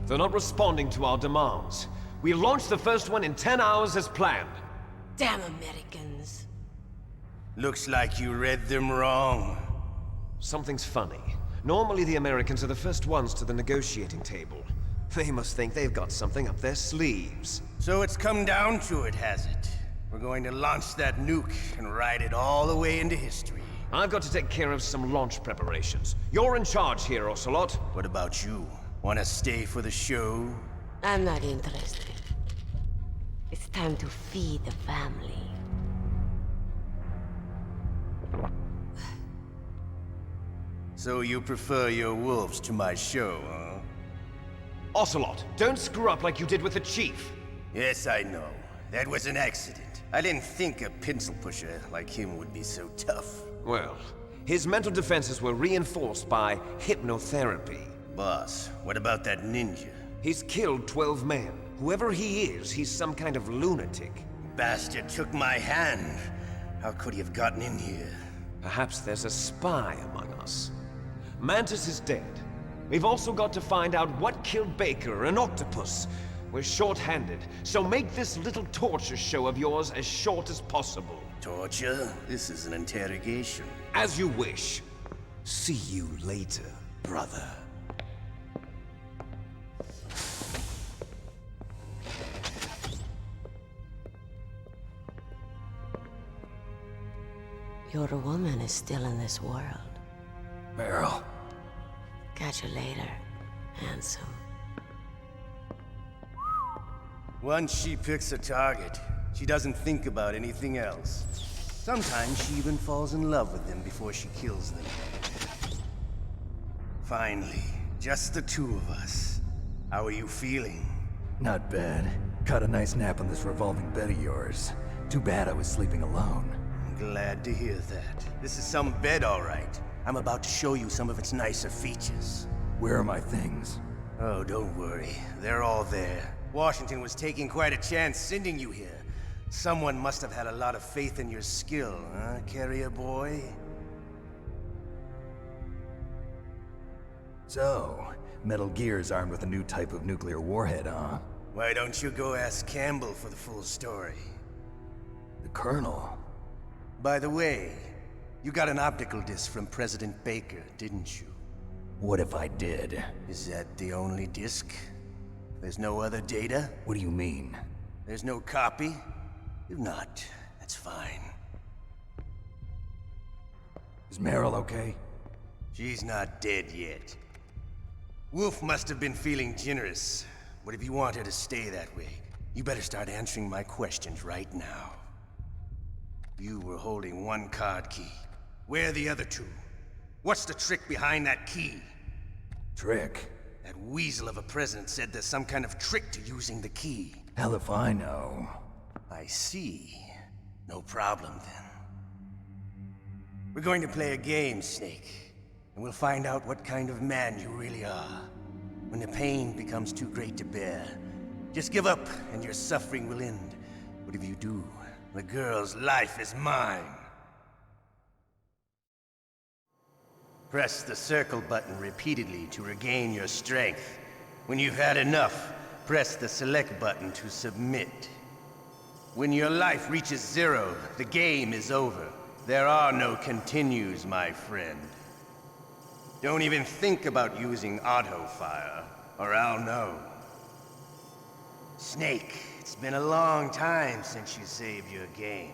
They're not responding to our demands. We launched the first one in 10 hours as planned. Damn Americans. Looks like you read them wrong. Something's funny. Normally the Americans are the first ones to the negotiating table. They must think they've got something up their sleeves. So it's come down to it, has it? We're going to launch that nuke and ride it all the way into history. I've got to take care of some launch preparations. You're in charge here, Ocelot. What about you? Wanna stay for the show? I'm not interested. It's time to feed the family. So you prefer your wolves to my show, huh? Ocelot, don't screw up like you did with the Chief. Yes, I know. That was an accident. I didn't think a pencil pusher like him would be so tough. Well, his mental defenses were reinforced by hypnotherapy. Boss, what about that ninja? He's killed 12 men. Whoever he is, he's some kind of lunatic. Bastard took my hand. How could he have gotten in here? Perhaps there's a spy among us. Mantis is dead. We've also got to find out what killed Baker and Octopus. We're short-handed, so make this little torture show of yours as short as possible. Torture? This is an interrogation. As you wish. See you later, brother. Your woman is still in this world. Meryl. Catch you later, handsome. Once she picks a target, she doesn't think about anything else. Sometimes she even falls in love with them before she kills them. Finally, just the two of us. How are you feeling? Not bad. Caught a nice nap on this revolving bed of yours. Too bad I was sleeping alone. Glad to hear that. This is some bed, all right. I'm about to show you some of its nicer features. Where are my things? Oh, don't worry. They're all there. Washington was taking quite a chance sending you here. Someone must have had a lot of faith in your skill, huh, carrier boy? So, Metal Gear's armed with a new type of nuclear warhead, huh? Why don't you go ask Campbell for the full story? The Colonel? By the way, you got an optical disc from President Baker, didn't you? What if I did? Is that the only disc? There's no other data? What do you mean? There's no copy? If not, that's fine. Is Meryl okay? She's not dead yet. Wolf must have been feeling generous, but if you want her to stay that way, you better start answering my questions right now. You were holding one card key. Where are the other two? What's the trick behind that key? Trick? That weasel of a president said there's some kind of trick to using the key. Hell if I know. I see. No problem then. We're going to play a game, Snake. And we'll find out what kind of man you really are. When the pain becomes too great to bear, just give up and your suffering will end. But if you do, the girl's life is mine. Press the circle button repeatedly to regain your strength. When you've had enough, press the select button to submit. When your life reaches 0, the game is over. There are no continues, my friend. Don't even think about using auto fire, or I'll know. Snake, it's been a long time since you saved your game.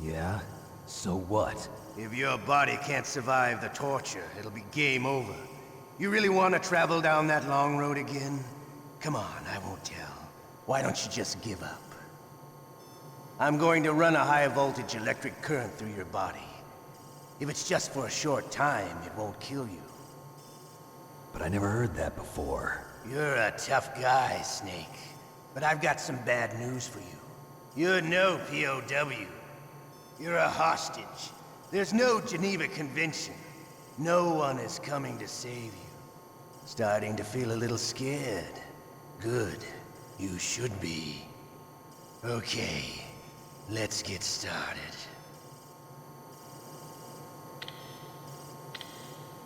Yeah? So what? If your body can't survive the torture, it'll be game over. You really want to travel down that long road again? Come on, I won't tell. Why don't you just give up? I'm going to run a high-voltage electric current through your body. If it's just for a short time, it won't kill you. But I never heard that before. You're a tough guy, Snake. But I've got some bad news for you. You're no POW. You're a hostage. There's no Geneva Convention. No one is coming to save you. Starting to feel a little scared. Good. You should be. Okay, let's get started.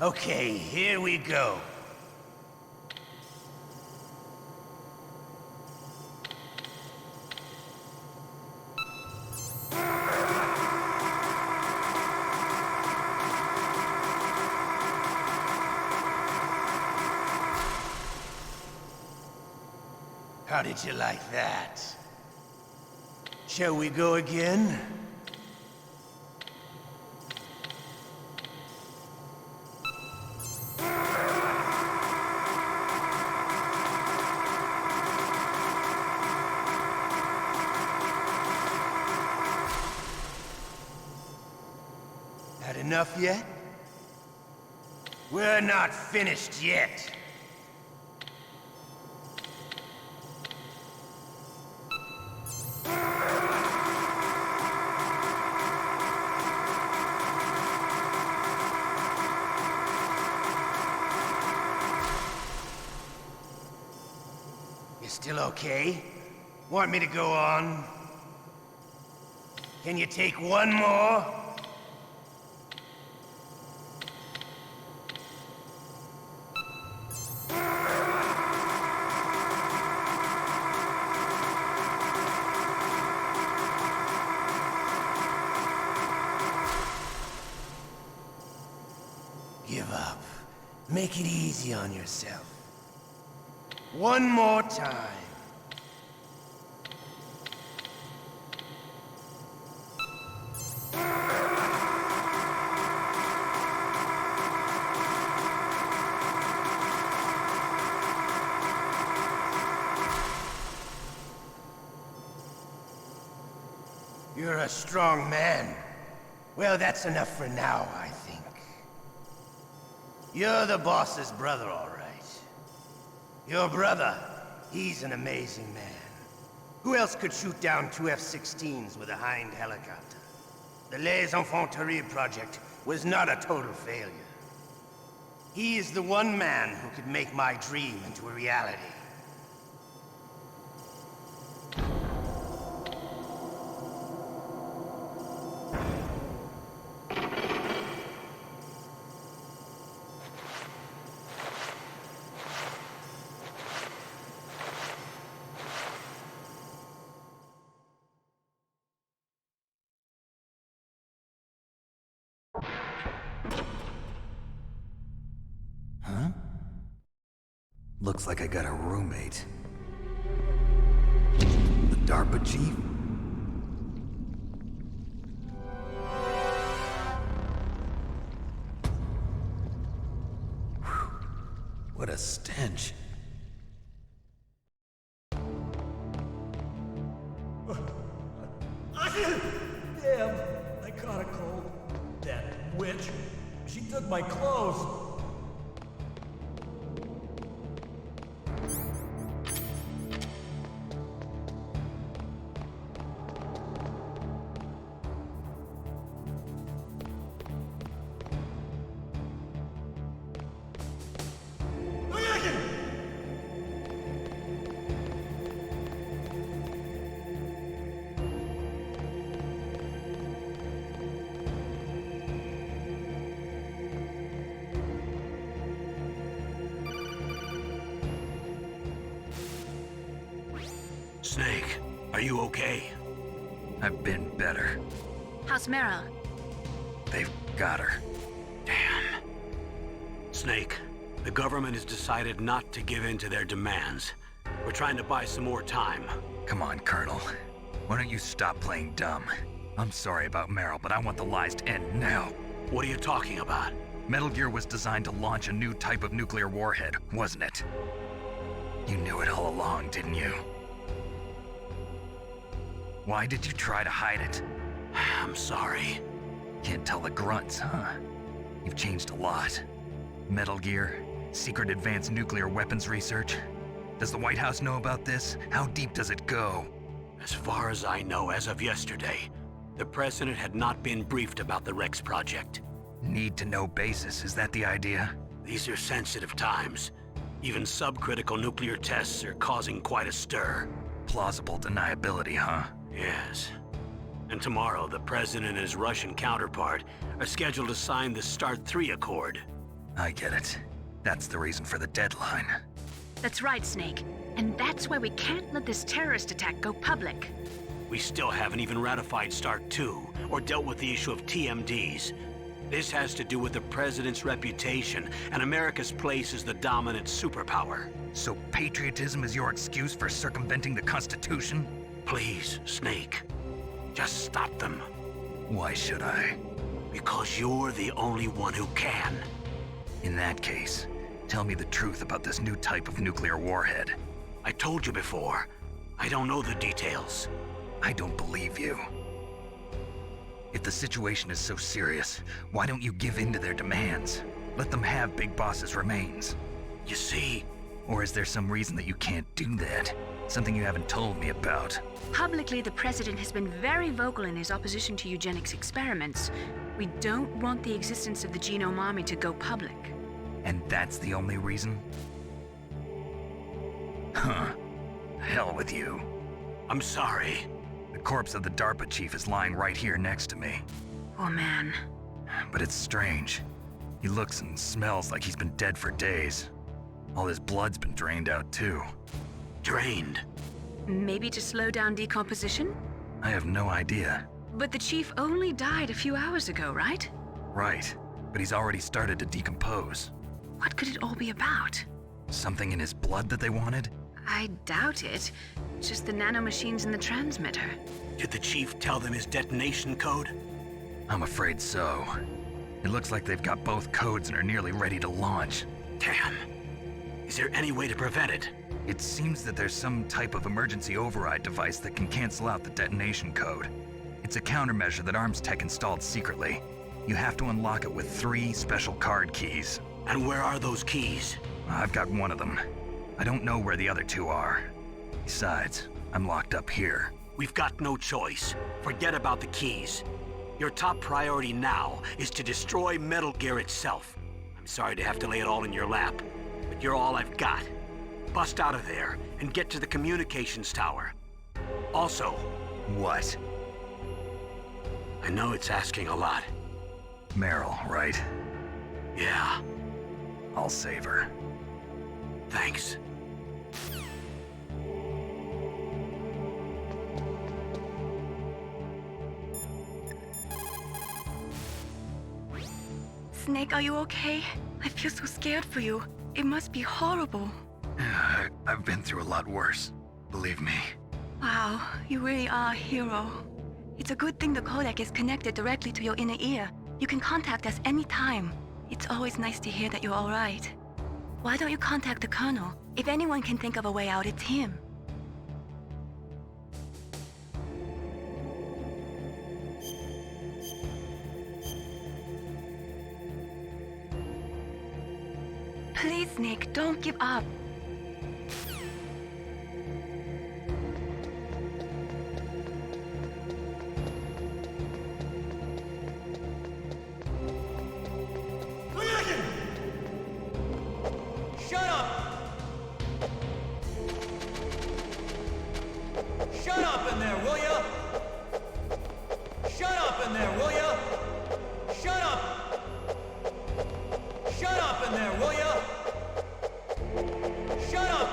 Okay, here we go. How did you like that? Shall we go again? Had enough yet? We're not finished yet. You still okay? Want me to go on? Can you take one more? Give up. Make it easy on yourself. One more time. You're a strong man. Well, that's enough for now, I think. You're the boss's brother, all right. Your brother, he's an amazing man. Who else could shoot down two F-16s with a Hind helicopter? The Les Enfants Terribles project was not a total failure. He is the one man who could make my dream into a reality. Huh? Looks like I got a roommate. The DARPA chief? Whew. What a stench. Damn, I caught a cold. That witch, she took my clothes. Snake, are you okay? I've been better. How's Meryl? They've got her. Damn. Snake, the government has decided not to give in to their demands. We're trying to buy some more time. Come on, Colonel. Why don't you stop playing dumb? I'm sorry about Meryl, but I want the lies to end now. What are you talking about? Metal Gear was designed to launch a new type of nuclear warhead, wasn't it? You knew it all along, didn't you? Why did you try to hide it? I'm sorry. Can't tell the grunts, huh? You've changed a lot. Metal Gear, secret advanced nuclear weapons research. Does the White House know about this? How deep does it go? As far as I know, as of yesterday, the president had not been briefed about the Rex project. Need-to-know basis, is that the idea? These are sensitive times. Even subcritical nuclear tests are causing quite a stir. Plausible deniability, huh? Yes. And tomorrow, the president and his Russian counterpart are scheduled to sign the START 3 Accord. I get it. That's the reason for the deadline. That's right, Snake. And that's why we can't let this terrorist attack go public. We still haven't even ratified START 2 or dealt with the issue of TMDs. This has to do with the president's reputation and America's place as the dominant superpower. So patriotism is your excuse for circumventing the Constitution? Please, Snake. Just stop them. Why should I? Because you're the only one who can. In that case, tell me the truth about this new type of nuclear warhead. I told you before. I don't know the details. I don't believe you. If the situation is so serious, why don't you give in to their demands? Let them have Big Boss's remains. You see? Or is there some reason that you can't do that? Something you haven't told me about? Publicly, the president has been very vocal in his opposition to eugenics experiments. We don't want the existence of the Genome Army to go public. And that's the only reason? Huh. Hell with you. I'm sorry. The corpse of the DARPA chief is lying right here next to me. Oh, man. But it's strange. He looks and smells like he's been dead for days. All his blood's been drained out, too. Drained? Maybe to slow down decomposition? I have no idea. But the chief only died a few hours ago, right? Right. But he's already started to decompose. What could it all be about? Something in his blood that they wanted? I doubt it. Just the nanomachines in the transmitter. Did the chief tell them his detonation code? I'm afraid so. It looks like they've got both codes and are nearly ready to launch. Damn. Is there any way to prevent it? It seems that there's some type of emergency override device that can cancel out the detonation code. It's a countermeasure that Arms Tech installed secretly. You have to unlock it with 3 special card keys. And where are those keys? I've got one of them. I don't know where the other 2 are. Besides, I'm locked up here. We've got no choice. Forget about the keys. Your top priority now is to destroy Metal Gear itself. I'm sorry to have to lay it all in your lap, but you're all I've got. Bust out of there and get to the communications tower. Also... What? I know it's asking a lot. Meryl, right? Yeah. I'll save her. Thanks. Snake, are you okay? I feel so scared for you. It must be horrible. I've been through a lot worse. Believe me. Wow, you really are a hero. It's a good thing the codec is connected directly to your inner ear. You can contact us anytime. It's always nice to hear that you're all right. Why don't you contact the Colonel? If anyone can think of a way out, it's him. Please, Snake, don't give up. Shut up! Shut up in there, will ya? Shut up in there, will ya? Shut up! Shut up in there, will ya? Shut up!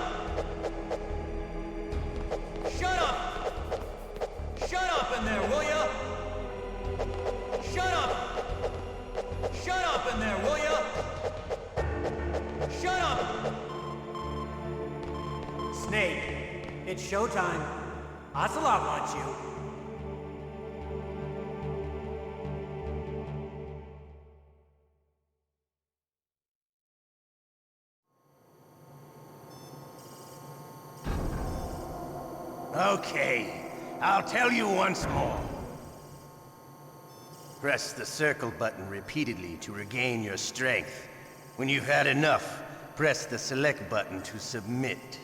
Shut up! Shut up in there, will ya? Shut up! there, will ya? Shut up! Snake, it's showtime. Ocelot wants you. Okay, I'll tell you once more. Press the circle button repeatedly to regain your strength. When you've had enough, press the select button to submit.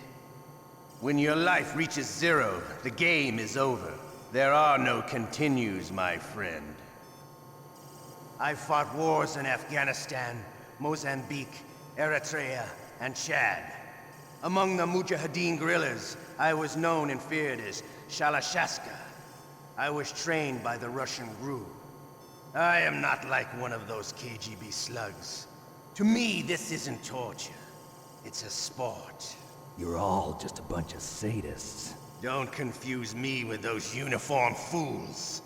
When your life reaches 0, the game is over. There are no continues, my friend. I've fought wars in Afghanistan, Mozambique, Eritrea, and Chad. Among the Mujahideen guerrillas, I was known and feared as Shalashaska. I was trained by the Russian GRU. I am not like one of those KGB slugs. To me, this isn't torture. It's a sport. You're all just a bunch of sadists. Don't confuse me with those uniformed fools.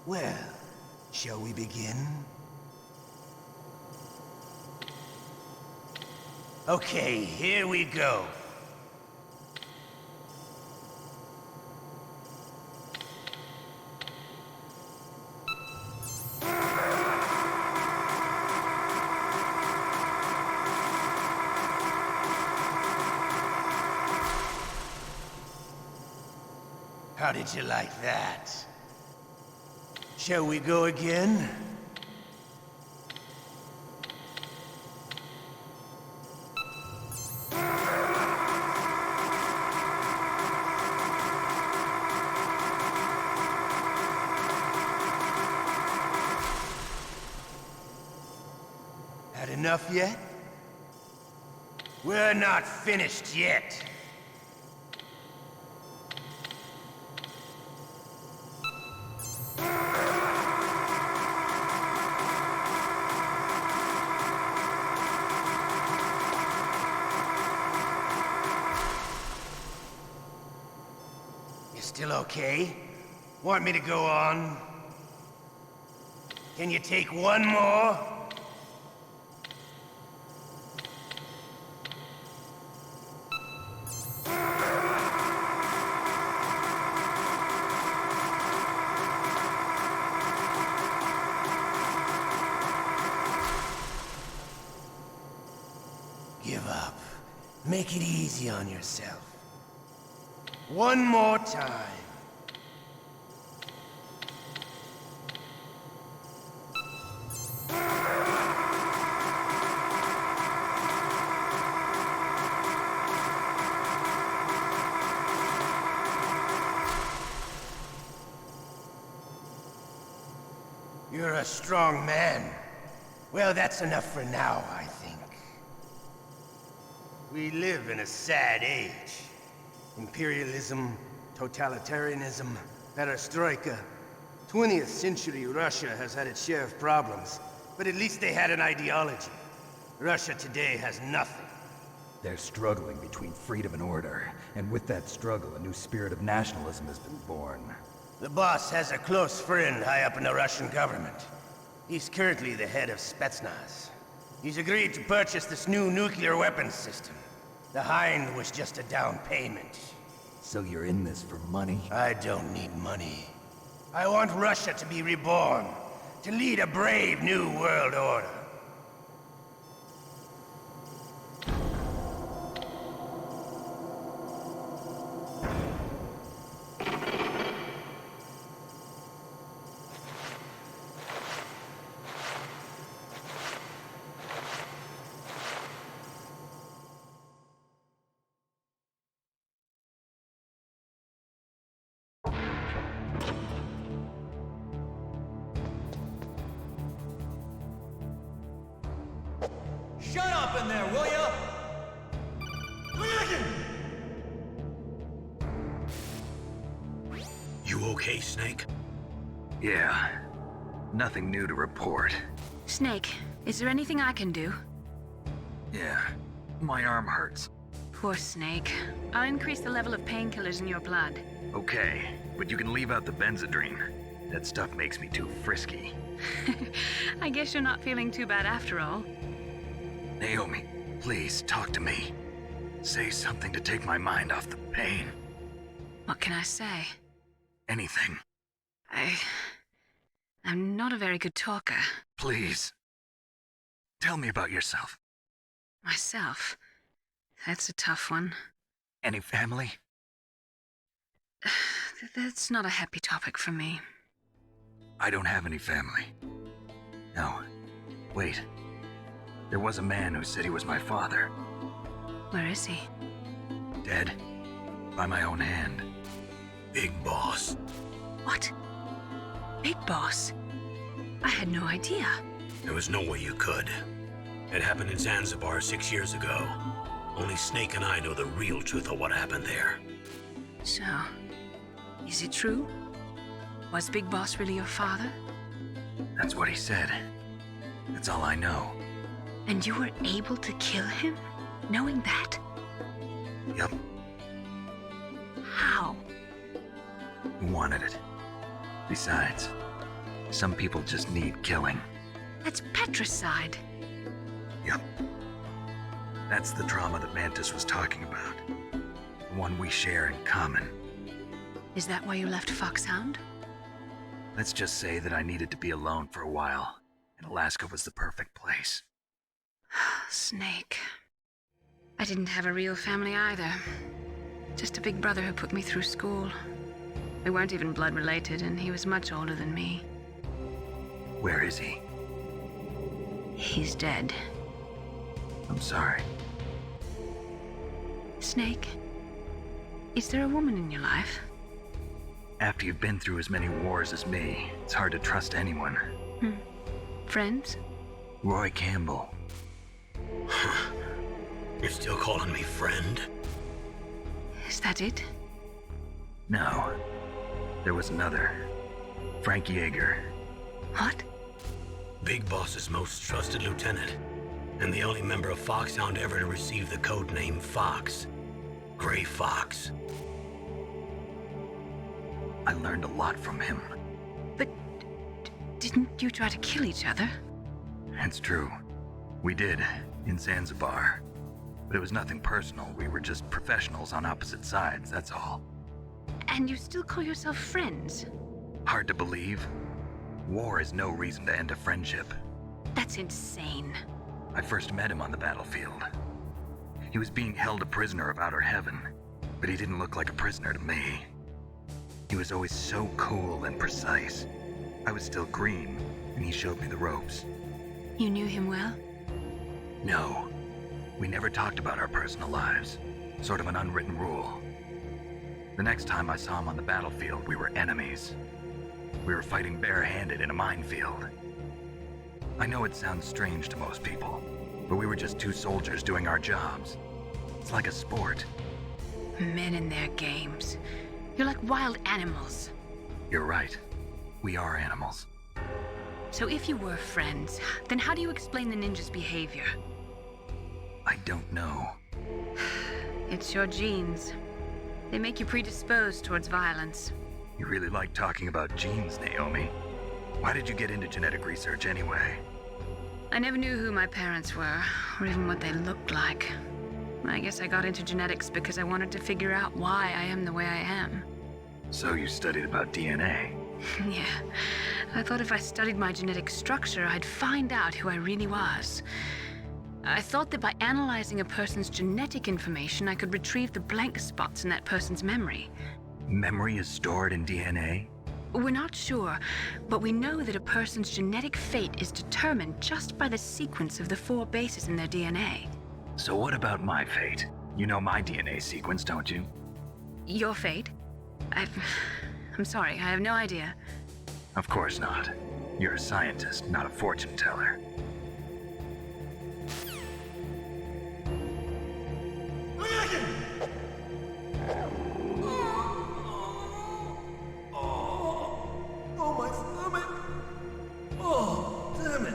Well, shall we begin? Okay, here we go. How did you like that? Shall we go again? Had enough yet? We're not finished yet. You still okay? Want me to go on? Can you take one more? Give up. Make it easy on yourself. One more time. You're a strong man. Well, that's enough for now, I think. We live in a sad age. Imperialism, totalitarianism, perestroika. 20th century Russia has had its share of problems, but at least they had an ideology. Russia today has nothing. They're struggling between freedom and order, and with that struggle, a new spirit of nationalism has been born. The boss has a close friend high up in the Russian government. He's currently the head of Spetsnaz. He's agreed to purchase this new nuclear weapons system. The Hind was just a down payment. So you're in this for money? I don't need money. I want Russia to be reborn, to lead a brave new world order. Shut up in there, will ya? You okay, Snake? Yeah. Nothing new to report. Snake, is there anything I can do? Yeah. My arm hurts. Poor Snake. I'll increase the level of painkillers in your blood. Okay, but you can leave out the Benzedrine. That stuff makes me too frisky. I guess you're not feeling too bad after all. Naomi, please talk to me. Say something to take my mind off the pain. What can I say? Anything. I'm not a very good talker. Please. Tell me about yourself. Myself? That's a tough one. Any family? That's not a happy topic for me. I don't have any family. No. Wait. There was a man who said he was my father. Where is he? Dead. By my own hand. Big Boss. What? Big Boss? I had no idea. There was no way you could. It happened in Zanzibar 6 years ago. Only Snake and I know the real truth of what happened there. So, is it true? Was Big Boss really your father? That's what he said. That's all I know. And you were able to kill him, knowing that? Yep. How? He wanted it. Besides, some people just need killing. That's patricide. Yep. That's the trauma that Mantis was talking about. The one we share in common. Is that why you left Foxhound? Let's just say that I needed to be alone for a while, and Alaska was the perfect place. Snake. I didn't have a real family either. Just a big brother who put me through school. We weren't even blood related, and he was much older than me. Where is he? He's dead. I'm sorry. Snake, is there a woman in your life? After you've been through as many wars as me, it's hard to trust anyone. Friends? Roy Campbell. You're still calling me friend? Is that it? No. There was another. Frank Yeager. What? Big Boss's most trusted lieutenant, and the only member of Foxhound ever to receive the code name Fox. Gray Fox. I learned a lot from him. But didn't you try to kill each other? It's true. We did, in Zanzibar. But it was nothing personal. We were just professionals on opposite sides, that's all. And you still call yourself friends? Hard to believe. War is no reason to end a friendship. That's insane. I first met him on the battlefield. He was being held a prisoner of outer heaven, but he didn't look like a prisoner to me. He was always so cool and precise. I was still green, and he showed me the ropes. You knew him well? No. We never talked about our personal lives. Sort of an unwritten rule. The next time I saw him on the battlefield, we were enemies. We were fighting barehanded in a minefield. I know it sounds strange to most people, but we were just two soldiers doing our jobs. It's like a sport. Men and their games. You're like wild animals. You're right. We are animals. So if you were friends, then how do you explain the ninja's behavior? I don't know. It's your genes. They make you predisposed towards violence. You really like talking about genes, Naomi. Why did you get into genetic research anyway? I never knew who my parents were, or even what they looked like. I guess I got into genetics because I wanted to figure out why I am the way I am. So you studied about DNA? Yeah. I thought if I studied my genetic structure, I'd find out who I really was. I thought that by analyzing a person's genetic information, I could retrieve the blank spots in that person's memory. Memory is stored in DNA? We're not sure, but we know that a person's genetic fate is determined just by the sequence of the 4 bases in their DNA. So what about my fate? You know my DNA sequence, don't you? Your fate? I'm sorry, I have no idea. Of course not. You're a scientist, not a fortune teller. Oh, my stomach! Oh, damn it!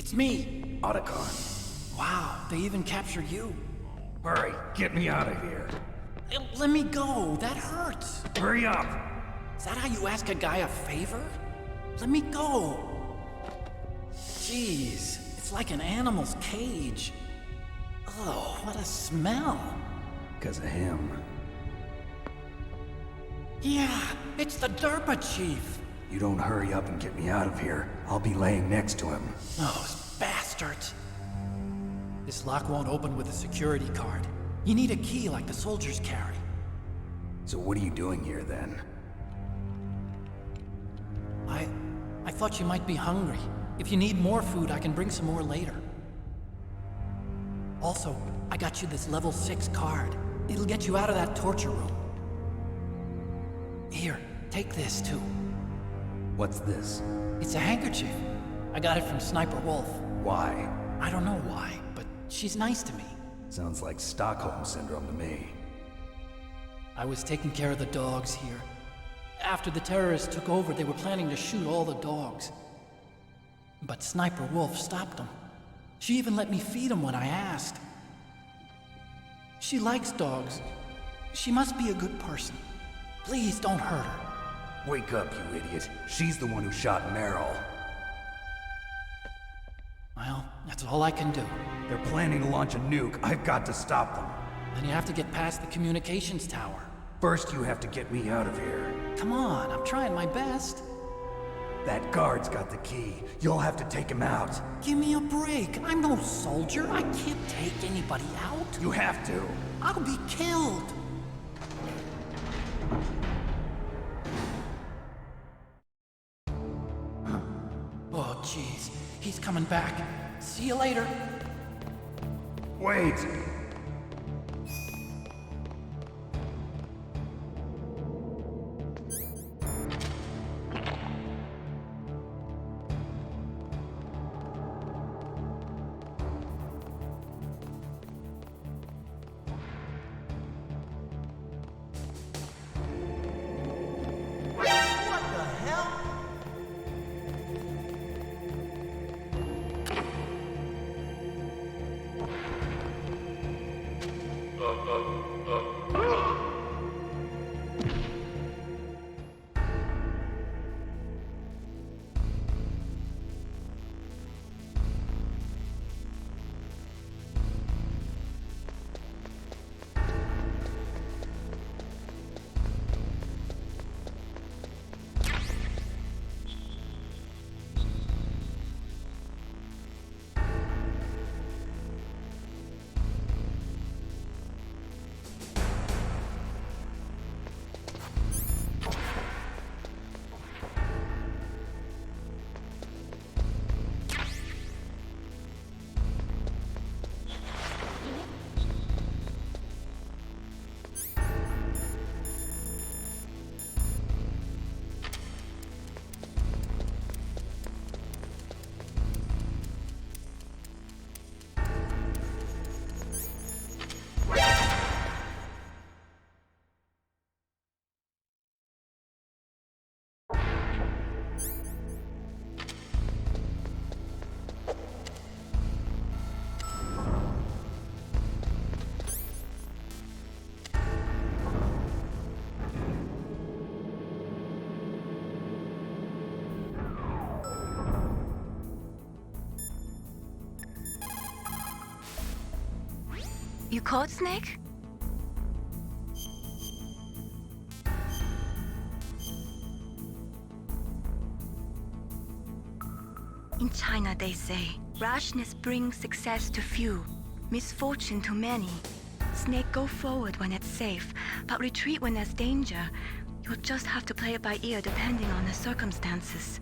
It's me! Otacon. Wow, they even captured you. Hurry, get me out of here. Let me go, that hurts. Hurry up! Is that how you ask a guy a favor? Let me go. Jeez, it's like an animal's cage. Oh, what a smell. Because of him. Yeah, it's the DARPA chief. You don't hurry up and get me out of here, I'll be laying next to him. Those bastards. This lock won't open with a security card. You need a key like the soldiers carry. So what are you doing here then? I thought you might be hungry. If you need more food, I can bring some more later. Also, I got you this level 6 card. It'll get you out of that torture room. Here, take this too. What's this? It's a handkerchief. I got it from Sniper Wolf. Why? I don't know why, but she's nice to me. Sounds like Stockholm Syndrome to me. I was taking care of the dogs here. After the terrorists took over, they were planning to shoot all the dogs. But Sniper Wolf stopped them. She even let me feed them when I asked. She likes dogs. She must be a good person. Please don't hurt her. Wake up, you idiot. She's the one who shot Meryl. Well, that's all I can do. They're planning to launch a nuke. I've got to stop them. Then you have to get past the communications tower. First, you have to get me out of here. Come on, I'm trying my best. That guard's got the key. You'll have to take him out. Give me a break. I'm no soldier. I can't take anybody out. You have to. I'll be killed. Oh, jeez. He's coming back. See you later. Wait! You caught Snake? In China, they say, rashness brings success to few, misfortune to many. Snake, go forward when it's safe, but retreat when there's danger. You'll just have to play it by ear depending on the circumstances.